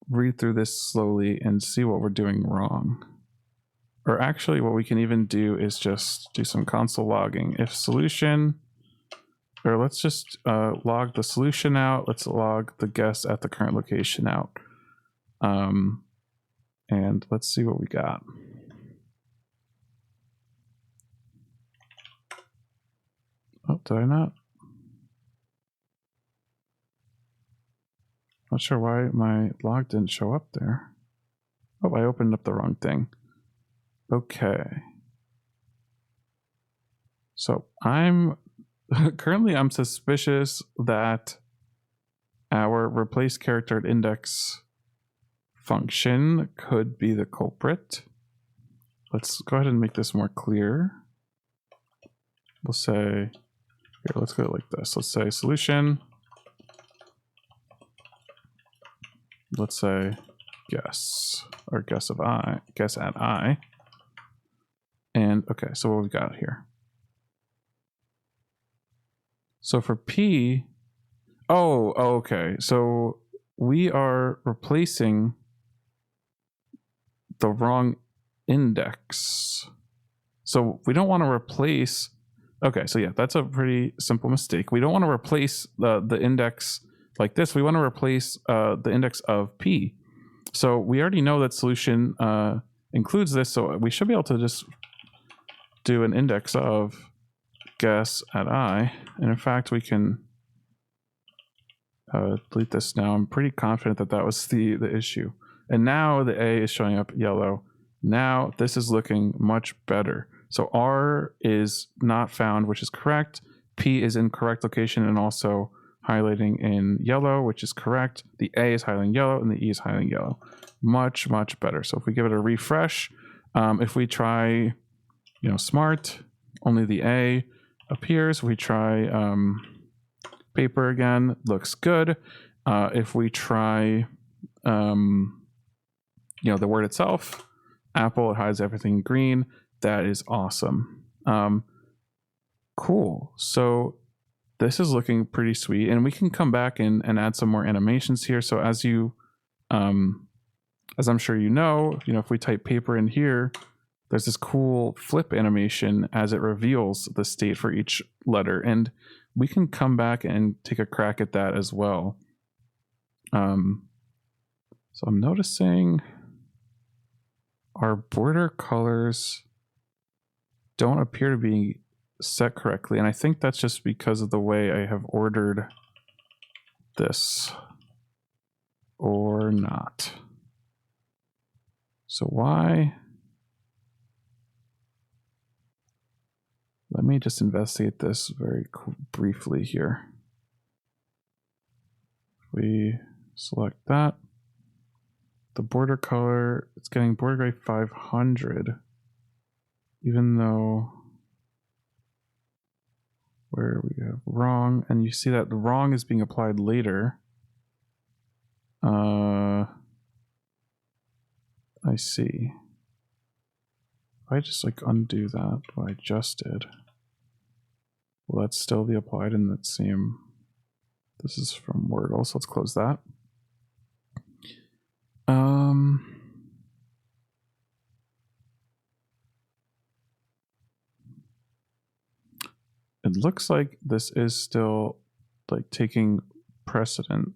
read through this slowly and see what we're doing wrong. Or actually, what we can even do is just do some console logging. If solution, or let's just log the solution out. Let's log the guess at the current location out. And let's see what we got. Oh, did I not? Not sure why my log didn't show up there. Oh, I opened up the wrong thing. Okay. So I'm suspicious that our replace character at index function could be the culprit. Let's go ahead and make this more clear. We'll say, here, let's go like this. Let's say solution. Let's say guess, or guess at I. And okay, so what we got here. So for P, okay. So we are replacing the wrong index. So we don't want to replace, okay, so yeah, that's a pretty simple mistake. We don't want to replace the index like this. We want to replace the index of P. So we already know that solution includes this, so we should be able to just do an index of guess at I. And in fact, we can delete this now. I'm pretty confident that that was the issue. And now the A is showing up yellow. Now this is looking much better. So R is not found, which is correct. P is in correct location and also highlighting in yellow, which is correct. The A is highlighting yellow and the E is highlighting yellow. Much, much better. So if we give it a refresh, if we try, smart, only the A appears. We try paper again, looks good. If we try, the word itself, apple, it hides everything green. That is awesome. Cool. So this is looking pretty sweet, and we can come back and add some more animations here. So as you, as I'm sure you know, if we type paper in here, there's this cool flip animation as it reveals the state for each letter, and we can come back and take a crack at that as well. So I'm noticing our border colors don't appear to be set correctly, and I think that's just because of the way I have ordered this, or not. So why? Let me just investigate this very briefly here. If we select that, the border color, it's getting border grade 500, even though where we have wrong, and you see that the wrong is being applied later. I see. If I just undo that, what I just did, will that still be applied in that same, this is from Wordle, so let's close that. It looks like this is still taking precedent,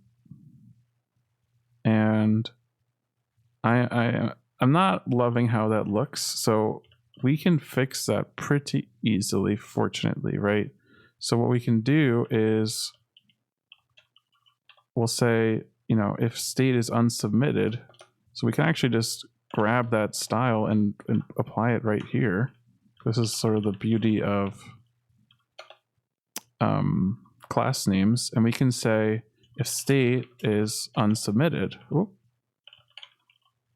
and I'm not loving how that looks. So we can fix that pretty easily, fortunately, right? So what we can do is we'll say, if state is unsubmitted, so we can actually just grab that style and apply it right here. This is sort of the beauty of class names, and we can say if state is unsubmitted. Oop.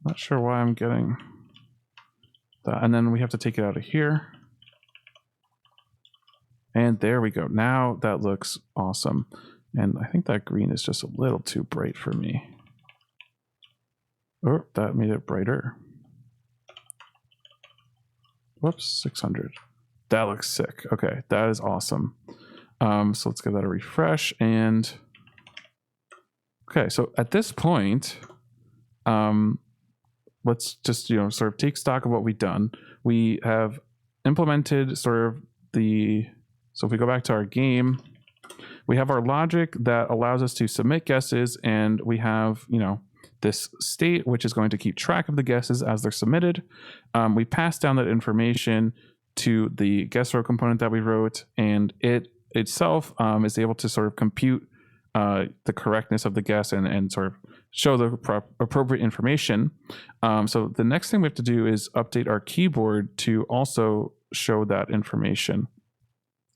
Not sure why I'm getting that. And then we have to take it out of here. And there we go. Now that looks awesome. And I think that green is just a little too bright for me. Oh, that made it brighter. Whoops, 600. That looks sick. Okay, that is awesome. So let's give that a refresh. And okay, so at this point, let's just, sort of take stock of what we've done. We have implemented sort of so if we go back to our game, we have our logic that allows us to submit guesses, and we have, this state which is going to keep track of the guesses as they're submitted. We pass down that information to the guess row component that we wrote, and it itself is able to sort of compute the correctness of the guess and sort of show the appropriate information. So the next thing we have to do is update our keyboard to also show that information.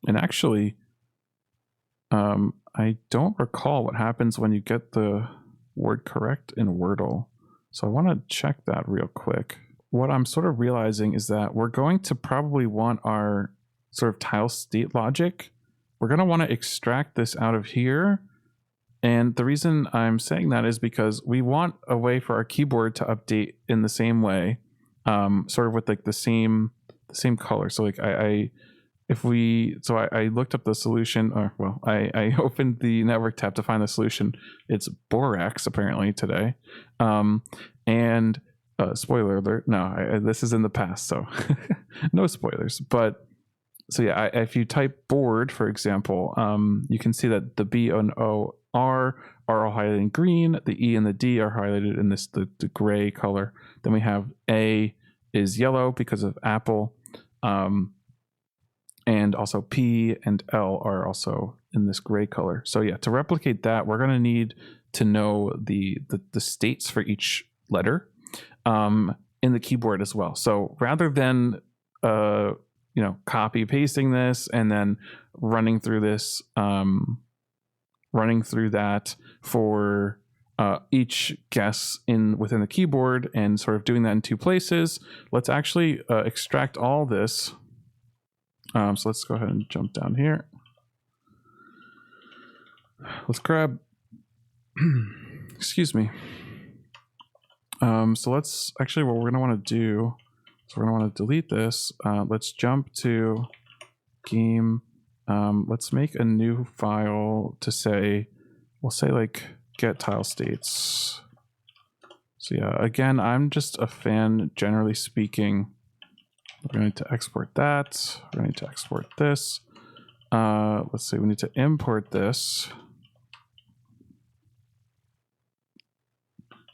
And actually, I don't recall what happens when you get the word correct in Wordle. So I want to check that real quick. What I'm sort of realizing is that we're going to probably want our sort of tile state logic. We're going to want to extract this out of here. And the reason I'm saying that is because we want a way for our keyboard to update in the same way, sort of with like the same color. So like I looked up the solution, or well, I opened the network tab to find the solution. It's borax apparently today. And spoiler alert, no, this is in the past, so no spoilers. But so yeah, if you type board, for example, you can see that the B and O are all highlighted in green. The E and the D are highlighted in the gray color. Then we have A is yellow because of Apple. And also P and L are also in this gray color. So yeah, to replicate that, we're going to need to know the states for each letter in the keyboard as well. So rather than copy pasting this and then running through that for each guess within the keyboard and sort of doing that in two places, let's actually extract all this. So let's go ahead and jump down here. Let's grab, excuse me. So let's actually, what we're going to want to do, so we're going to want to delete this. Let's jump to game. Let's make a new file to say, we'll say like get tile states. So yeah, again, I'm just a fan, generally speaking. We're going to export that. We're going to export this. Let's see, we need to import this.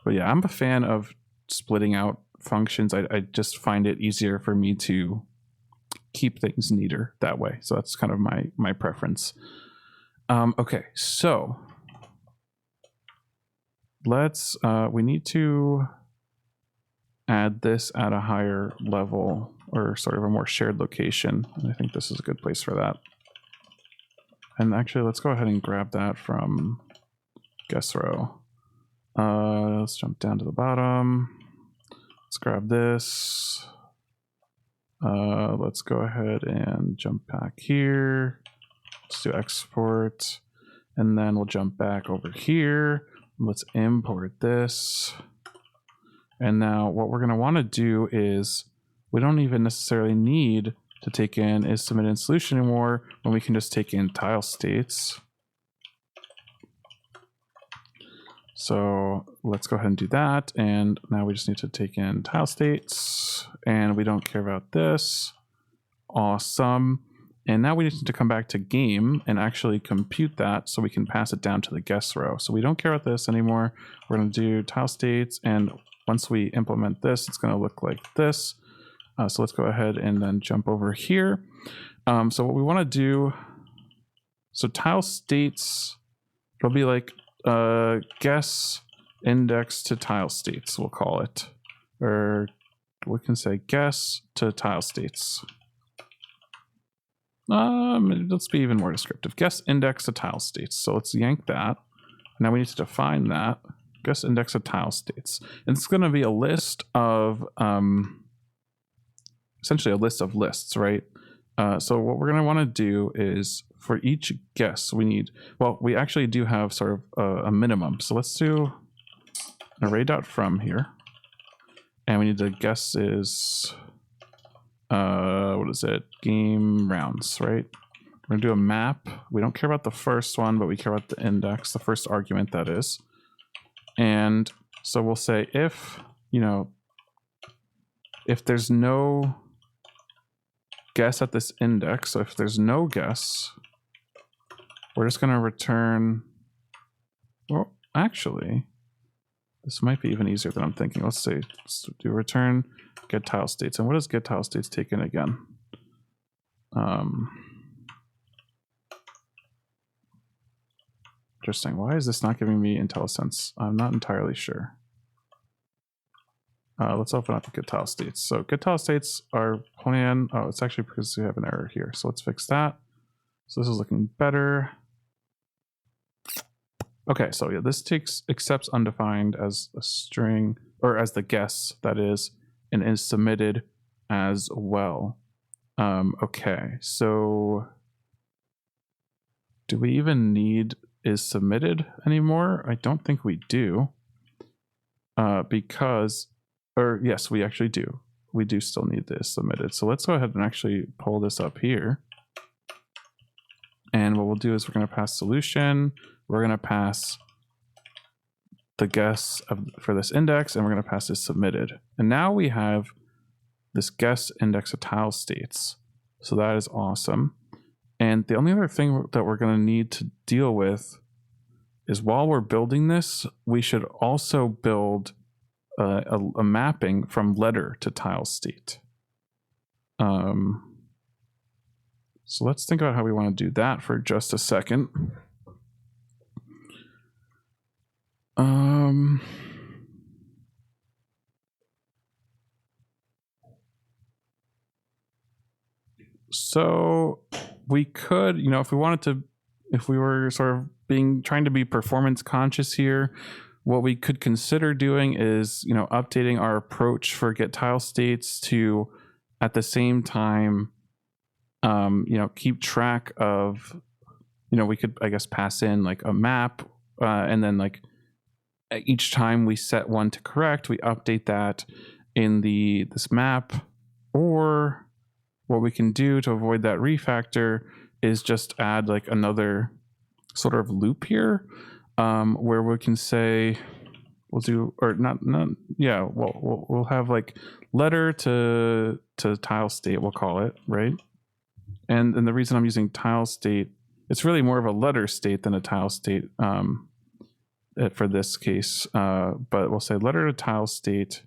But yeah, I'm a fan of splitting out functions. I just find it easier for me to keep things neater that way. So that's kind of my preference. Okay, so let's, we need to add this at a higher level, or sort of a more shared location. And I think this is a good place for that. And actually, let's go ahead and grab that from guess row. Let's jump down to the bottom. Let's grab this. Let's go ahead and jump back here. Let's do export. And then we'll jump back over here. Let's import this. And now what we're going to want to do is, we don't even necessarily need to take in is submit in solution anymore, when we can just take in tile states. So let's go ahead and do that. And now we just need to take in tile states, and we don't care about this. Awesome. And now we need to come back to game and actually compute that so we can pass it down to the guess row. So we don't care about this anymore. We're going to do tile states, and once we implement this, it's going to look like this. So let's go ahead and then jump over here. So what we want to do, so tile states, it'll be like guess index to tile states, we'll call it. Or we can say guess to tile states. Let's be even more descriptive. Guess index to tile states. So let's yank that. Now we need to define that. Guess index of tile states. And it's going to be a list of, essentially a list of lists, right? So what we're going to want to do is for each guess, we need, well, we actually do have sort of a minimum. So let's do array.from here. And we need to guess is, what is it? Game rounds, right? We're gonna do a map. We don't care about the first one, but we care about the index, the first argument that is. And so we'll say if, you know, if there's no guess at this index, so if there's no guess, we're just gonna return, well, actually, this might be even easier than I'm thinking. Let's say, let's do return get tile states. And what does get tile states take in again? Interesting. Why is this not giving me IntelliSense? I'm not entirely sure. Let's open up the get tile states. So get tile states are plan. Oh, it's actually because we have an error here. So let's fix that. So this is looking better. Okay, so yeah, this accepts undefined as a string, or as the guess, that is, and is submitted as well. Okay, so do we even need is submitted anymore? I don't think we do, because, or yes, we actually do. We do still need this submitted. So let's go ahead and actually pull this up here. And what we'll do is we're going to pass solution. We're going to pass the guess for this index, and we're going to pass this submitted. And now we have this guess index of tile states. So that is awesome. And the only other thing that we're going to need to deal with is while we're building this, we should also build a mapping from letter to tile state. So let's think about how we want to do that for just a second. So we could, you know, if we wanted to, if we were sort of trying to be performance conscious here, what we could consider doing is, you know, updating our approach for get tile states to, at the same time, you know, keep track of, you know, we could, I guess, pass in like a map, and then like each time we set one to correct, we update that in this map. Or what we can do to avoid that refactor is just add like another sort of loop here, where we can say we'll do, or not, yeah, we'll have like letter to tile state, we'll call it, right? And the reason I'm using tile state, it's really more of a letter state than a tile state for this case, but we'll say letter to tile state,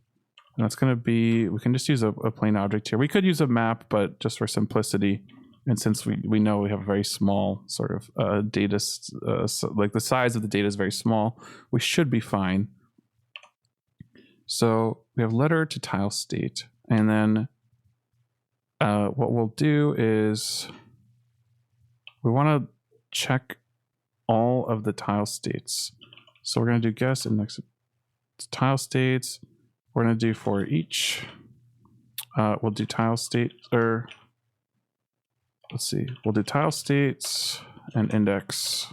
and that's going to be, we can just use a plain object here. We could use a map, but just for simplicity, and since we know we have a very small sort of data, so like the size of the data is very small, we should be fine. So we have letter to tile state, and then what we'll do is we want to check all of the tile states. So we're going to do guess index tile states. We're going to do for each. We'll do tile state, or let's see, we'll do tile states and index.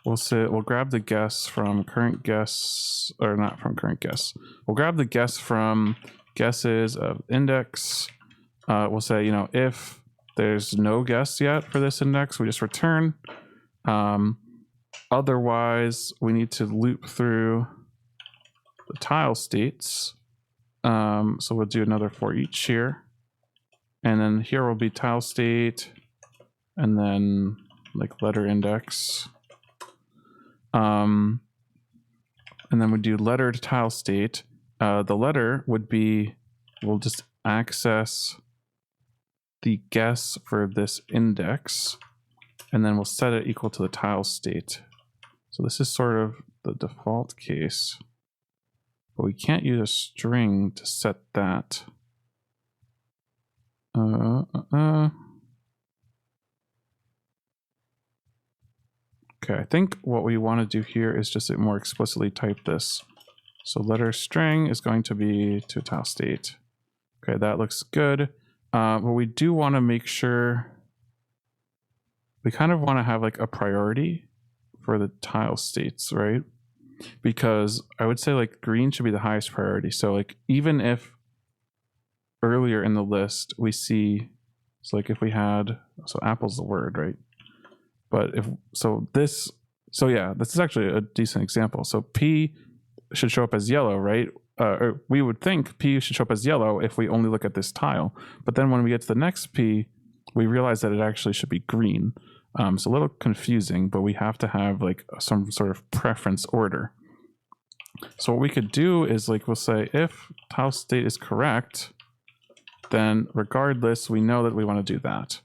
We'll grab the guess from current guess, or not from current guess. We'll grab the guess from guesses of index. We'll say, you know, if there's no guess yet for this index, we just return. Otherwise, we need to loop through the tile states. So we'll do another for each here. And then here will be tile state, and then like letter index. And then we do letter to tile state. The letter would be, we'll just access the guess for this index, and then we'll set it equal to the tile state. So this is sort of the default case, but we can't use a string to set that. Okay, I think what we want to do here is just more explicitly type this. So letter string is going to be to tile state. Okay, that looks good. But we do want to make sure, we kind of want to have like a priority for the tile states, right? because I would say like green should be the highest priority. So like even if earlier in the list we see, so like if we had, so apple's the word, right? But if, so yeah, this is actually a decent example. So P should show up as yellow, right? Or we would think P should show up as yellow if we only look at this tile. But then when we get to the next P, we realize that it actually should be green. It's a little confusing, but we have to have like some sort of preference order. So what we could do is like, we'll say if tile state is correct, then regardless, we know that we want to do that.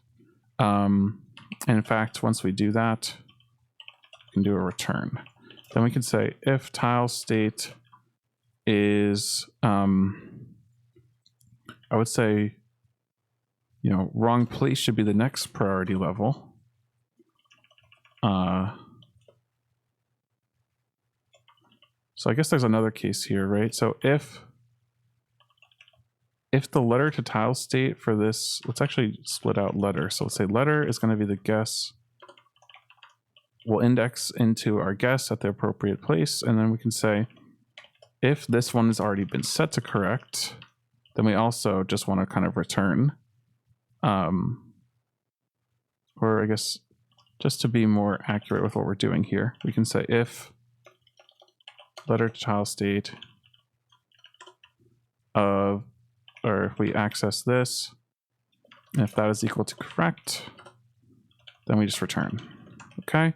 And in fact, once we do that, we can do a return. Then we can say if tile state is, I would say, you know, wrong place should be the next priority level. So I guess there's another case here, right? So if the letter to tile state for this, let's actually split out letter. So let's say letter is going to be the guess. We'll index into our guess at the appropriate place. And then we can say, if this one has already been set to correct, then we also just want to kind of return. Or I guess just to be more accurate with what we're doing here, we can say if letter to tile state of, or if we access this, and if that is equal to correct, then we just return. Okay.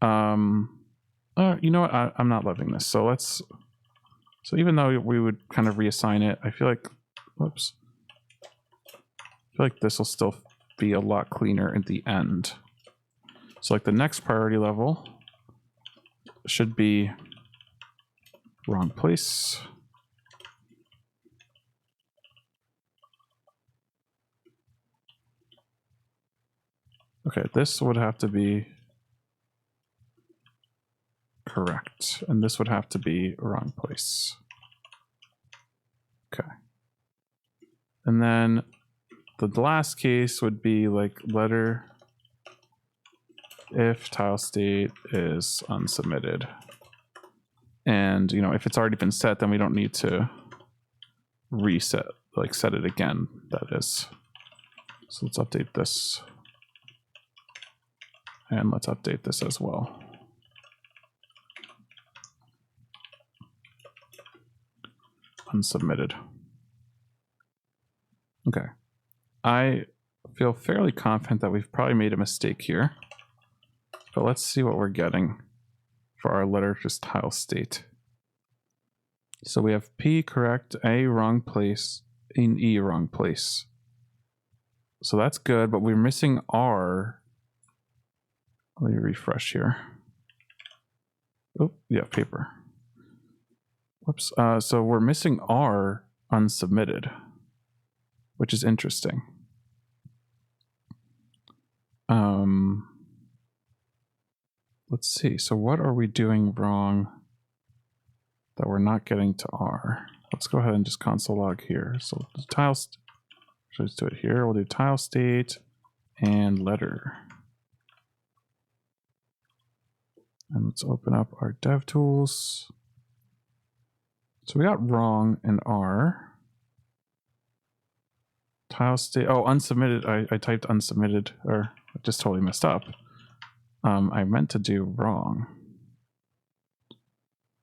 You know what? I'm not loving this. So so even though we would kind of reassign it, I feel like, whoops. I feel like this will still be a lot cleaner at the end. So like the next priority level should be wrong place. Okay, this would have to be correct, and this would have to be wrong place. Okay. And then the last case would be like letter if tile state is unsubmitted. And, you know, if it's already been set, then we don't need to reset, like set it again, that is. So let's update this. And let's update this as well. Unsubmitted. Okay. I feel fairly confident that we've probably made a mistake here. But let's see what we're getting for our letter just tile state. So we have P correct, A wrong place, and E wrong place. So that's good, but we're missing R. Let me refresh here. Oh, yeah, paper. Whoops. So we're missing R unsubmitted, which is interesting. Let's see. So what are we doing wrong that we're not getting to R? Let's go ahead and just console log here. So the tile, let's do it here. We'll do tile state and letter. And let's open up our dev tools. So we got wrong in R. Tile state, oh, unsubmitted. I typed unsubmitted, or I just totally messed up. I meant to do wrong.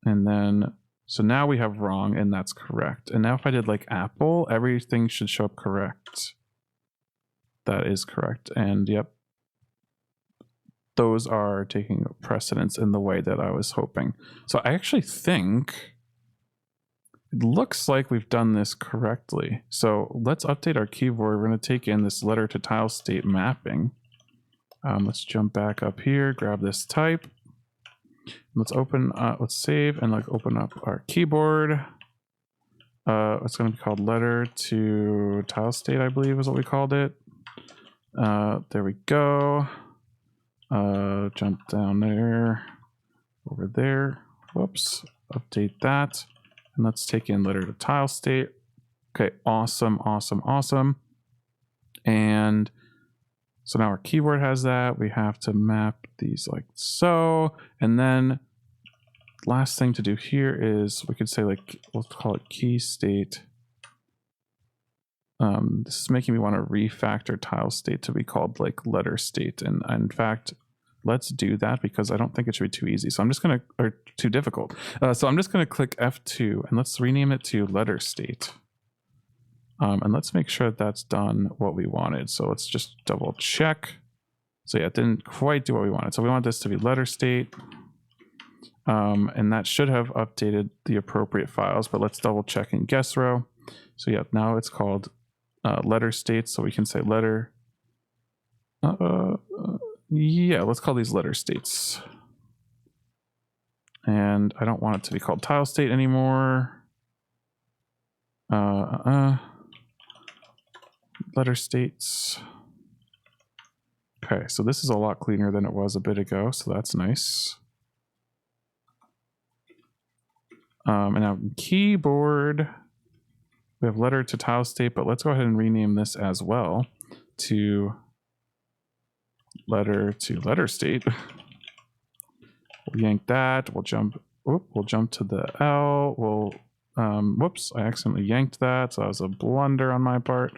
And then, so now we have wrong and that's correct. And now if I did like Apple, everything should show up correct. That is correct. And yep, those are taking precedence in the way that I was hoping. So I actually think it looks like we've done this correctly. So let's update our keyboard. We're going to take in this letter to tile state mapping. Let's jump back up here, grab this type. Let's open, let's save and like open up our keyboard. It's going to be called letter to tile state, I believe is what we called it. There we go. Jump down there, over there. Whoops, update that. And let's take in letter to tile state. Okay, awesome, awesome, awesome. And so now our keyboard has that. We have to map these like so. And then last thing to do here is we could say like, we'll call it key state. This is making me want to refactor tile state to be called like letter state. And in fact, let's do that because I don't think it should be too easy. So I'm just going to, or too difficult. So I'm just going to click F2 and let's rename it to letter state. And let's make sure that that's done what we wanted. So let's just double check. So yeah, it didn't quite do what we wanted. So we want this to be letter state. And that should have updated the appropriate files, but let's double check in guest row. So yeah, now it's called letter state. So we can say letter. Yeah, let's call these letter states. And I don't want it to be called tile state anymore. Letter states. Okay, so this is a lot cleaner than it was a bit ago, so that's nice. And now keyboard, we have letter to tile state, but let's go ahead and rename this as well to letter state. We'll yank that. We'll jump. We'll jump to the L. We'll. Whoops! I accidentally yanked that, so that was a blunder on my part.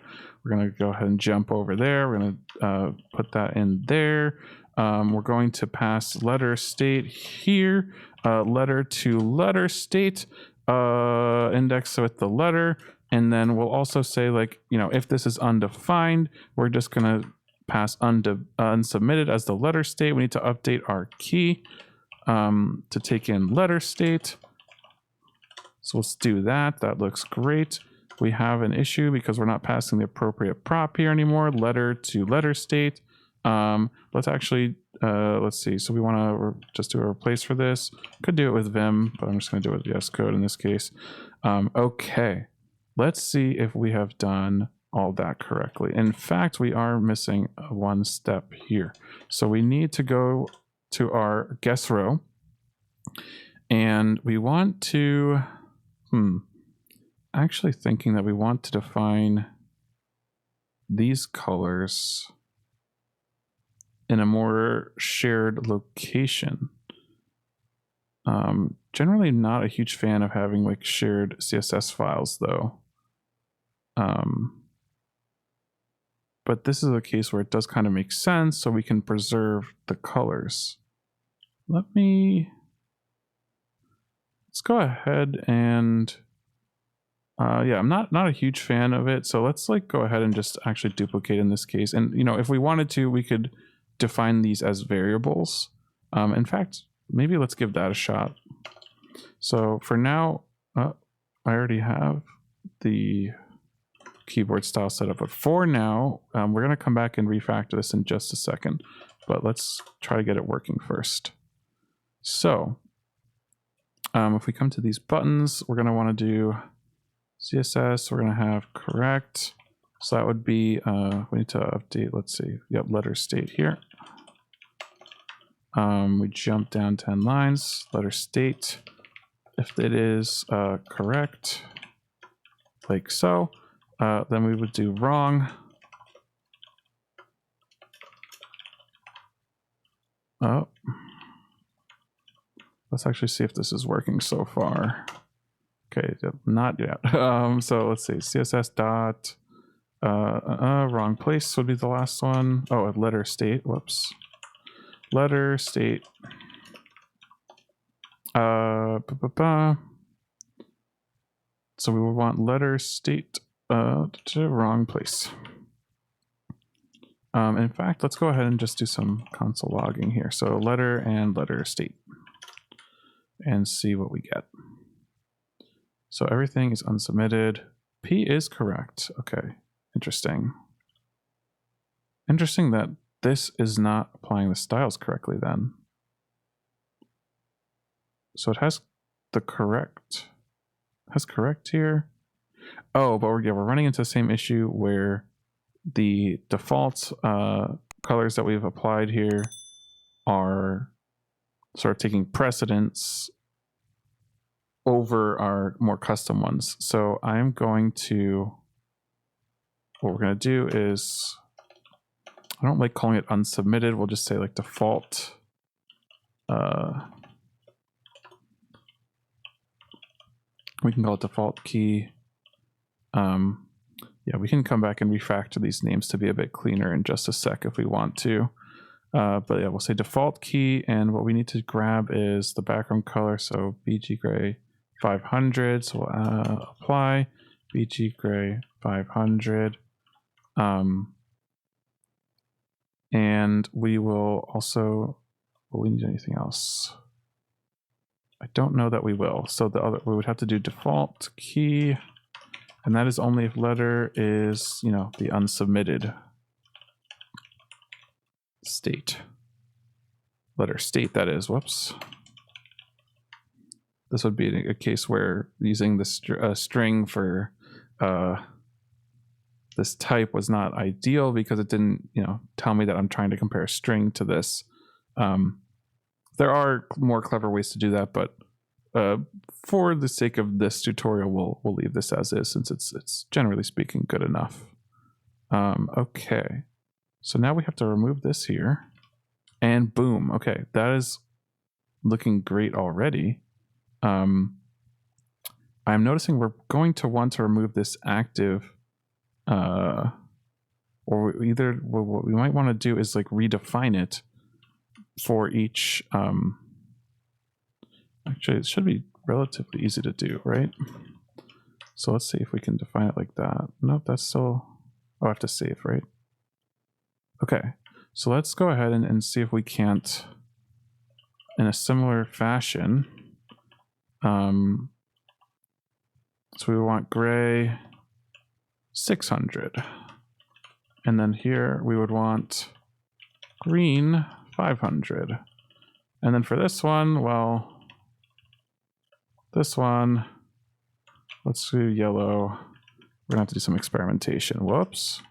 We're gonna go ahead and jump over there. We're gonna put that in there. We're going to pass letter state here. Letter to letter state. Index with the letter, and then we'll also say like if this is undefined, we're just gonna pass unsubmitted as the letter state. We need to update our key to take in letter state. So let's do that. That looks great. We have an issue because we're not passing the appropriate prop here anymore. Letter to letter state. Let's actually, let's see. So we want to just do a replace for this. Could do it with Vim, but I'm just going to do it with VS Code in this case. Okay. Let's see if we have done all that correctly. In fact, we are missing one step here. So we need to go to our guest row and we want to, actually thinking that we want to define these colors in a more shared location. Generally not a huge fan of having like shared CSS files though. But this is a case where it does kind of make sense, so we can preserve the colors. Let's go ahead and yeah, I'm not a huge fan of it, so let's like go ahead and just actually duplicate in this case. And if we wanted to, we could define these as variables. In fact, maybe let's give that a shot. So for now, I already have the keyboard style set up, but for now, we're gonna come back and refactor this in just a second, but let's try to get it working first. So if we come to these buttons, we're gonna wanna do CSS, we're gonna have correct. So that would be, we need to update, let's see, yep, letter state here. We jump down 10 lines, letter state. If it is correct, like so, then we would do wrong. Oh, let's actually see if this is working so far. Okay, not yet. So let's see, CSS dot, wrong place would be the last one. Oh, letter state, whoops. Letter state. So we would want letter state to wrong place. In fact, let's go ahead and just do some console logging here. So letter and letter state and see what we get. So everything is unsubmitted. P is correct. Okay, interesting. Interesting that this is not applying the styles correctly then. So it has the correct, here. Oh, but we're running into the same issue where the default colors that we've applied here are sort of taking precedence over our more custom ones. So I'm going to, what we're going to do is, I don't like calling it unsubmitted. We'll just say like default We can call it default key. Yeah, we can come back and refactor these names to be a bit cleaner in just a sec if we want to. But yeah, we'll say default key, and what we need to grab is the background color. So BG gray 500. So we'll apply BG gray 500. And we will also, will we need anything else? I don't know that we will. So the other, we would have to do default key, and that is only if letter is, you know, the unsubmitted state. Letter state, that is. Whoops. This would be a case where using the string for this type was not ideal because it didn't, you know, tell me that I'm trying to compare a string to this. There are more clever ways to do that, but for the sake of this tutorial, we'll leave this as is, since it's generally speaking good enough. Okay, so now we have to remove this here, and boom. Okay, that is looking great already. I'm noticing we're going to want to remove this active, or either what we might want to do is like redefine it for each. Actually, it should be relatively easy to do, right? So let's see if we can define it like that. Nope, that's still, oh, I have to save, right? Okay, so let's go ahead and see if we can't, in a similar fashion. So we want gray 600. And then here we would want green 500. And then for this one, well, this one, let's do yellow. We're gonna have to do some experimentation. Whoops.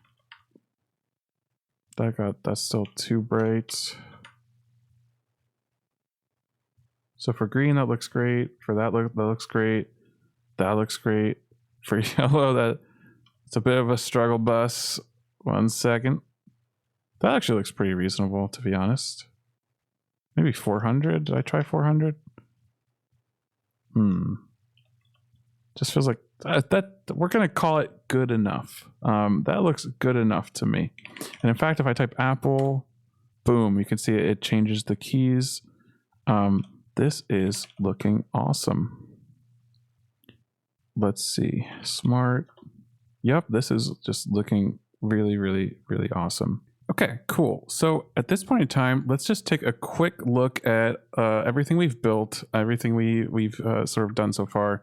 That's still too bright. So for green, that looks great. For that looks great. That looks great. For yellow, it's a bit of a struggle bus. 1 second. That actually looks pretty reasonable, to be honest. Maybe 400. Did I try 400? Just feels like that we're gonna call it good enough. That looks good enough to me. And in fact, if I type Apple, boom, you can see it changes the keys. This is looking awesome. Let's see, smart. Yep, this is just looking really, really, really awesome. Okay, cool. So at this point in time, let's just take a quick look at everything we've built, everything we've sort of done so far.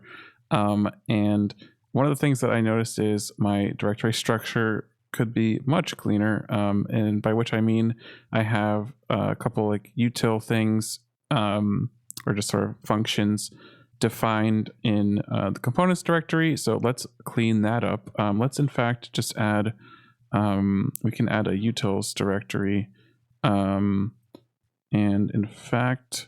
And one of the things that I noticed is my directory structure could be much cleaner. And by which I mean, I have a couple like util things, or just sort of functions defined in the components directory. So let's clean that up. Let's in fact just add, we can add a utils directory. And in fact,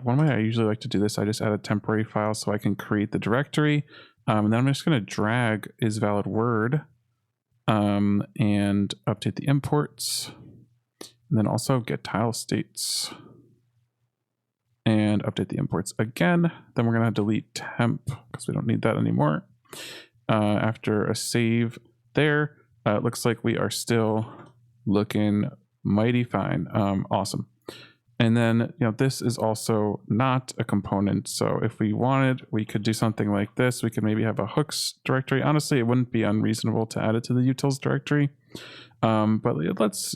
one way I usually like to do this, I just add a temporary file so I can create the directory. And then I'm just going to drag isValidWord and update the imports. And then also get tile states and update the imports again. Then we're going to delete temp because we don't need that anymore. After a save there, it looks like we are still looking mighty fine. Awesome. And then, you know, this is also not a component. So if we wanted, we could do something like this. We could maybe have a hooks directory. Honestly, it wouldn't be unreasonable to add it to the utils directory. But let's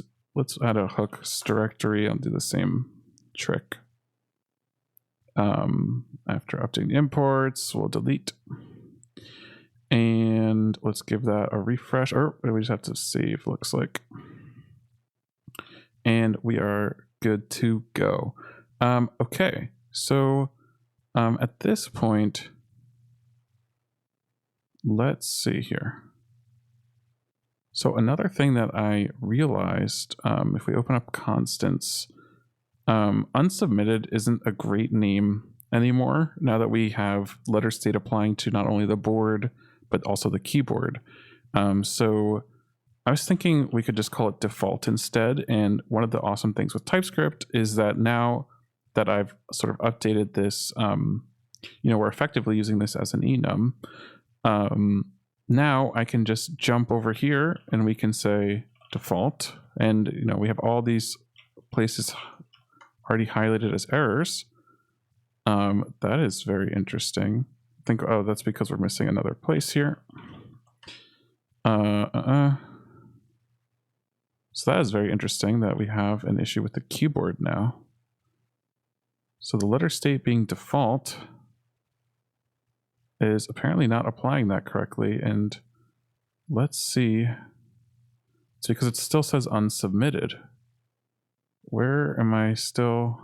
add a hooks directory. I'll do the same trick. After updating the imports, we'll delete. And let's give that a refresh, or we just have to save, looks like. And we are good to go. Okay, so at this point, let's see here. So another thing that I realized, if we open up constants, unsubmitted isn't a great name anymore now that we have letter state applying to not only the board but also the keyboard. So I was thinking we could just call it default instead. And one of the awesome things with TypeScript is that now that I've sort of updated this we're effectively using this as an enum. Now I can just jump over here and we can say default, and we have all these places already highlighted as errors. That is very interesting. I think, oh, that's because we're missing another place here. So that is very interesting that we have an issue with the keyboard now. So the letter state being default is apparently not applying that correctly. And let's see. It's because it still says unsubmitted. Where am I still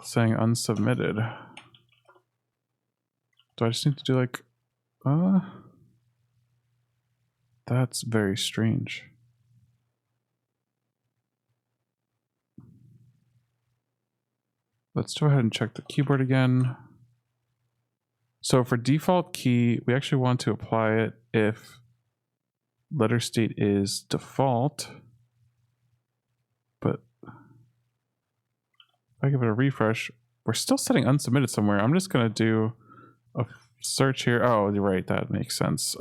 saying unsubmitted? Do I just need to do like, that's very strange. Let's go ahead and check the keyboard again. So for default key, we actually want to apply it if letter state is default. But if I give it a refresh, we're still setting unsubmitted somewhere. I'm just going to do a search here. Oh, you're right. That makes sense.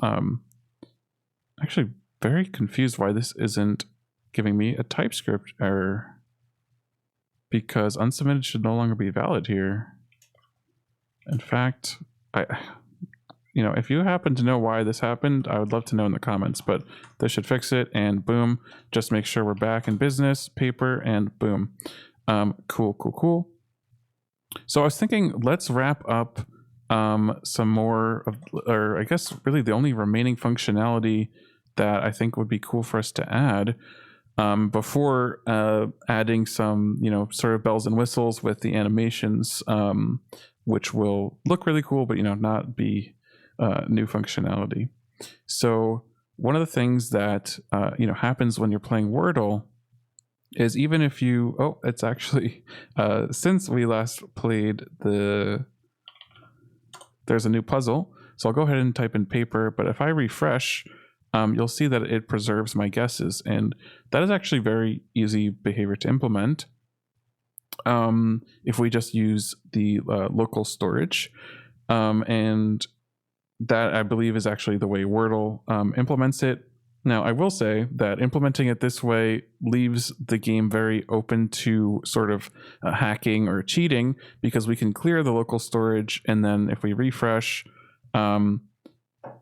Actually very confused why this isn't giving me a TypeScript error, because unsubmitted should no longer be valid here. In fact, if you happen to know why this happened, I would love to know in the comments, but this should fix it, and boom, just make sure we're back in business, paper, and boom. Cool. So I was thinking, let's wrap up some more of, or I guess really the only remaining functionality that I think would be cool for us to add before adding some, sort of bells and whistles with the animations, which will look really cool, but not be new functionality. So one of the things that happens when you're playing Wordle is, even if you, it's actually since we last played, there's a new puzzle. So I'll go ahead and type in paper, but if I refresh, you'll see that it preserves my guesses, and that is actually very easy behavior to implement. If we just use the local storage, and that, I believe, is actually the way Wordle implements it. Now, I will say that implementing it this way leaves the game very open to sort of hacking or cheating, because we can clear the local storage, and then if we refresh,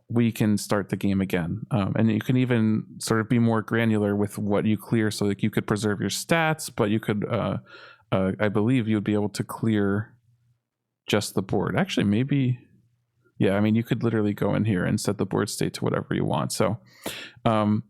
we can start the game again. And you can even sort of be more granular with what you clear, so that you could preserve your stats, but you could, I believe you would be able to clear just the board. Actually, maybe, yeah, I mean, you could literally go in here and set the board state to whatever you want. So, yeah,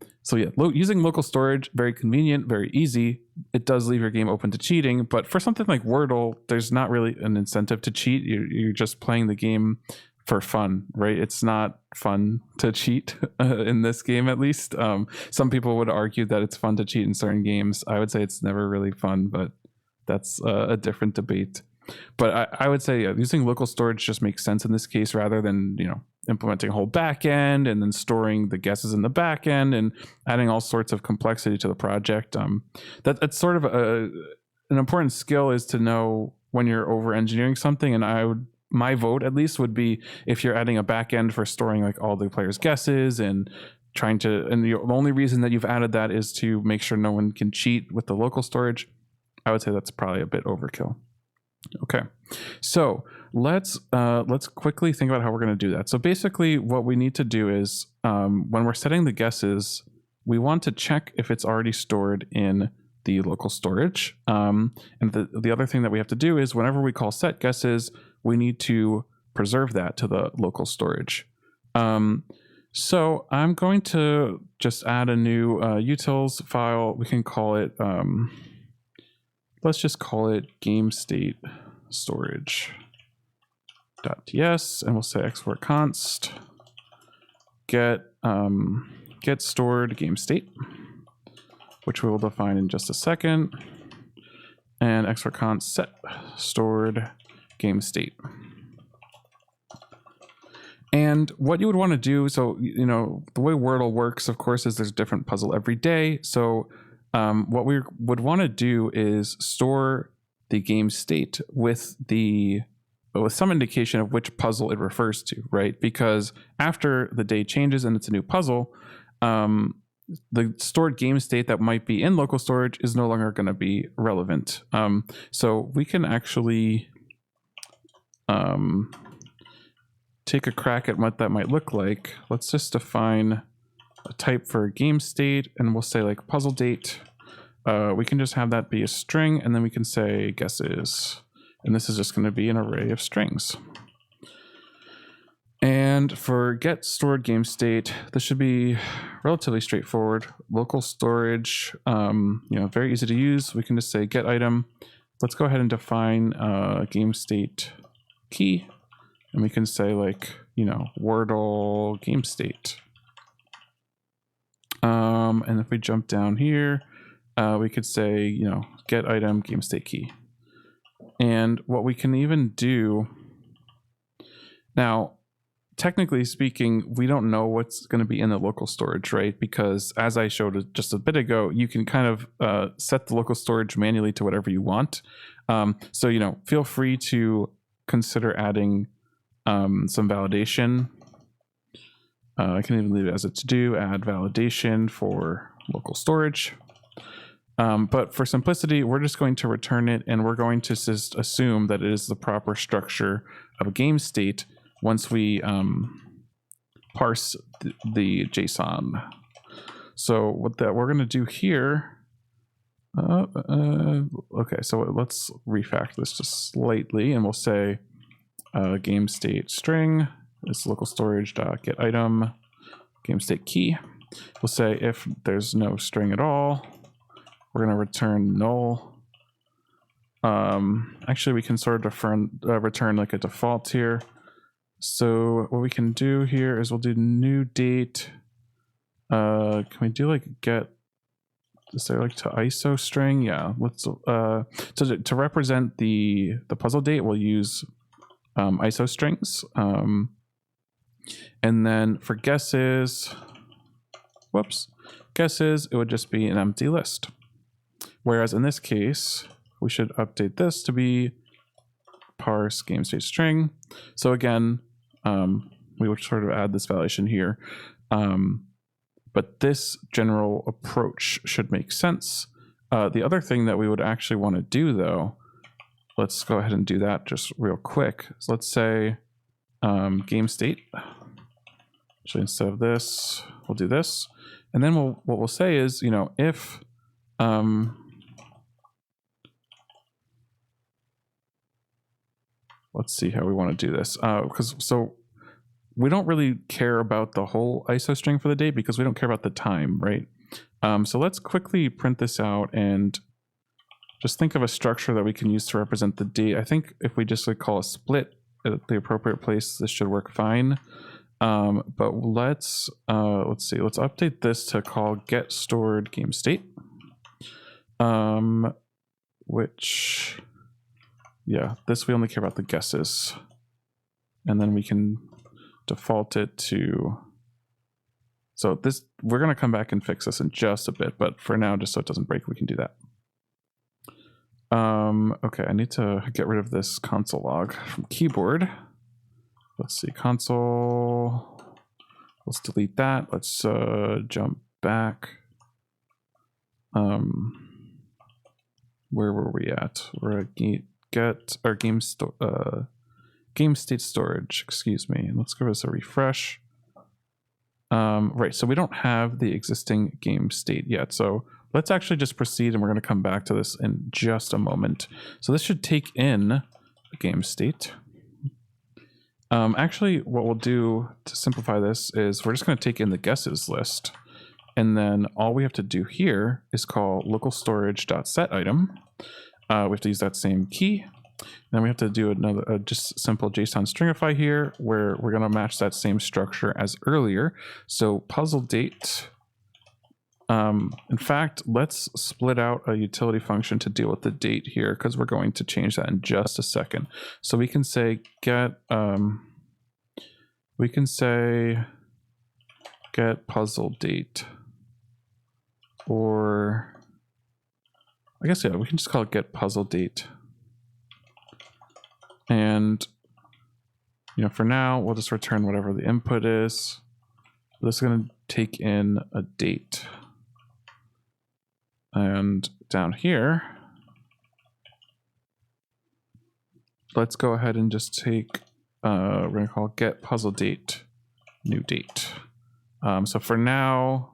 using local storage, very convenient, very easy. It does leave your game open to cheating, but for something like Wordle, there's not really an incentive to cheat. You're just playing the game for fun, right? It's not fun to cheat in this game, at least. Some people would argue that it's fun to cheat in certain games. I would say it's never really fun, but that's a different debate. But I would say, yeah, using local storage just makes sense in this case, rather than implementing a whole backend and then storing the guesses in the backend and adding all sorts of complexity to the project. That's sort of an important skill, is to know when you're over engineering something. And my vote at least would be, if you're adding a backend for storing like all the players' guesses and the only reason that you've added that is to make sure no one can cheat with the local storage, I would say that's probably a bit overkill. Okay, so let's quickly think about how we're going to do that. So basically what we need to do is, when we're setting the guesses, we want to check if it's already stored in the local storage. And the other thing that we have to do is, whenever we call set guesses, we need to preserve that to the local storage. So I'm going to just add a new utils file. We can call it, let's just call it game state storage.ts, and we'll say export const get stored game state, which we will define in just a second, and export const set stored game state. And what you would want to do, so the way Wordle works, of course, is there's a different puzzle every day. So what we would want to do is store the game state with the with some indication of which puzzle it refers to, right? Because after the date changes and it's a new puzzle, the stored game state that might be in local storage is no longer going to be relevant. So we can actually take a crack at what that might look like. Let's just define a type for game state, and we'll say like puzzle date. We can just have that be a string, and then we can say guesses. And this is just going to be an array of strings. And for get stored game state, this should be relatively straightforward. Local storage, very easy to use. We can just say get item. Let's go ahead and define game state key. And we can say like, Wordle game state. And if we jump down here, we could say, get item game state key. And what we can even do now, technically speaking, we don't know what's going to be in the local storage, right? Because as I showed just a bit ago, you can kind of set the local storage manually to whatever you want. So, feel free to consider adding some validation. I can even leave it as a to-do, add validation for local storage. But for simplicity, we're just going to return it, and we're going to just assume that it is the proper structure of a game state once we parse the JSON. So what that we're going to do here, okay, so let's refactor this just slightly, and we'll say game state string is local storage dot get item game state key. We'll say if there's no string at all, we're going to return null. Actually, we can sort of return like a default here. So what we can do here is we'll do new date. Can we do like get, is there like to ISO string? Yeah, let's to represent the puzzle date, we'll use ISO strings. And then for guesses, guesses, it would just be an empty list. Whereas in this case, we should update this to be parse game state string. So again, we would sort of add this validation here. But this general approach should make sense. The other thing that we would actually want to do though, let's go ahead and do that just real quick. So let's say game state. Actually, instead of this, we'll do this. And then what we'll say is, if let's see how we want to do this. So we don't really care about the whole ISO string for the date because we don't care about the time, right? So let's quickly print this out and just think of a structure that we can use to represent the date. I think if we just call a split at the appropriate place, this should work fine. But let's see, let's update this to call get stored game state, which, yeah, this we only care about the guesses, and then we can default it to, so this, we're going to come back and fix this in just a bit, but for now, just so it doesn't break, we can do that. Okay, I need to get rid of this console log from keyboard. Let's see, console, let's delete that. Let's jump back. Where were we at? We're at get our game state storage, excuse me. Let's give us a refresh. Right, so we don't have the existing game state yet. So let's actually just proceed, and we're going to come back to this in just a moment. So this should take in a game state. Actually, what we'll do to simplify this is we're just going to take in the guesses list. And then all we have to do here is call localstorage.setItem. We have to use that same key. Then we have to do another just simple JSON stringify here, where we're going to match that same structure as earlier. So puzzle date. In fact, let's split out a utility function to deal with the date here, because we're going to change that in just a second. So we can say get puzzle date, or I guess, yeah, we can just call it get puzzle date. And for now, we'll just return whatever the input is. This is going to take in a date. And down here, let's go ahead and just take, we're going to call get puzzle date, new date. So for now,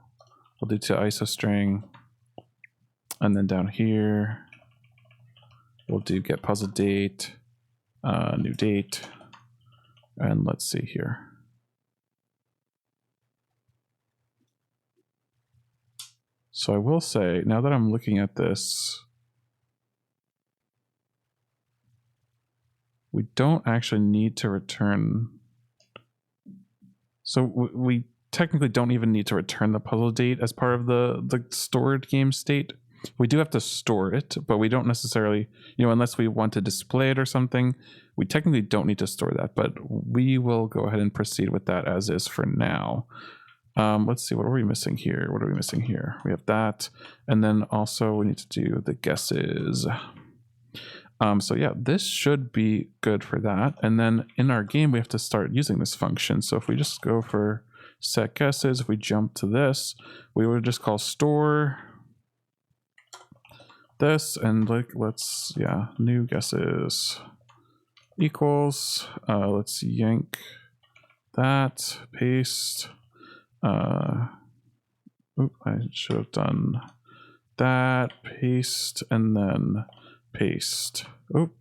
we'll do to isostring. And then down here, we'll do get puzzle date, new date. And let's see here. So I will say, now that I'm looking at this, we don't actually need to return. So we technically don't even need to return the puzzle date as part of the stored game state. We do have to store it, but we don't necessarily, unless we want to display it or something, we technically don't need to store that, but we will go ahead and proceed with that as is for now. Let's see, what are we missing here? What are we missing here? We have that, and then also we need to do the guesses. So yeah, this should be good for that. And then in our game, we have to start using this function. So if we just go for set guesses, if we jump to this, we would just call store this, and let's, new guesses equals, let's yank that, paste, I should have done that, paste, and then paste.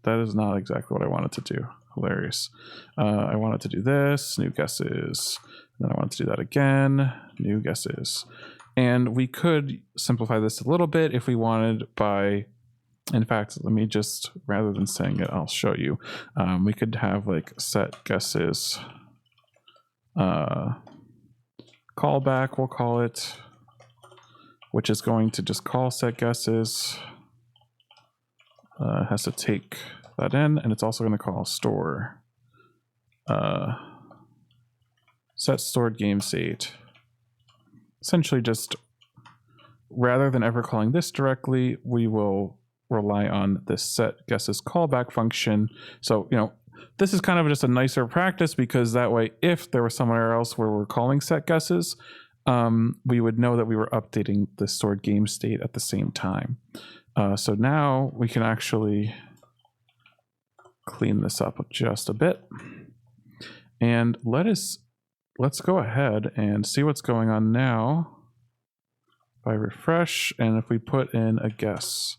That is not exactly what I wanted to do. Hilarious. I wanted to do this, new guesses, and then I wanted to do that again, new guesses. And we could simplify this a little bit if we wanted by, in fact, let me just, rather than saying it, I'll show you. We could have set guesses, callback, we'll call it, which is going to just call set guesses. It has to take that in, and it's also going to call store, set stored game state. Essentially just, rather than ever calling this directly, we will rely on this set guesses callback function. So, this is kind of just a nicer practice, because that way, if there was somewhere else where we're calling set guesses, we would know that we were updating the stored game state at the same time. So now we can actually clean this up just a bit. And let's go ahead and see what's going on now. If I refresh, and if we put in a guess,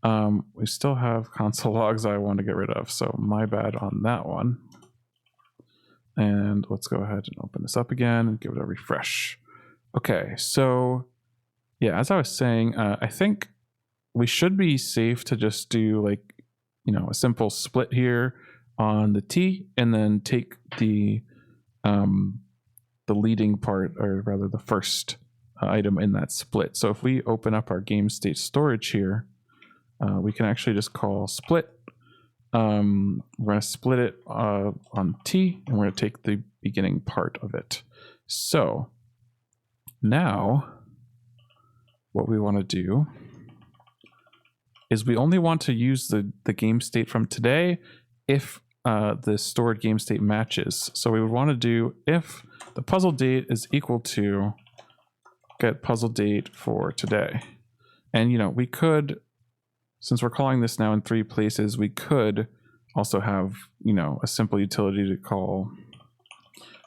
we still have console logs I want to get rid of, so my bad on that one. And let's go ahead and open this up again and give it a refresh. Okay, so yeah, as I was saying, I think we should be safe to just do a simple split here on the T, and then take the leading part, or rather the first item in that split. So if we open up our game state storage here, we can actually just call split. We're going to split it on T, and we're going to take the beginning part of it. So now what we want to do is we only want to use the game state from today if the stored game state matches. So we would want to do if the puzzle date is equal to get puzzle date for today. And we could, since we're calling this now in 3 places, we could also have a simple utility to call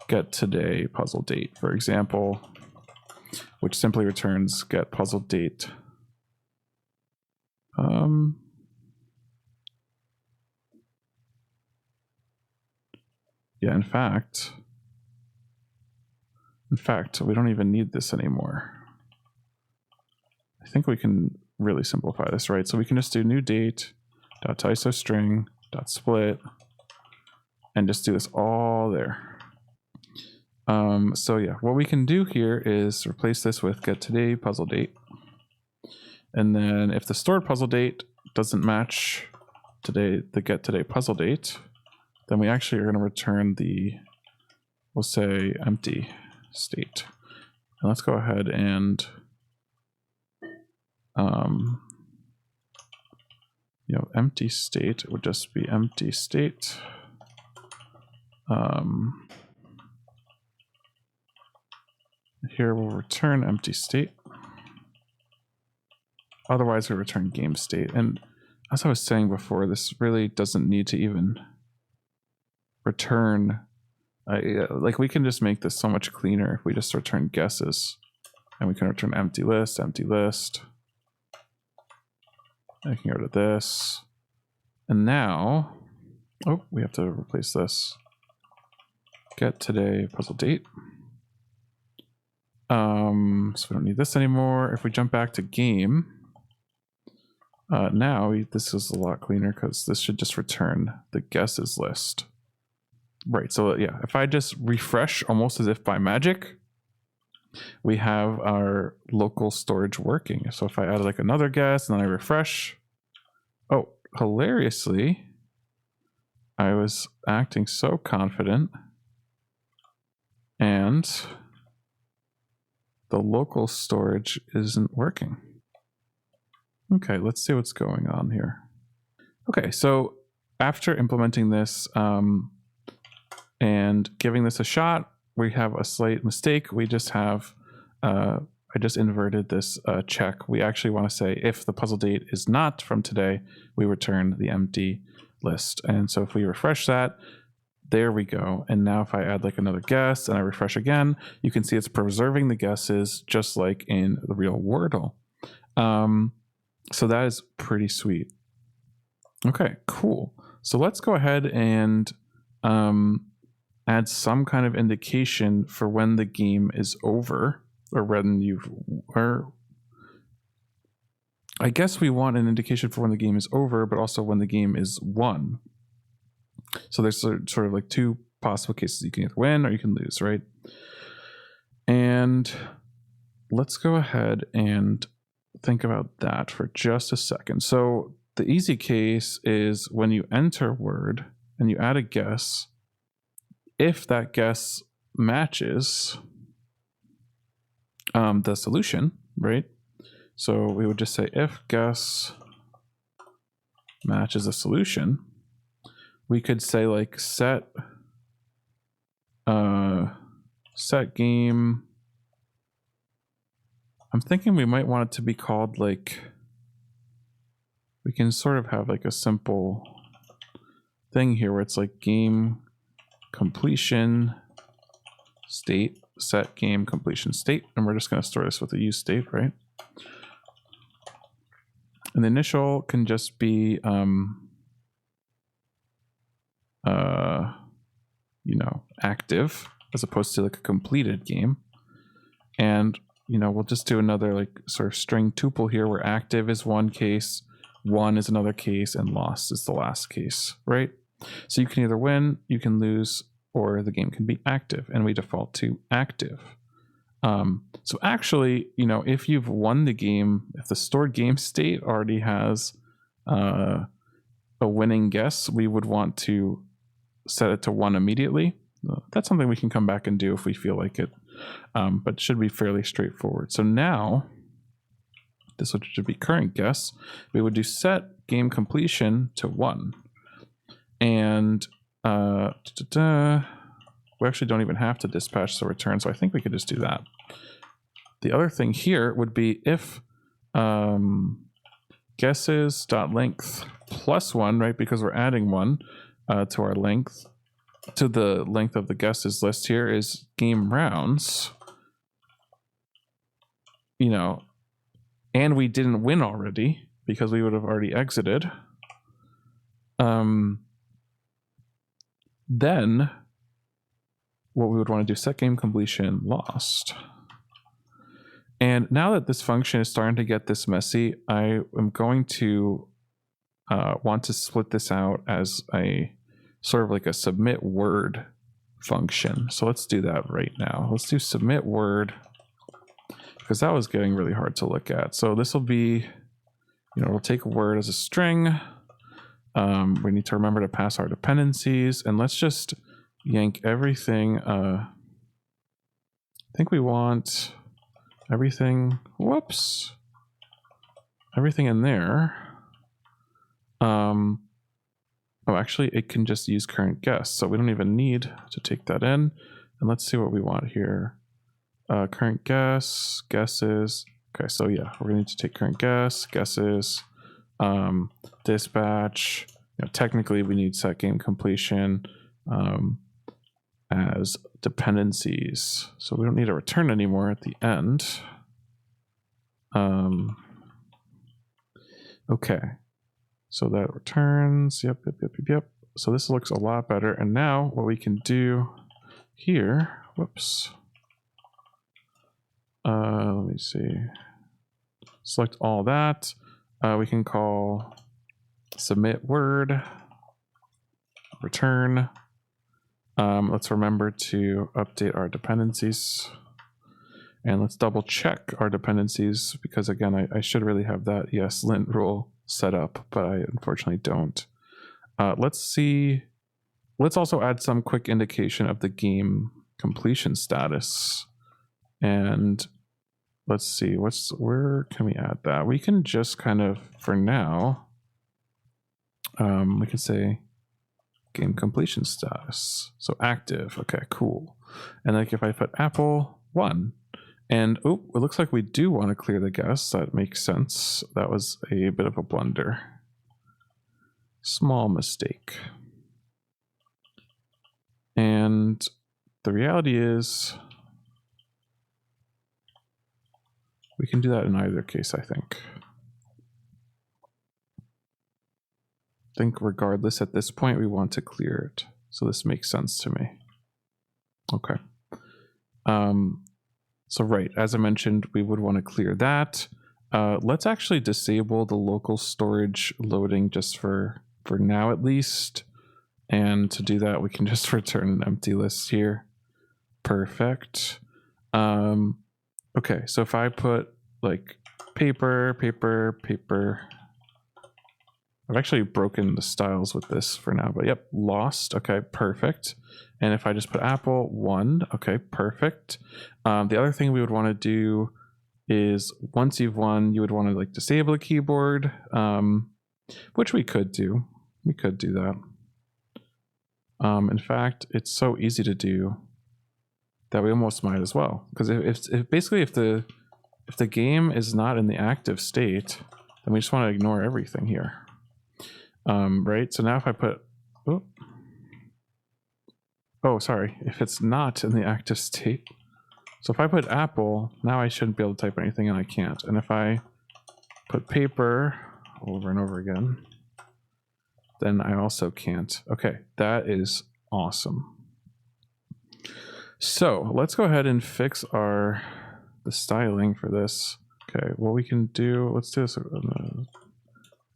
get today puzzle date, for example, which simply returns get puzzle date. Yeah, in fact, we don't even need this anymore. I think we can really simplify this, right? So we can just do new date dot to isostring dot split and just do this all there. So yeah, what we can do here is replace this with get today puzzle date. And then if the stored puzzle date doesn't match the get today puzzle date, then we actually are going to return we'll say empty state. And let's go ahead and empty state would just be empty state. Here we'll return empty state. Otherwise we return game state. And as I was saying before, this really doesn't need to even return. Like we can just make this so much cleaner if we just return guesses. And we can return empty list, empty list. I can get rid of this. And now, oh, we have to replace this. Get today puzzle date. So we don't need this anymore. If we jump back to game, now this is a lot cleaner because this should just return the guesses list. Right, so yeah, if I just refresh almost as if by magic, we have our local storage working. So if I add like another guess and then I refresh, oh, hilariously, I was acting so confident and the local storage isn't working. Okay, let's see what's going on here. Okay, so after implementing this and giving this a shot, we have a slight mistake. We just have, I just inverted this check. We actually want to say if the puzzle date is not from today, we return the empty list. And so if we refresh that, there we go. And now if I add like another guess and I refresh again, you can see it's preserving the guesses just like in the real Wordle. So that is pretty sweet. Okay, cool. So let's go ahead and add some kind of indication for when the game is over, or when I guess we want an indication for when the game is over, but also when the game is won. So there's sort of like two possible cases. You can either win or you can lose, right? And let's go ahead and think about that for just a second. So the easy case is when you enter word and you add a guess, if that guess matches the solution, right? So we would just say if guess matches a solution. We could say like set game. I'm thinking we might want it to be called like, we can sort of have like a simple thing here where it's like game completion state, set game completion state, and we're just going to store this with a use state, right? And the initial can just be you know, active as opposed to like a completed game. And you know, we'll just do another like sort of string tuple here where active is one case, won is another case, and lost is the last case, right? So you can either win, you can lose, or the game can be active, and we default to active. So actually, you know, if you've won the game, if the stored game state already has a winning guess, we would want to set it to 1 immediately. That's something we can come back and do if we feel like it, but it should be fairly straightforward. So now, this should be current guess. We would do set game completion to 1. And we actually don't even have to dispatch the return, so I think we could just do that. The other thing here would be if guesses.length plus 1, right? Because we're adding 1 to our length, to the length of the guesses list here is game rounds, you know, and we didn't win already because we would have already exited. Then what we would want to do, set game completion lost. And now that this function is starting to get this messy, I am going to want to split this out as a sort of like a submit word function. So let's do that right now. Let's do submit word, because that was getting really hard to look at. So this will be, you know, we'll take a word as a string. We need to remember to pass our dependencies, and let's just yank everything. I think we want everything, whoops, everything in there. Oh, actually, it can just use current guess, so we don't even need to take that in. And let's see what we want here. Current guess, guesses. Okay, so yeah, we're gonna need to take current guess, guesses, dispatch. Technically, we need set game completion as dependencies, so we don't need a return anymore at the end. Okay, so that returns. Yep. So this looks a lot better. And now what we can do here, whoops. Let me see. Select all that. We can call submit word return. Let's remember to update our dependencies. And let's double check our dependencies because again, I should really have that yes lint rule set up, but I unfortunately don't. Let's see. Let's also add some quick indication of the game completion status. And let's see, where can we add that? We can just kind of, for now, we can say game completion status. So active, okay, cool. And like if I put Apple 1, and oh, it looks like we do want to clear the guess. That makes sense. That was a bit of a blunder. Small mistake. And the reality is we can do that in either case, I think. I think regardless at this point, we want to clear it. So this makes sense to me. Okay. So right, as I mentioned, we would want to clear that. Let's actually disable the local storage loading just for now at least. And to do that, we can just return an empty list here. Perfect. Okay, so if I put like paper, I've actually broken the styles with this for now, but yep, lost. Okay, perfect. And if I just put Apple 1, okay, perfect. The other thing we would want to do is once you've won, you would want to like disable a keyboard, which we could do. We could do that. In fact, it's so easy to do that we almost might as well. Because if basically if the game is not in the active state, then we just want to ignore everything here. Right, so now if I put, oh, sorry, if it's not in the active state, so if I put Apple, now I shouldn't be able to type anything and I can't. And if I put paper over and over again, then I also can't. Okay, that is awesome. So let's go ahead and fix the styling for this. Okay, what we can do, let's do this.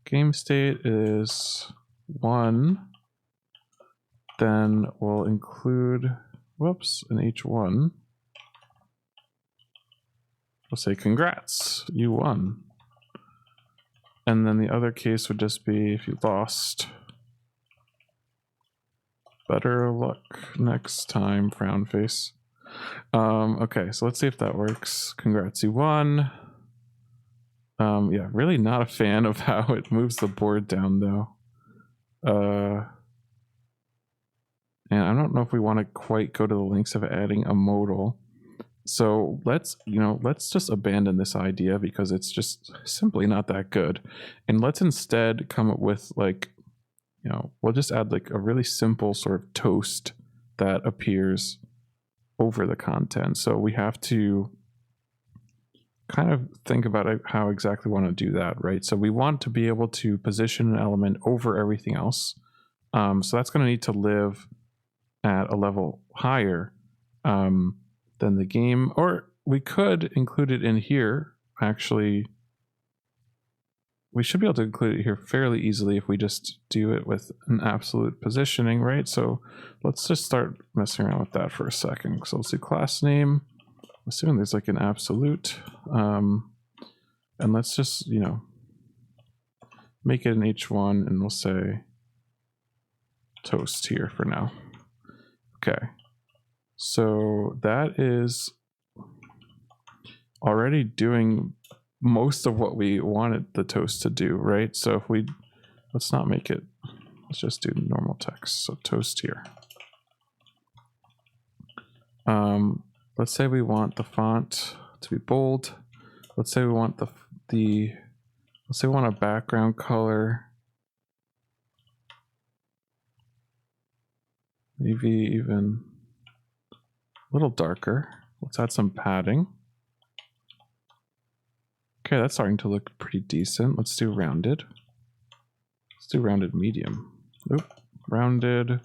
Game state is 1. Then we'll include, whoops, an H1. We'll say congrats, you won. And then the other case would just be if you lost. Better luck next time, frown face. Okay, so let's see if that works. Congrats, you won. Yeah, really not a fan of how it moves the board down though. And I don't know if we want to quite go to the lengths of adding a modal. So let's just abandon this idea because it's just simply not that good. And let's instead come up with like, we'll just add like a really simple sort of toast that appears over the content. So we have to kind of think about how exactly we want to do that, right? So we want to be able to position an element over everything else. So that's going to need to live at a level higher than the game, or we could include it in here. Actually, we should be able to include it here fairly easily if we just do it with an absolute positioning, right? So let's just start messing around with that for a second. So let's do class name. Assuming there's like an absolute, and let's just, make it an H1 and we'll say toast here for now. Okay, so that is already doing most of what we wanted the toast to do, right? So if let's not make it let's just do normal text. So toast here. Let's say we want the font to be bold. Let's say we want let's say we want a background color. Maybe even a little darker. Let's add some padding. Okay, that's starting to look pretty decent. Let's do rounded. Let's do rounded medium. Oop, rounded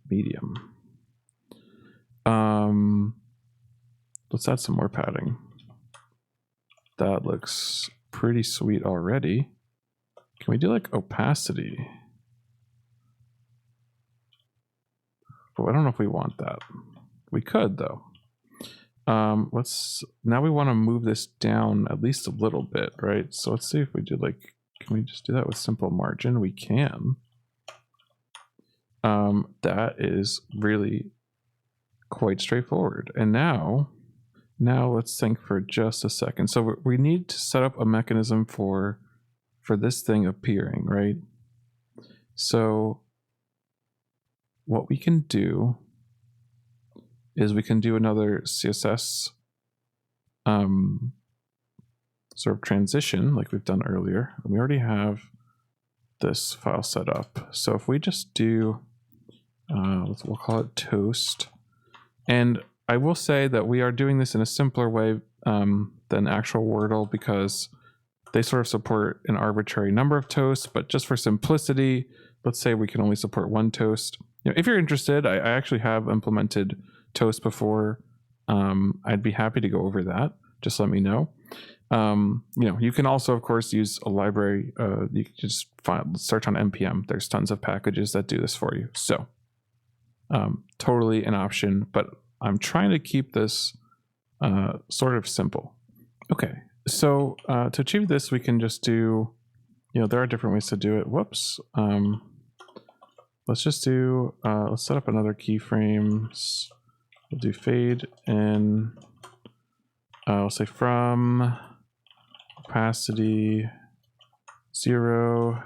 medium. Let's add some more padding. That looks pretty sweet already. Can we do like opacity? But I don't know if we want that. We could though. Now we want to move this down at least a little bit, right? So let's see if we do like, can we just do that with simple margin? We can. That is really quite straightforward. And now let's think for just a second. So we need to set up a mechanism for this thing appearing, right? So what we can do is we can do another CSS sort of transition like we've done earlier. We already have this file set up. So if we just do, we'll call it toast. And I will say that we are doing this in a simpler way than actual Wordle because they sort of support an arbitrary number of toasts, but just for simplicity, let's say we can only support one toast. You know, if you're interested, I actually have implemented toast before. I'd be happy to go over that. Just let me know. You know, you can also, of course, use a library. You can just search on npm. There's tons of packages that do this for you. So totally an option, but I'm trying to keep this sort of simple. Okay, so to achieve this, we can just do, you know, there are different ways to do it. Whoops. Let's just do, let's set up another keyframes. We'll do fade in, I'll say from opacity 0,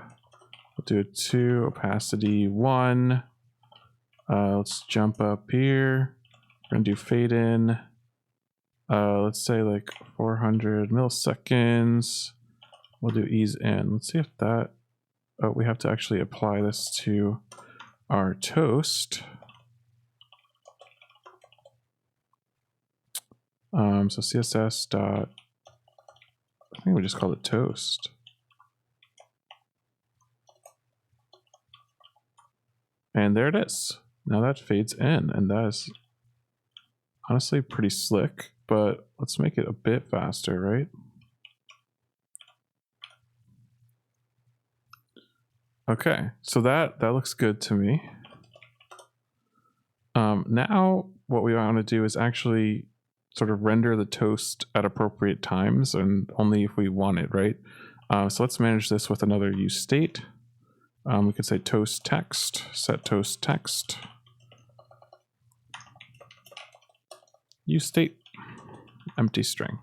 we'll do it 2, opacity 1. Let's jump up here. We're gonna do fade in. Let's say like 400 milliseconds. We'll do ease in. Let's see if that, oh, we have to actually apply this to our toast. So CSS dot, I think we just call it toast. And there it is. Now that fades in, and that is honestly pretty slick, but let's make it a bit faster, right? Okay, so that looks good to me. Now what we want to do is actually sort of render the toast at appropriate times and only if we want it, right? So let's manage this with another use state. We could say toast text, set toast text, use state, empty string.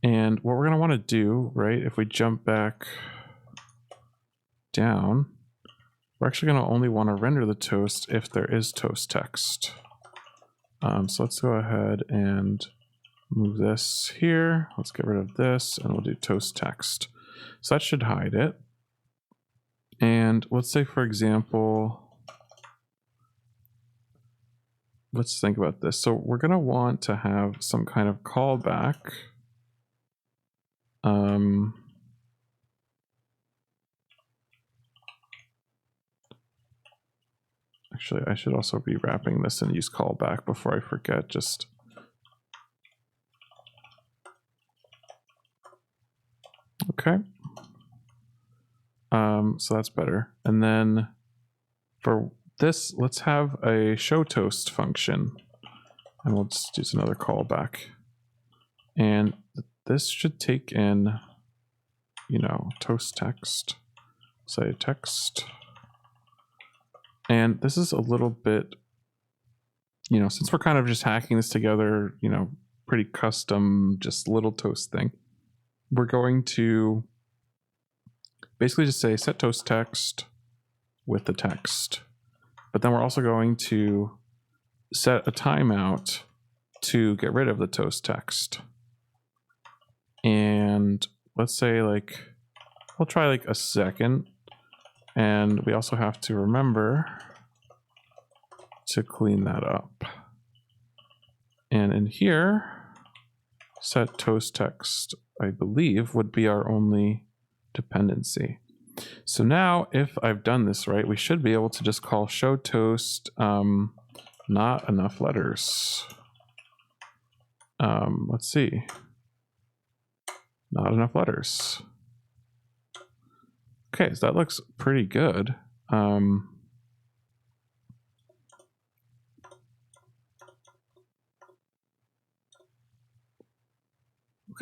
And what we're going to want to do, right, if we jump back down, we're actually going to only want to render the toast if there is toast text. So let's go ahead and move this here. Let's get rid of this and we'll do toast text. So that should hide it. And let's say, for example, let's think about this. So we're going to want to have some kind of callback. Actually, I should also be wrapping this and use callback before I forget. Just okay. So that's better. And then for this, let's have a show toast function, and we'll just use another callback. And this should take in, you know, toast text. Say text. And this is a little bit, you know, since we're kind of just hacking this together, you know, pretty custom, just little toast thing, we're going to basically just say set toast text with the text. But then we're also going to set a timeout to get rid of the toast text. And let's say like, we'll try like a second. And we also have to remember to clean that up. And in here, set toast text, I believe, would be our only dependency. So now if I've done this right, we should be able to just call show toast not enough letters. Let's see. Not enough letters. Okay, so that looks pretty good.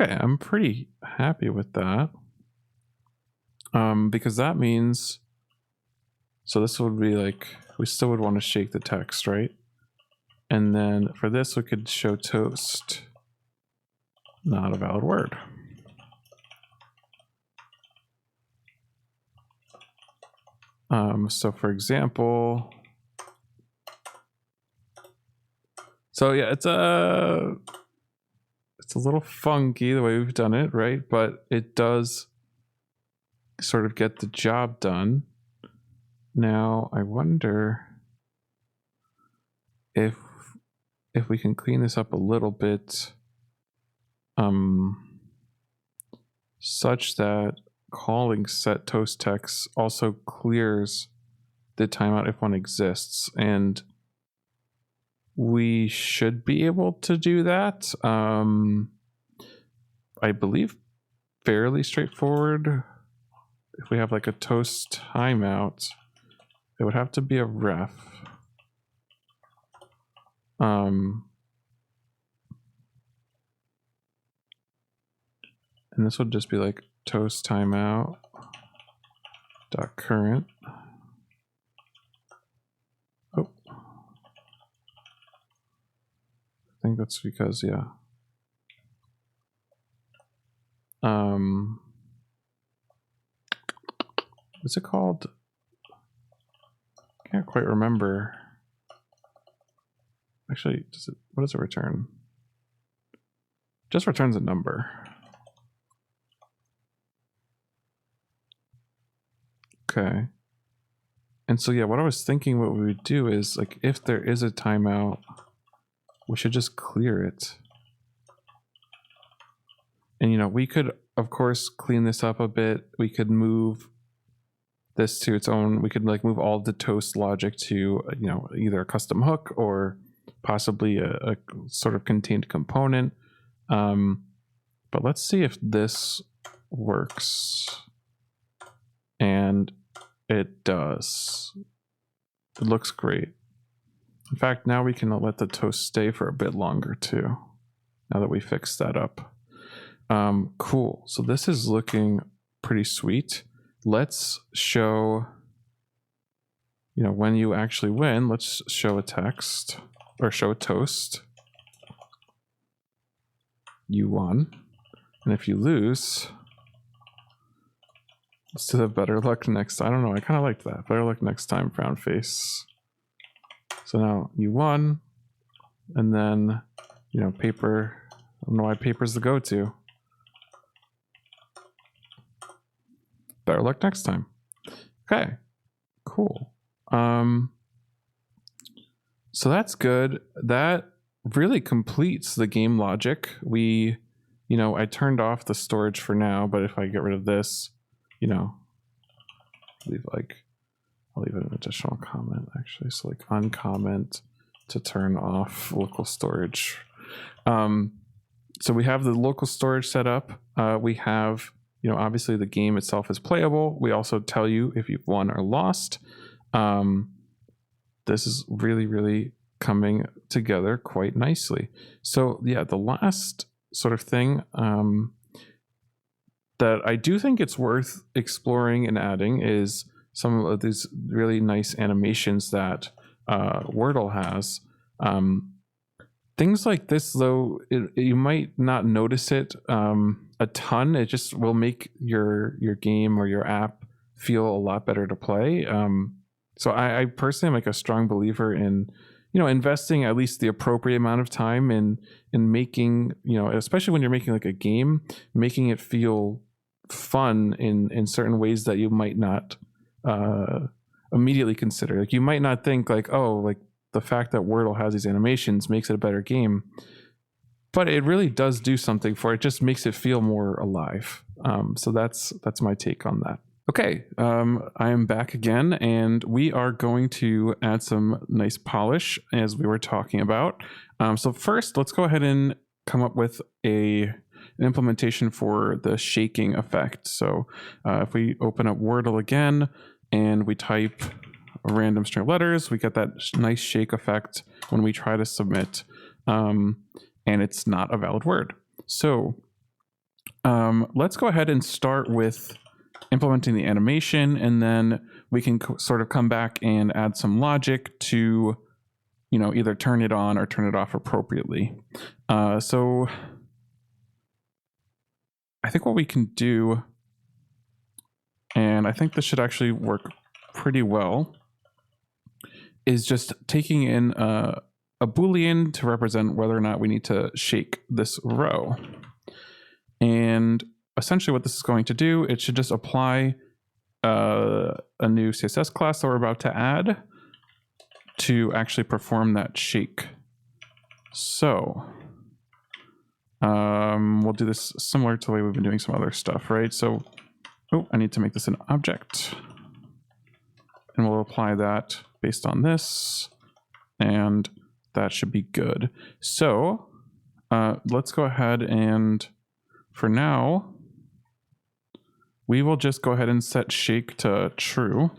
Okay, I'm pretty happy with that. Because that means, so this would be like, we still would want to shake the text, right? And then for this, we could show toast, not a valid word. So for example, so yeah, it's a little funky the way we've done it, right? But it does sort of get the job done. Now I wonder if we can clean this up a little bit, such that calling set toast text also clears the timeout if one exists, and we should be able to do that. I believe fairly straightforward. If we have like a toast timeout, it would have to be a ref. And this would just be like toast timeout dot current. Oh, I think that's because, yeah. What's it called? Can't quite remember. Actually, what does it return? Just returns a number. Okay. And so yeah, what I was thinking what we would do is, like, if there is a timeout, we should just clear it. And, you know, we could, of course, clean this up a bit. We could move this to its own, we could like move all the toast logic to, you know, either a custom hook or possibly a sort of contained component. But let's see if this works. And it does. It looks great. In fact, now we can let the toast stay for a bit longer too, now that we fixed that up. Cool. So this is looking pretty sweet. Let's show, you know, when you actually win, let's show a text or show a toast. You won. And if you lose, let's do the better luck next time. I don't know. I kind of like that. Better luck next time, frown face. So now you won. And then, you know, paper. I don't know why paper's the go-to. Better luck next time. Okay, cool. So that's good. That really completes the game logic. We, you know, I turned off the storage for now, but if I get rid of this, you know, I'll leave an additional comment actually. So like uncomment to turn off local storage. So we have the local storage set up. We have, you know, obviously the game itself is playable. We also tell you if you've won or lost. This is really, really coming together quite nicely. So yeah, the last sort of thing that I do think it's worth exploring and adding is some of these really nice animations that Wordle has. Things like this, though, you might not notice it a ton. It just will make your game or your app feel a lot better to play. So I personally am like a strong believer in, investing at least the appropriate amount of time in making, especially when you're making like a game, making it feel fun in certain ways that you might not immediately consider. Like you might not think like, oh, like the fact that Wordle has these animations makes it a better game, but it really does do something for it. It just makes it feel more alive. So that's my take on that. Okay, I am back again, and we are going to add some nice polish as we were talking about. So first, let's go ahead and come up with an implementation for the shaking effect. So if we open up Wordle again and we type a random string of letters, we get that nice shake effect when we try to submit, and it's not a valid word. So let's go ahead and start with implementing the animation, and then we can sort of come back and add some logic to, either turn it on or turn it off appropriately. So I think what we can do, and I think this should actually work pretty well, is just taking in a Boolean to represent whether or not we need to shake this row. And essentially what this is going to do, it should just apply a new CSS class that we're about to add to actually perform that shake. So we'll do this similar to the way we've been doing some other stuff, right? So, I need to make this an object, and we'll apply that based on this, and that should be good. So let's go ahead and for now, we will just go ahead and set shake to true.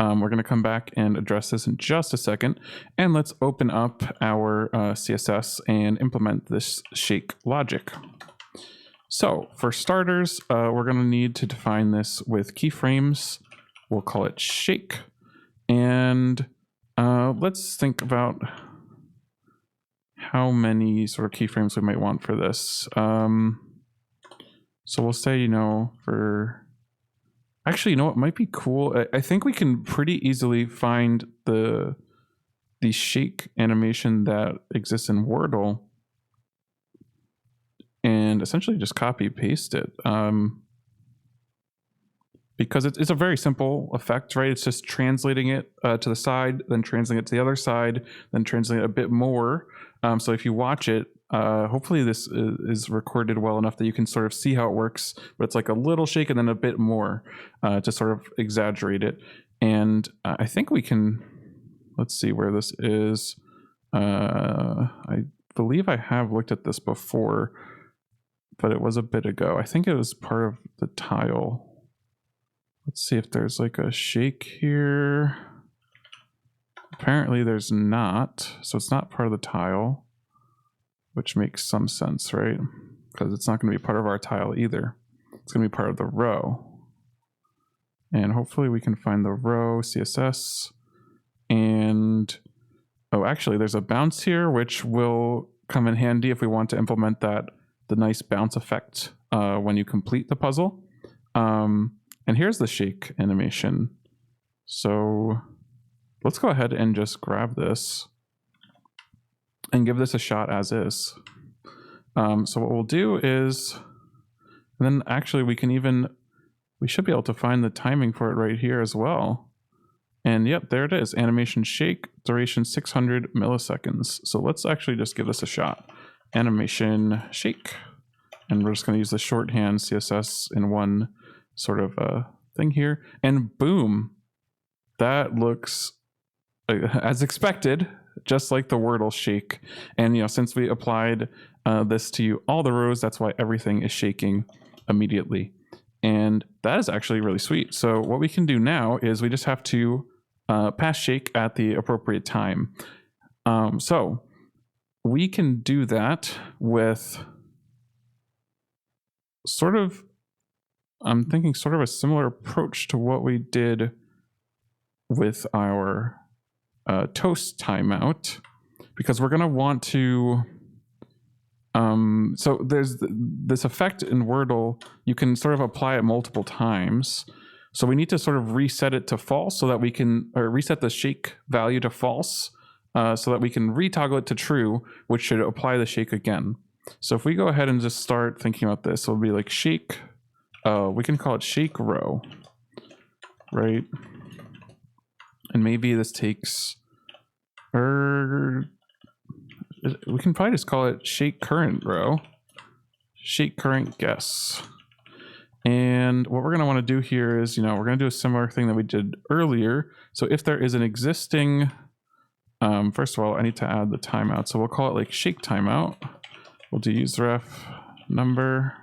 We're going to come back and address this in just a second. And let's open up our CSS and implement this shake logic. So for starters, we're going to need to define this with keyframes. We'll call it shake. And let's think about how many sort of keyframes we might want for this. So we'll say, for actually, it might be cool. I think we can pretty easily find the shake animation that exists in Wordle and essentially just copy paste it. Because it's a very simple effect, right? It's just translating it to the side, then translating it to the other side, then translating it a bit more. So if you watch it, hopefully this is recorded well enough that you can sort of see how it works, but it's like a little shake and then a bit more to sort of exaggerate it. And I think we can, let's see where this is. I believe I have looked at this before, but it was a bit ago. I think it was part of the tile. Let's see if there's like a shake here. Apparently there's not, so it's not part of the tile, which makes some sense, right? Because it's not going to be part of our tile either. It's going to be part of the row. And hopefully we can find the row CSS. And, oh, actually there's a bounce here, which will come in handy if we want to implement the nice bounce effect when you complete the puzzle. And here's the shake animation. So let's go ahead and just grab this and give this a shot as is. So what we'll do is, and then actually we should be able to find the timing for it right here as well. And yep, there it is, animation shake, duration 600 milliseconds. So let's actually just give this a shot. Animation shake. And we're just gonna use the shorthand CSS in one sort of thing here. And boom, that looks as expected, just like the Wordle shake. And since we applied this to all the rows, that's why everything is shaking immediately. And that is actually really sweet. So what we can do now is we just have to pass shake at the appropriate time. So we can do that with sort of, I'm thinking sort of a similar approach to what we did with our toast timeout, because we're going to want to, so there's this effect in Wordle, you can sort of apply it multiple times. So we need to sort of reset it to false so that we can, or reset the shake value to false so that we can retoggle it to true, which should apply the shake again. So if we go ahead and just start thinking about this, it'll be like shake, we can call it shake row, right? And maybe this takes, or we can probably just call it shake current row, shake current guess. And what we're going to want to do here is, we're going to do a similar thing that we did earlier. So if there is an existing, first of all, I need to add the timeout. So we'll call it like shake timeout. We'll do useref number,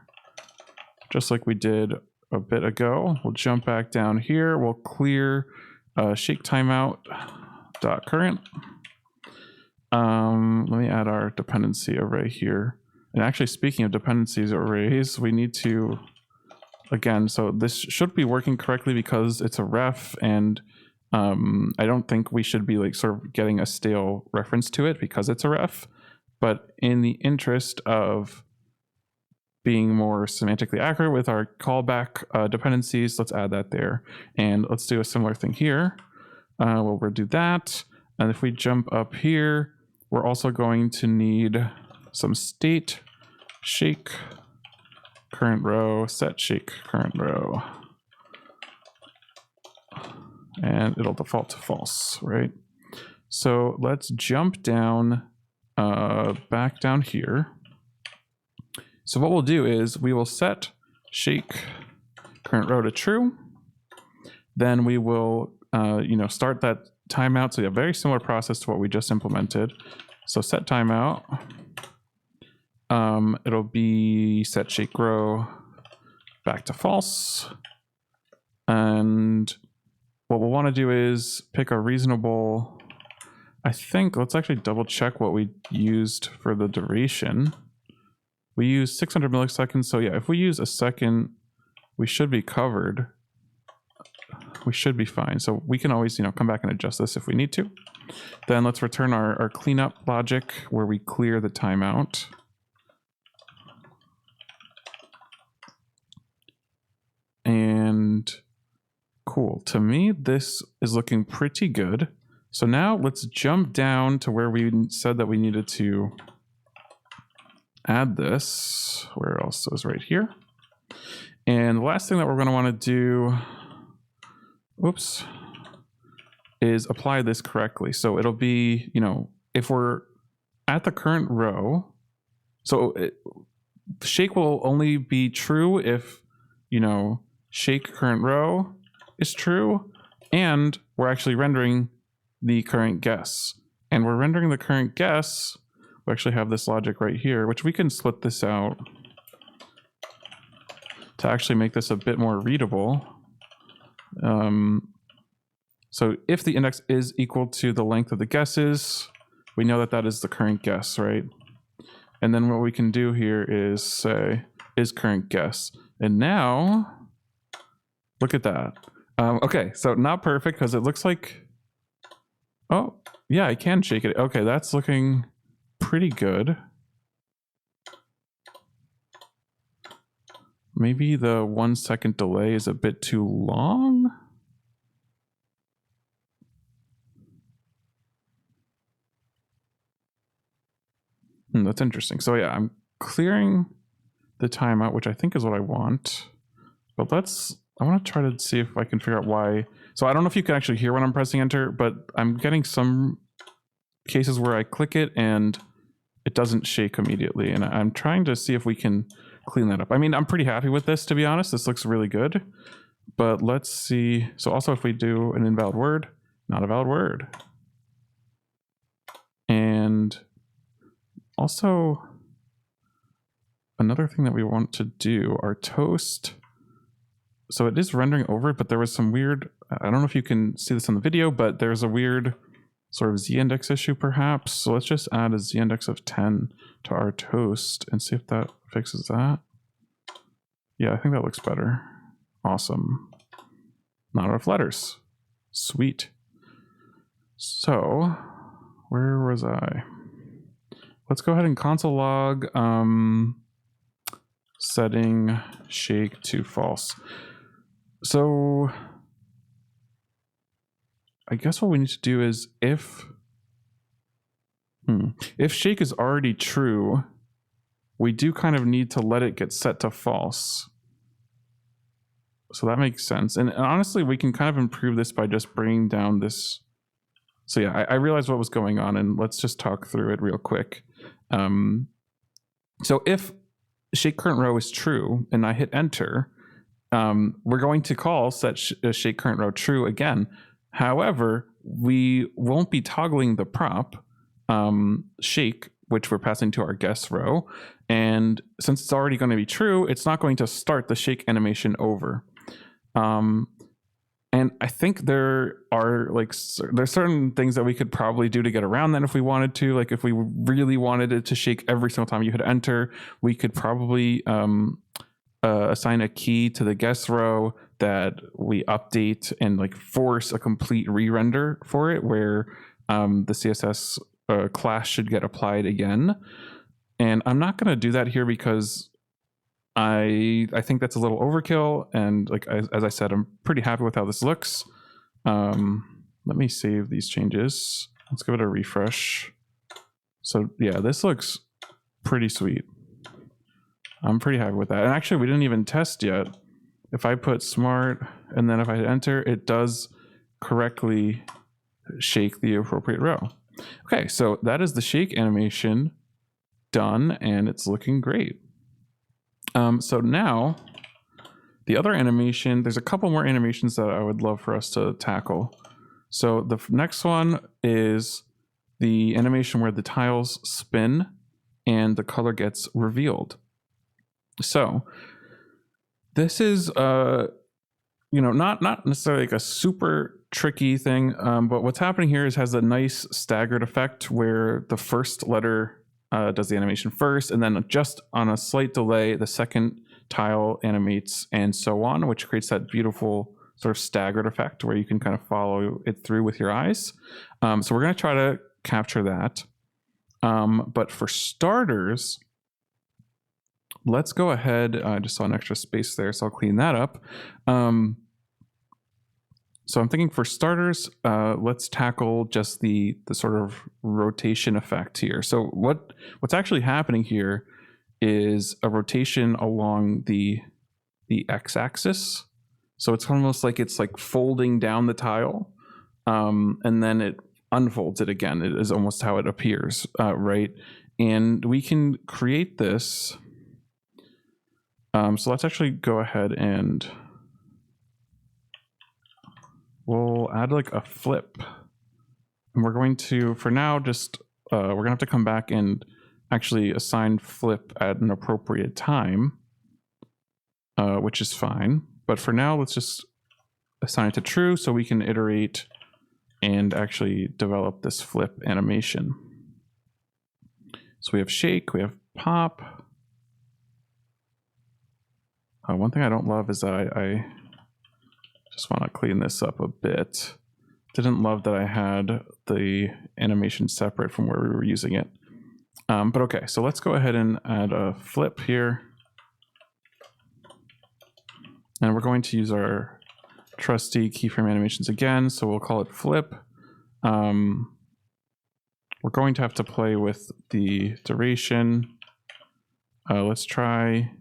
just like we did a bit ago. We'll jump back down here. We'll clear shake timeout dot current. Let me add our dependency array here. And actually, speaking of dependencies arrays, we need to, again, so this should be working correctly because it's a ref, and I don't think we should be like sort of getting a stale reference to it because it's a ref. But in the interest of being more semantically accurate with our callback dependencies, let's add that there. And let's do a similar thing here. We'll redo that. And if we jump up here, we're also going to need some state shake current row, set shake current row. And it'll default to false, right? So let's jump down, back down here. So what we'll do is we will set shake current row to true. Then we will, start that timeout. So a very similar process to what we just implemented. So set timeout. It'll be set shake row back to false. And what we'll want to do is pick a reasonable, I think, let's actually double check what we used for the duration. We use 600 milliseconds. So yeah, if we use a second, we should be covered. We should be fine. So we can always, come back and adjust this if we need to. Then let's return our cleanup logic where we clear the timeout. And cool. To me, this is looking pretty good. So now let's jump down to where we said that we needed to add this. Where else is right here? And the last thing that we're going to want to do, is apply this correctly. So it'll be, if we're at the current row, so shake will only be true if, shake current row is true, and we're actually rendering the current guess. And we're rendering the current guess. We actually have this logic right here, which we can split this out to actually make this a bit more readable. So if the index is equal to the length of the guesses, we know that that is the current guess, right? And then what we can do here is say, is current guess. And now, look at that. Okay, so not perfect because it looks like, oh, yeah, I can shake it. Okay, that's looking pretty good. Maybe the 1 second delay is a bit too long. That's interesting. So yeah, I'm clearing the timeout, which I think is what I want. But I want to try to see if I can figure out why. So I don't know if you can actually hear when I'm pressing enter, but I'm getting some cases where I click it and it doesn't shake immediately. And I'm trying to see if we can clean that up. I mean, I'm pretty happy with this, to be honest. This looks really good. But let's see. So also if we do an invalid word, not a valid word. And also, another thing that we want to do, our toast. So it is rendering over it, but there was some weird, I don't know if you can see this on the video, but there's a weird sort of z-index issue perhaps. So let's just add a z-index of 10 to our toast and see if that fixes that. Yeah, I think that looks better. Awesome. Not enough letters. Sweet. So where was I? Let's go ahead and console log setting shake to false. So I guess what we need to do is if shake is already true, we do kind of need to let it get set to false. So that makes sense. And honestly, we can kind of improve this by just bringing down this. So yeah, I realized what was going on, and let's just talk through it real quick. So if shake current row is true and I hit enter, we're going to call set shake current row true again. However, we won't be toggling the prop shake, which we're passing to our guess row. And since it's already going to be true, it's not going to start the shake animation over. And I think there are there's certain things that we could probably do to get around that if we wanted to. Like if we really wanted it to shake every single time you hit enter, we could probably assign a key to the guess row that we update and like force a complete re-render for it, where the CSS class should get applied again. And I'm not going to do that here because I think that's a little overkill, and like as I said, I'm pretty happy with how this looks. Let me save these changes. Let's give it a refresh. So yeah, this looks pretty sweet. I'm pretty happy with that. And actually, we didn't even test yet. If I put smart and then if I hit enter, it does correctly shake the appropriate row. Okay, so that is the shake animation done, and it's looking great. So now the other animation, there's a couple more animations that I would love for us to tackle. So the next one is the animation where the tiles spin and the color gets revealed. So this is, not necessarily like a super tricky thing, but what's happening here is has a nice staggered effect where the first letter does the animation first, and then just on a slight delay, the second tile animates and so on, which creates that beautiful sort of staggered effect where you can kind of follow it through with your eyes. So we're going to try to capture that. But for starters, let's go ahead. I just saw an extra space there, so I'll clean that up. So I'm thinking for starters, let's tackle just the sort of rotation effect here. So what's actually happening here is a rotation along the x-axis. So it's almost like it's like folding down the tile, and then it unfolds it again. It is almost how it appears, right? And we can create this. So let's actually go ahead and we'll add like a flip, and we're going to, for now, just we're gonna have to come back and actually assign flip at an appropriate time, which is fine. But for now, let's just assign it to true so we can iterate and actually develop this flip animation. So we have shake, we have pop. One thing I don't love is that I just want to clean this up a bit. Didn't love that I had the animation separate from where we were using it. But okay, so let's go ahead and add a flip here. And we're going to use our trusty keyframe animations again, so we'll call it flip. We're going to have to play with the duration. We'll try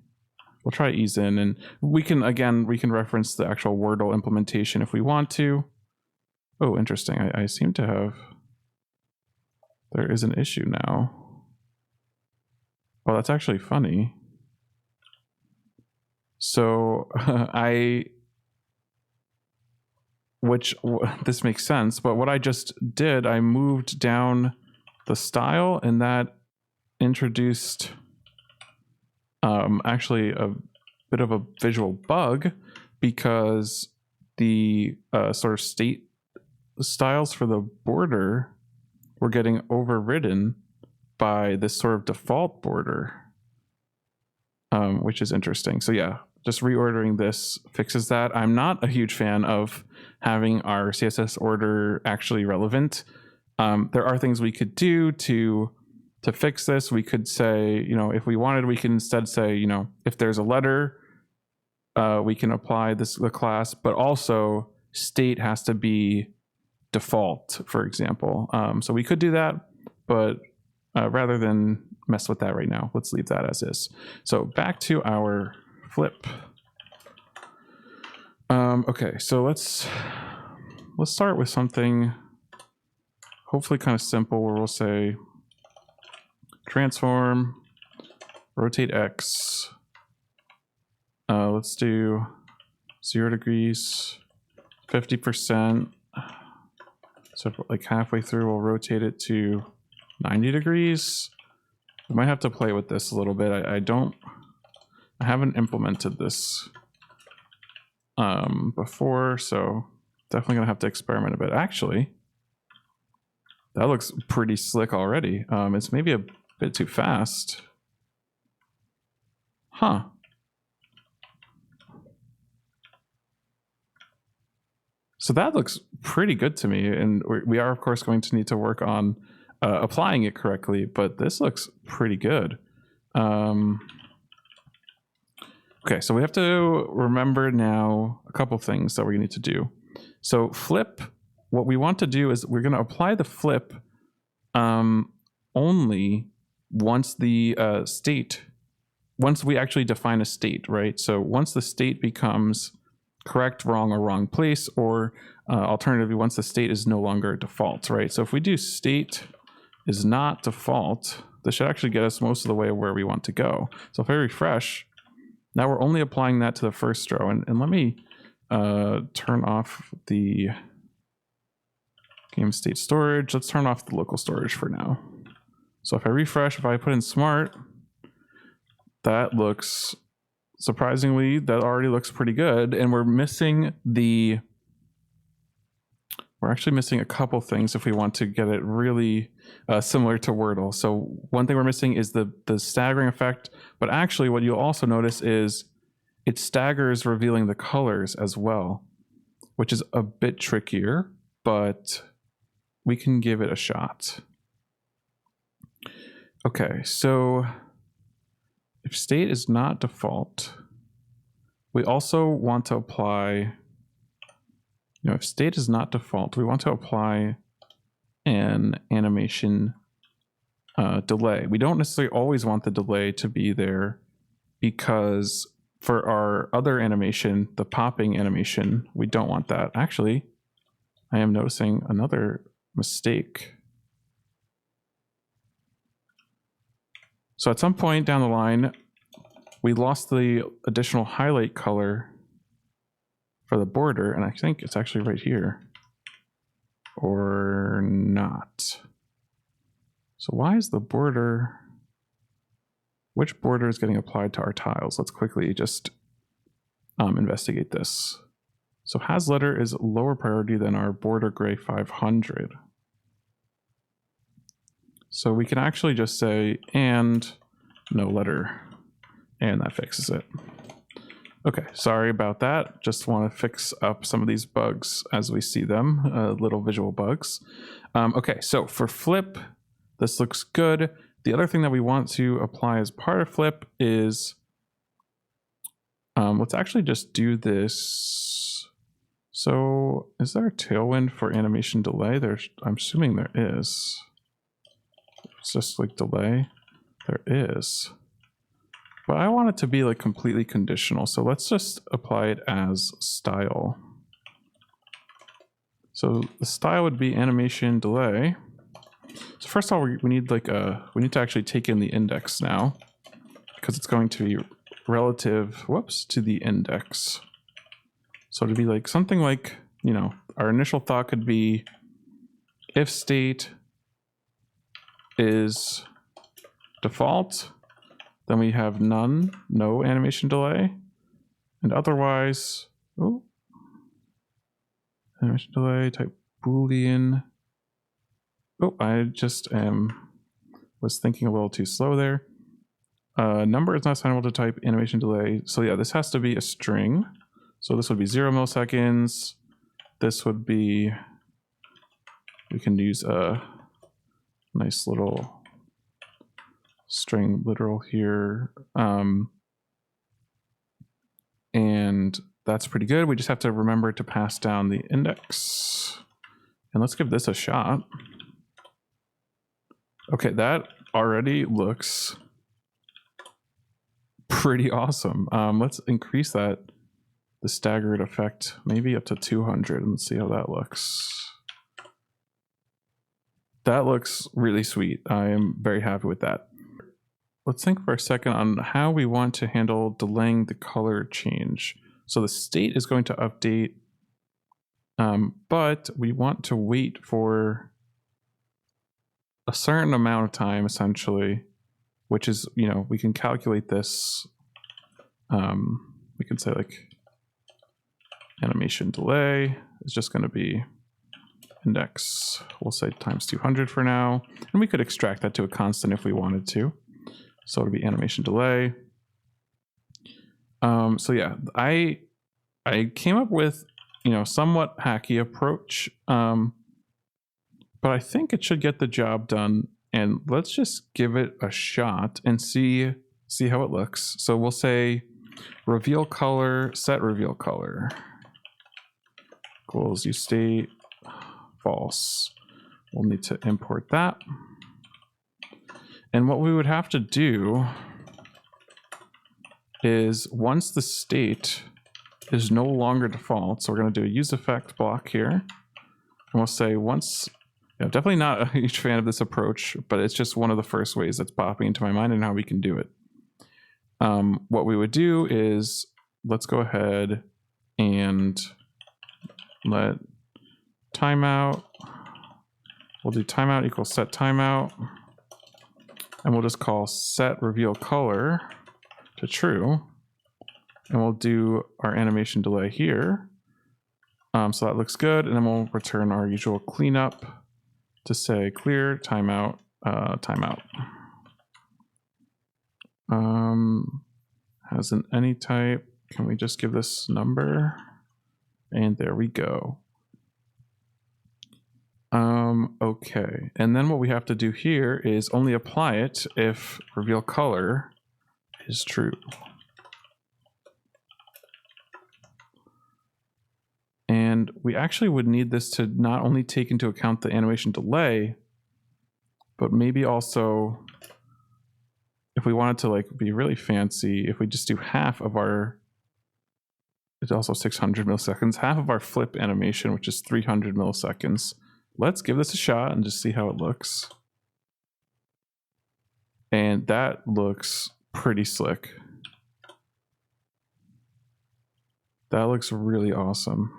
ease in, and we can reference the actual Wordle implementation if we want to. Oh, interesting. I seem to have, there is an issue now. Well, that's actually funny. So this makes sense, but what I just did, I moved down the style, and that introduced actually a bit of a visual bug, because the sort of state styles for the border were getting overridden by this sort of default border, which is interesting. So yeah, just reordering this fixes that. I'm not a huge fan of having our CSS order actually relevant. There are things we could do to fix this. We could say, if we wanted, we can instead say, if there's a letter we can apply the class, but also state has to be default, for example. So we could do that, but rather than mess with that right now, let's leave that as is. So back to our flip. Okay, so let's start with something hopefully kind of simple, where we'll say transform rotate X. Let's do 0 degrees, 50%. So like halfway through, we'll rotate it to 90 degrees. We might have to play with this a little bit. I haven't implemented this before, so definitely gonna have to experiment a bit. Actually, that looks pretty slick already. It's maybe a bit too fast. Huh. So that looks pretty good to me, and we are of course going to need to work on applying it correctly, but this looks pretty good. Okay, so we have to remember now a couple things that we need to do. So flip, what we want to do is we're going to apply the flip only once the once we actually define a state, right? So once the state becomes correct, wrong, or wrong place, or alternatively, once the state is no longer default, right? So if we do state is not default, this should actually get us most of the way where we want to go. So if I refresh, now we're only applying that to the first row. And let me turn off the game state storage. Let's turn off the local storage for now. So if I refresh, if I put in smart, that looks, surprisingly, that already looks pretty good. And we're missing the, we're actually missing a couple things if we want to get it really similar to Wordle. So one thing we're missing is the staggering effect, but actually what you'll also notice is it staggers revealing the colors as well, which is a bit trickier, but we can give it a shot. Okay, so if state is not default, we also want to apply, if state is not default, we want to apply an animation delay. We don't necessarily always want the delay to be there, because for our other animation, the popping animation, we don't want that. Actually, I am noticing another mistake. So at some point down the line, we lost the additional highlight color for the border, and I think it's actually right here. Or not. So why is the border, which border is getting applied to our tiles? Let's quickly just investigate this. So has letter is lower priority than our border gray 500. So we can actually just say and no letter, and that fixes it. Okay, sorry about that. Just want to fix up some of these bugs as we see them, little visual bugs. Okay, so for flip, this looks good. The other thing that we want to apply as part of flip is, let's actually just do this. So is there a tailwind for animation delay? I'm assuming there is. It's just like delay. There is. But I want it to be like completely conditional. So let's just apply it as style. So the style would be animation delay. So first of all, we need like we need to actually take in the index now, because it's going to be relative, whoops, to the index. So to be like something like, our initial thought could be if state is default, then we have none, no animation delay, and otherwise, animation delay type Boolean. I just was thinking a little too slow there. Number is not assignable to type animation delay. So yeah, this has to be a string. So this would be 0 milliseconds. This would be, we can use a nice little string literal here. And that's pretty good. We just have to remember to pass down the index. And let's give this a shot. Okay, that already looks pretty awesome. Let's increase that, the staggered effect, maybe up to 200, and let's see how that looks. That looks really sweet. I am very happy with that. Let's think for a second on how we want to handle delaying the color change. So the state is going to update, but we want to wait for a certain amount of time, essentially, which is, you know, we can calculate this. We can say like animation delay is just going to be index, we'll say times 200 for now, and we could extract that to a constant if we wanted to. So it'll be animation delay. So yeah, I came up with, you know, somewhat hacky approach, but I think it should get the job done. And let's just give it a shot and see how it looks. So we'll say reveal color, set reveal color equals useState false. We'll need to import that. And what we would have to do is once the state is no longer default, so we're going to do a use effect block here. And we'll say once, you know, definitely not a huge fan of this approach, but it's just one of the first ways that's popping into my mind and how we can do it. What we would do is let's go ahead and let timeout, we'll do timeout equals set timeout, and we'll just call set reveal color to true, and we'll do our animation delay here. So that looks good, and then we'll return our usual cleanup to say clear timeout, timeout. Has an any type. Can we just give this number? And there we go. Okay, and then what we have to do here is only apply it if reveal color is true. And we actually would need this to not only take into account the animation delay, but maybe also, if we wanted to like be really fancy, if we just do half of our, it's also 600 milliseconds, half of our flip animation, which is 300 milliseconds. Let's give this a shot and just see how it looks. And that looks pretty slick. That looks really awesome.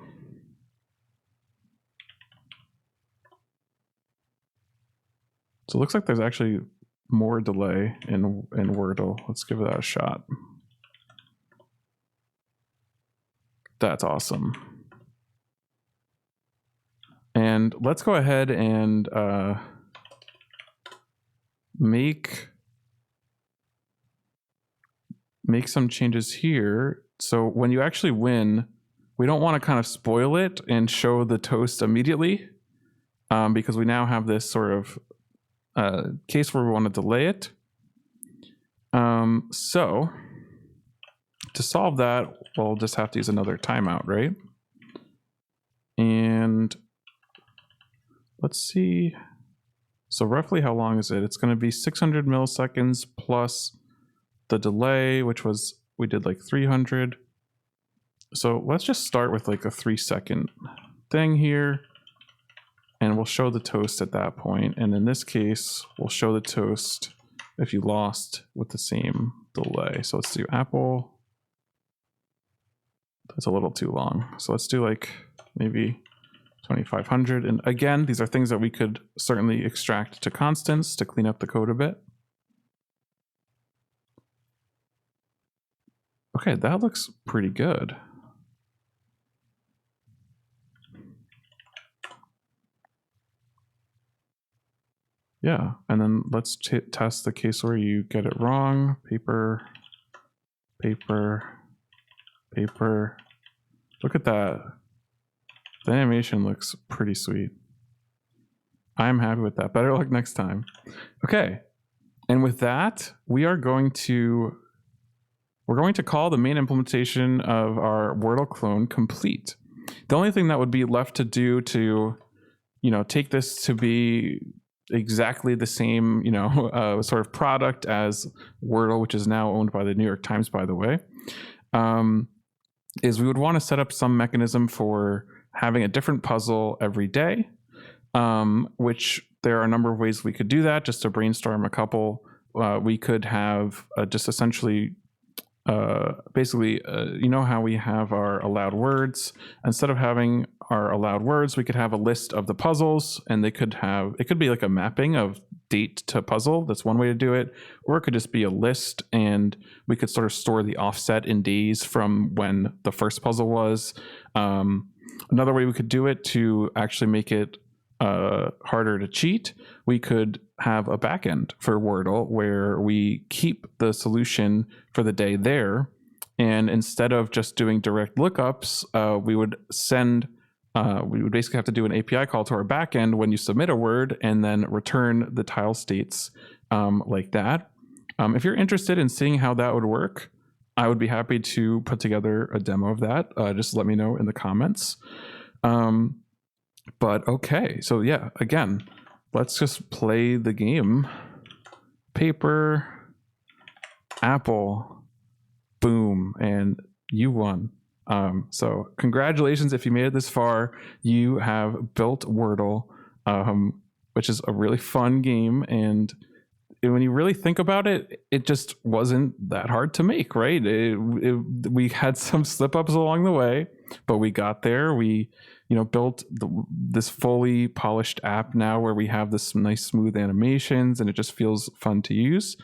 So it looks like there's actually more delay in Wordle. Let's give that a shot. That's awesome. And let's go ahead and make some changes here. So when you actually win, we don't want to kind of spoil it and show the toast immediately, because we now have this sort of case where we want to delay it. So to solve that, we'll just have to use another timeout, right? And let's see. So roughly how long is it? It's going to be 600 milliseconds plus the delay, which was, we did like 300. So let's just start with like a 3-second thing here. And we'll show the toast at that point. And in this case, we'll show the toast if you lost with the same delay. So let's do Apple. That's a little too long. So let's do like maybe 2500. And again, these are things that we could certainly extract to constants to clean up the code a bit. Okay, that looks pretty good. Yeah, and then let's test the case where you get it wrong. Paper, paper, paper. Look at that. The animation looks pretty sweet. I'm happy with that. Better luck next time. Okay, and with that, we are going to we're going to call the main implementation of our Wordle clone complete. The only thing that would be left to do to, take this to be exactly the same, sort of product as Wordle, which is now owned by the New York Times, by the way, is we would want to set up some mechanism for having a different puzzle every day, which there are a number of ways we could do that. Just to brainstorm a couple, we could have just essentially basically, how we have our allowed words. Instead of having our allowed words, we could have a list of the puzzles, and it could be like a mapping of date to puzzle. That's one way to do it. Or it could just be a list, and we could sort of store the offset in days from when the first puzzle was. Another way we could do it to actually make it harder to cheat, we could have a backend for Wordle where we keep the solution for the day there, and instead of just doing direct lookups, we would basically have to do an API call to our backend when you submit a word, and then return the tile states like that. If you're interested in seeing how that would work, I would be happy to put together a demo of that. Just let me know in the comments. But okay, so yeah, again, let's just play the game. Paper, apple, boom, and you won. So congratulations if you made it this far. You have built Wordle, which is a really fun game, and when you really think about it, it just wasn't that hard to make, right? We had some slip-ups along the way, but we got there. We built this fully polished app now where we have this nice smooth animations, and it just feels fun to use.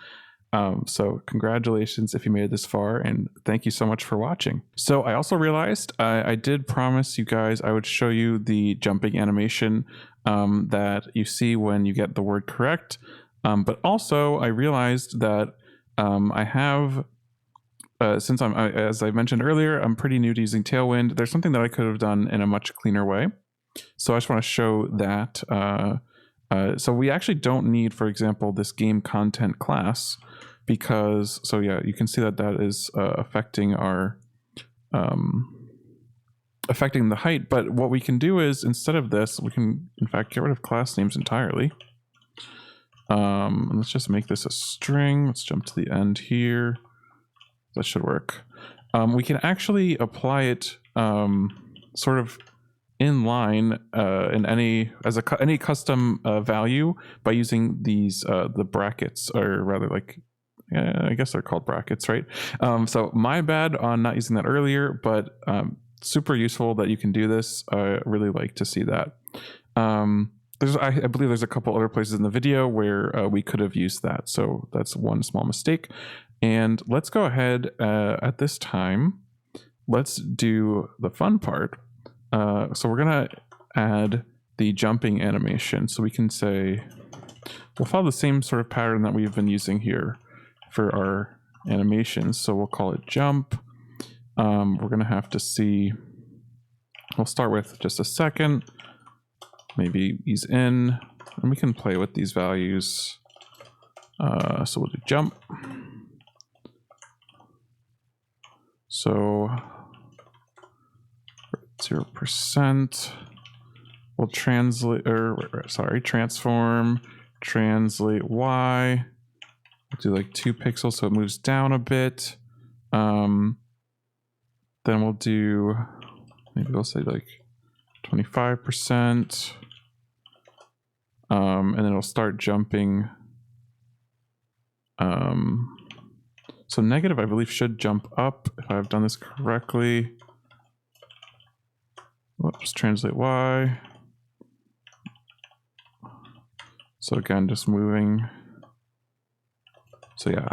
So congratulations if you made it this far, and thank you so much for watching. So I also realized I did promise you guys I would show you the jumping animation that you see when you get the word correct. But also I realized that I have, since as I mentioned earlier, I'm pretty new to using Tailwind. There's something that I could have done in a much cleaner way. So I just want to show that. So we actually don't need, for example, this game content class, because, so yeah, you can see that that is affecting our, affecting the height. But what we can do is, instead of this, we can in fact get rid of class names entirely. Let's just make this a string. Let's jump to the end here. That should work. We can actually apply it sort of in line in any custom value by using these the brackets, or rather, like, I guess they're called brackets, right? So my bad on not using that earlier, but super useful that you can do this. I really like to see that. I believe there's a couple other places in the video where we could have used that. So that's one small mistake. And let's go ahead at this time. Let's do the fun part. So we're going to add the jumping animation. So we can say, we'll follow the same sort of pattern that we've been using here for our animations. So we'll call it jump. We're going to have to see, we'll start with just a second. Maybe ease in, and we can play with these values. So we'll do jump. So 0%. We'll translate, transform, translate Y. We'll do like 2 pixels so it moves down a bit. Then we'll do, maybe we'll say like 25%. And then it'll start jumping. So negative, I believe, should jump up if I've done this correctly. Whoops, translate Y. So again, just moving. So yeah,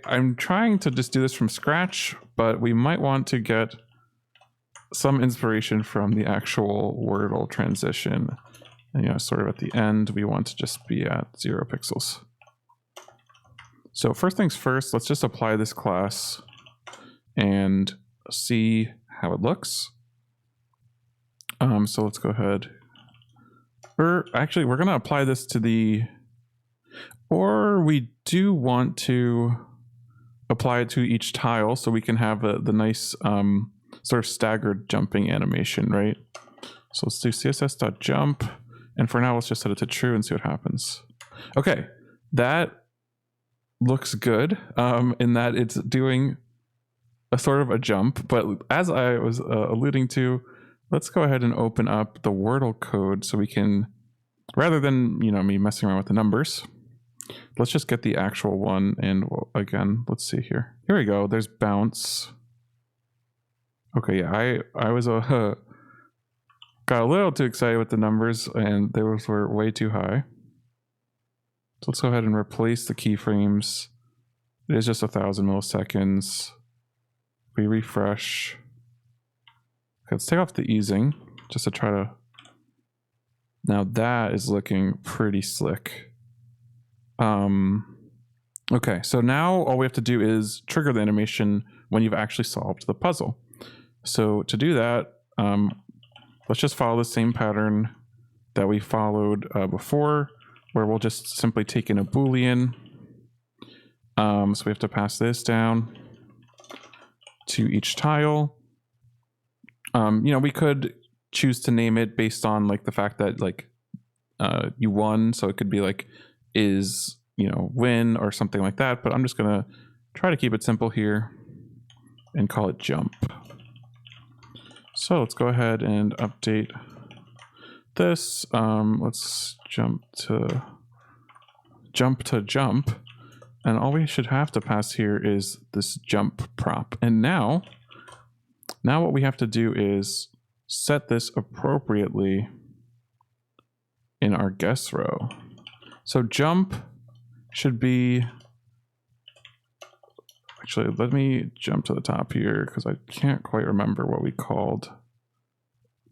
I'm trying to just do this from scratch, but we might want to get some inspiration from the actual Wordle transition. And sort of at the end, we want to just be at 0 pixels. So first things first, let's just apply this class and see how it looks. So let's go ahead. Actually, we're going to apply this to the, or we do want to, apply it to each tile so we can have the nice sort of staggered jumping animation, right? So let's do css.jump, and for now let's just set it to true and see what happens. Okay, that looks good in that it's doing a sort of a jump, but as I was alluding to, let's go ahead and open up the Wordle code so we can, rather than, you know, me messing around with the numbers, let's just get the actual one. And again, let's see here. Here we go. There's bounce. Okay, yeah, I was got a little too excited with the numbers, and those were way too high. So let's go ahead and replace the keyframes. It is just 1,000 milliseconds. We refresh. Okay, let's take off the easing just to try to. Now that is looking pretty slick. Okay, so now all we have to do is trigger the animation when you've actually solved the puzzle. So to do that, let's just follow the same pattern that we followed before, where we'll just simply take in a Boolean. So we have to pass this down to each tile. You know, we could choose to name it based on like the fact that like you won, so it could be like is, you know, win or something like that, but I'm just gonna try to keep it simple here and call it jump. So let's go ahead and update this. Let's jump to jump, and all we should have to pass here is this jump prop. And now what we have to do is set this appropriately in our guess row. So jump should be, actually, let me jump to the top here because I can't quite remember what we called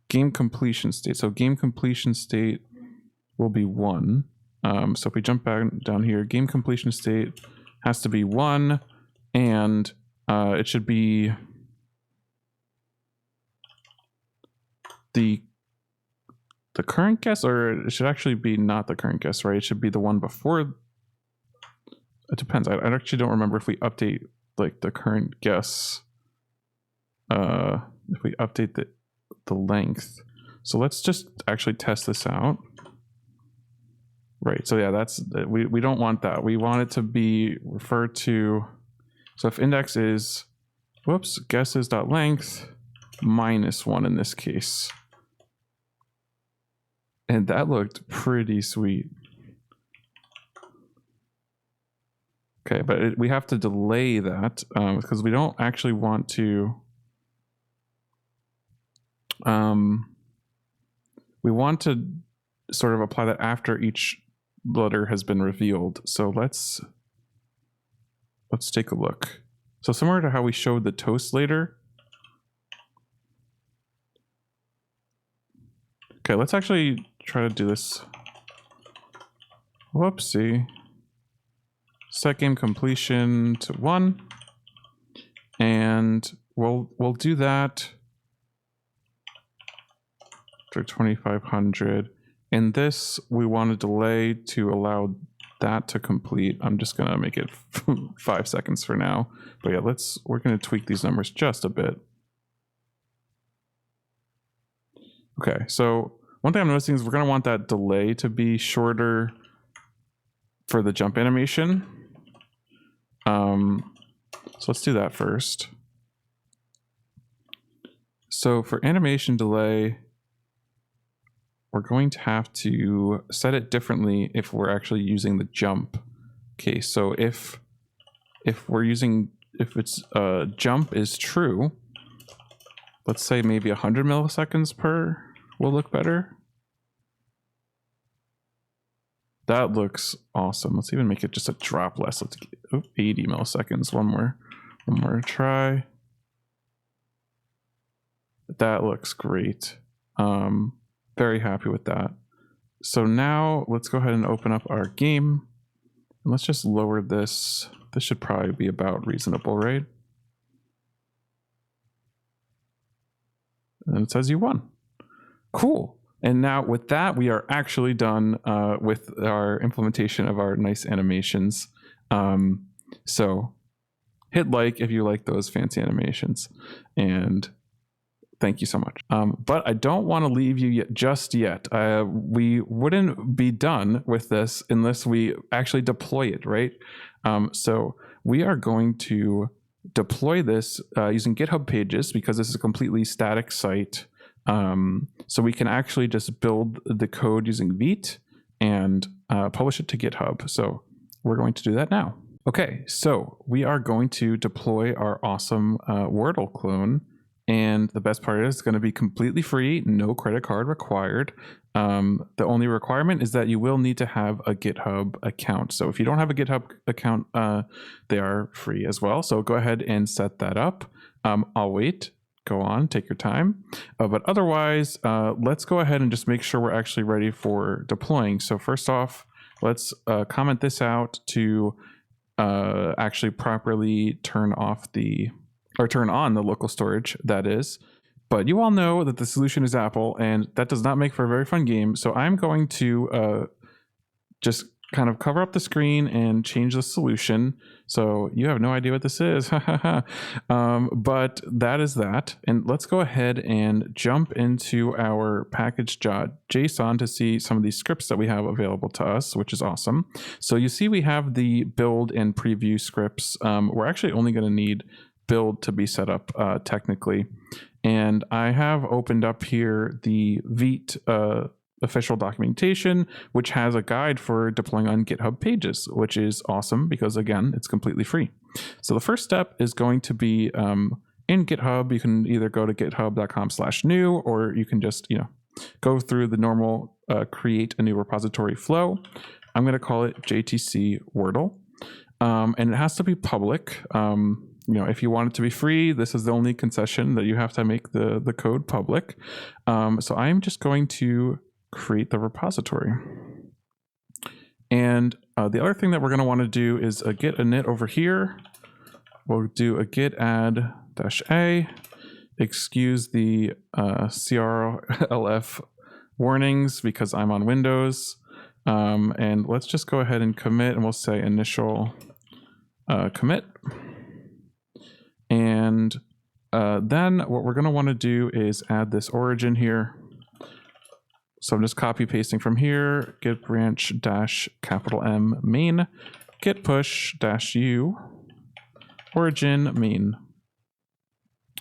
game completion state. So game completion state will be 1. So if we jump back down here, game completion state has to be 1, and it should be the current guess, or it should actually be not the current guess, right? It should be the one before. It depends. I actually don't remember if we update like the current guess, if we update the length. So let's just actually test this out. Right, so yeah, that's, we don't want that. We want it to be referred to, so if index is, whoops, guesses.length -1 in this case. And that looked pretty sweet. Okay, but we have to delay that because we don't actually want to. We want to sort of apply that after each letter has been revealed. So let's take a look. So similar to how we showed the toast later. Okay, let's actually try to do this. Whoopsie. Set game completion to 1, and we'll do that for 2,500. In this, we want to delay to allow that to complete. I'm just gonna make it 5 seconds for now. But yeah, we're gonna tweak these numbers just a bit. Okay, so one thing I'm noticing is we're gonna want that delay to be shorter for the jump animation. So let's do that first. So for animation delay, we're going to have to set it differently if we're actually using the jump case. So if it's jump is true, let's say maybe 100 milliseconds per will look better. That looks awesome. Let's even make it just a drop less. Let's get 80 milliseconds. One more try. That looks great. Very happy with that. So now let's go ahead and open up our game. And let's just lower this. This should probably be about reasonable, right? And it says you won. Cool. And now with that, we are actually done with our implementation of our nice animations. So hit like if you like those fancy animations. And thank you so much. But I don't want to leave you just yet. We wouldn't be done with this unless we actually deploy it, right? So we are going to deploy this using GitHub Pages, because this is a completely static site. So we can actually just build the code using Vite and publish it to GitHub. So we're going to do that now. Okay, so we are going to deploy our awesome Wordle clone. And the best part is it's going to be completely free, no credit card required. The only requirement is that you will need to have a GitHub account. So if you don't have a GitHub account, they are free as well. So go ahead and set that up. I'll wait. Go on, take your time. But otherwise, let's go ahead and just make sure we're actually ready for deploying. So first off, let's comment this out to actually properly turn on the local storage, that is. But you all know that the solution is Apple, and that does not make for a very fun game. So I'm going to just kind of cover up the screen and change the solution. So you have no idea what this is. But that is that. And let's go ahead and jump into our package.json to see some of these scripts that we have available to us, which is awesome. So you see we have the build and preview scripts. We're actually only going to need build to be set up technically. And I have opened up here the Vite official documentation, which has a guide for deploying on GitHub Pages, which is awesome because, again, it's completely free. So the first step is going to be in GitHub. You can either go to github.com/new, or you can just go through the normal create a new repository flow. I'm going to call it JTC Wordle, and it has to be public. If you want it to be free, this is the only concession that you have to make the code public. So I'm just going to create the repository. And the other thing that we're going to want to do is a git init over here. We'll do a git add -a, excuse the CRLF warnings because I'm on Windows. And let's just go ahead and commit, and we'll say initial commit. And then what we're going to want to do is add this origin here. So I'm just copy pasting from here, git branch -M main, git push -u origin main.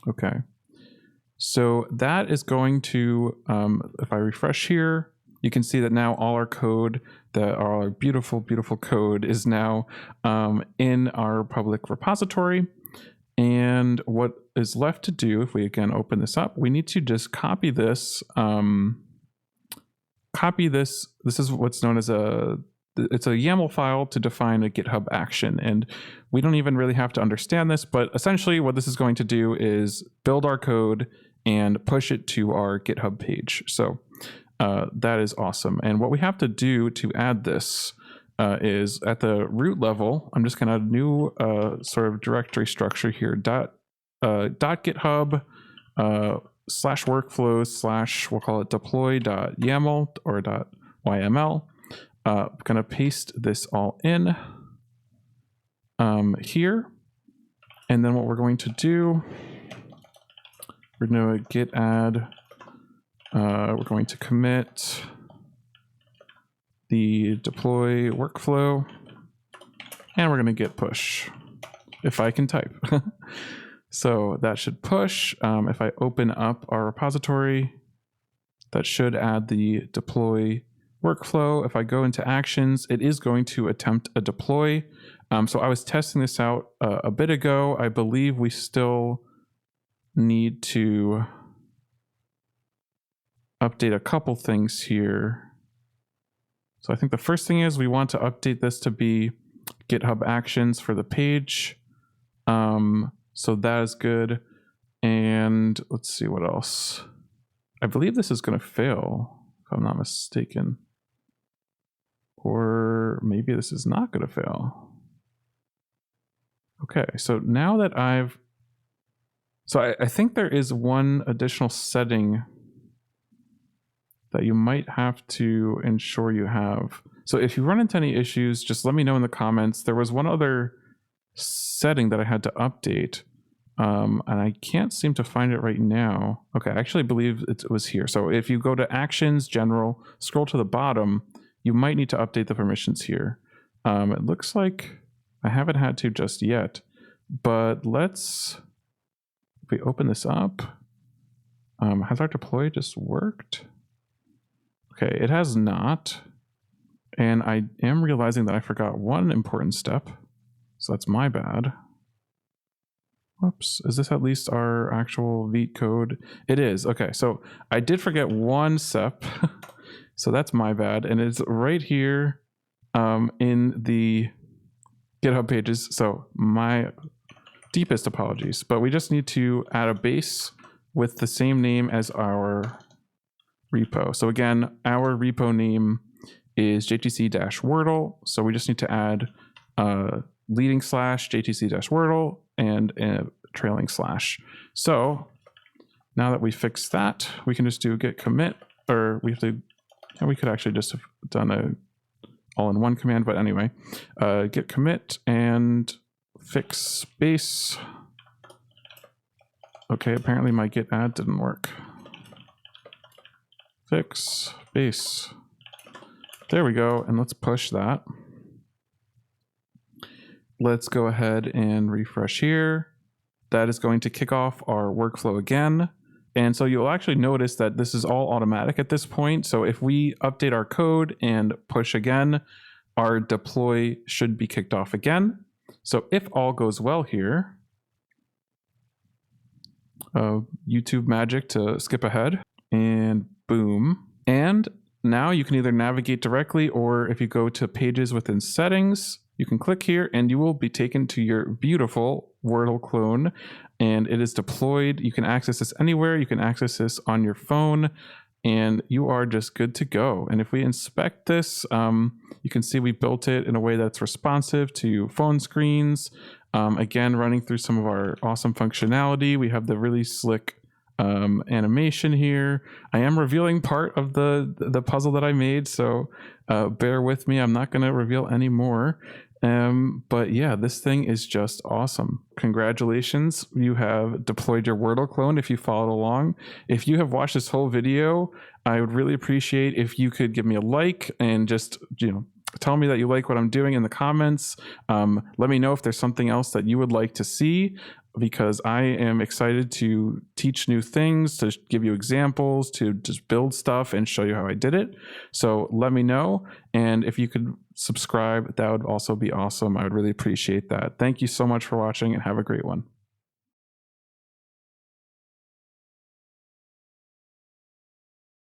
Okay. So that is going to, if I refresh here, you can see that now all our code, our beautiful, beautiful code is now in our public repository. And what is left to do, if we again open this up, we need to just copy this. This is what's known as it's a YAML file to define a GitHub action. And we don't even really have to understand this, but essentially what this is going to do is build our code and push it to our GitHub page. So that is awesome. And what we have to do to add this is at the root level, I'm just going to add a new sort of directory structure here, .github /workflows / we'll call it deploy.yaml or .yml. Going to paste this all in here. And then what we're going to do, we're going to git add, we're going to commit the deploy workflow, and we're going to git push if I can type. So that should push. If I open up our repository, that should add the deploy workflow. If I go into actions, it is going to attempt a deploy. So I was testing this out a bit ago. I believe we still need to update a couple things here. So I think the first thing is we want to update this to be GitHub Actions for the page. So that is good. And let's see what else. I believe this is going to fail, if I'm not mistaken. Or maybe this is not going to fail. Okay, so now that I think there is one additional setting that you might have to ensure you have. So if you run into any issues, just let me know in the comments. There was one other setting that I had to update. And I can't seem to find it right now. Okay, I actually believe it was here. So if you go to Actions, General, scroll to the bottom, you might need to update the permissions here. It looks like I haven't had to just yet, but if we open this up, has our deploy just worked? Okay, it has not. And I am realizing that I forgot one important step. So that's my bad. Whoops, is this at least our actual Vite code? It is, okay, so I did forget one step, so that's my bad, and it's right here in the GitHub pages, so my deepest apologies, but we just need to add a base with the same name as our repo. So again, our repo name is jtc-wordle, so we just need to add leading slash jtc-wordle and a trailing slash. So now that we fixed that, we can just do git commit, or we have to, we could actually just have done a all-in-one command, but anyway, git commit and fix base. Okay, apparently my git add didn't work. Fix base. There we go, and let's push that. Let's go ahead and refresh here. That is going to kick off our workflow again. And so you'll actually notice that this is all automatic at this point. So if we update our code and push again, our deploy should be kicked off again. So if all goes well here, YouTube magic to skip ahead, and boom. And now you can either navigate directly, or if you go to pages within settings, you can click here and you will be taken to your beautiful Wordle clone, and it is deployed. You can access this anywhere. You can access this on your phone, and you are just good to go. And if we inspect this, you can see we built it in a way that's responsive to phone screens. Again, running through some of our awesome functionality. We have the really slick animation here. I am revealing part of the puzzle that I made, so bear with me. I'm not going to reveal any more. But yeah, this thing is just awesome. Congratulations, you have deployed your Wordle clone if you followed along. If you have watched this whole video, I would really appreciate if you could give me a like and just, tell me that you like what I'm doing in the comments. Let me know if there's something else that you would like to see, because I am excited to teach new things, to give you examples, to just build stuff and show you how I did it. So let me know. And if you could subscribe, that would also be awesome. I would really appreciate that. Thank you so much for watching, and have a great one.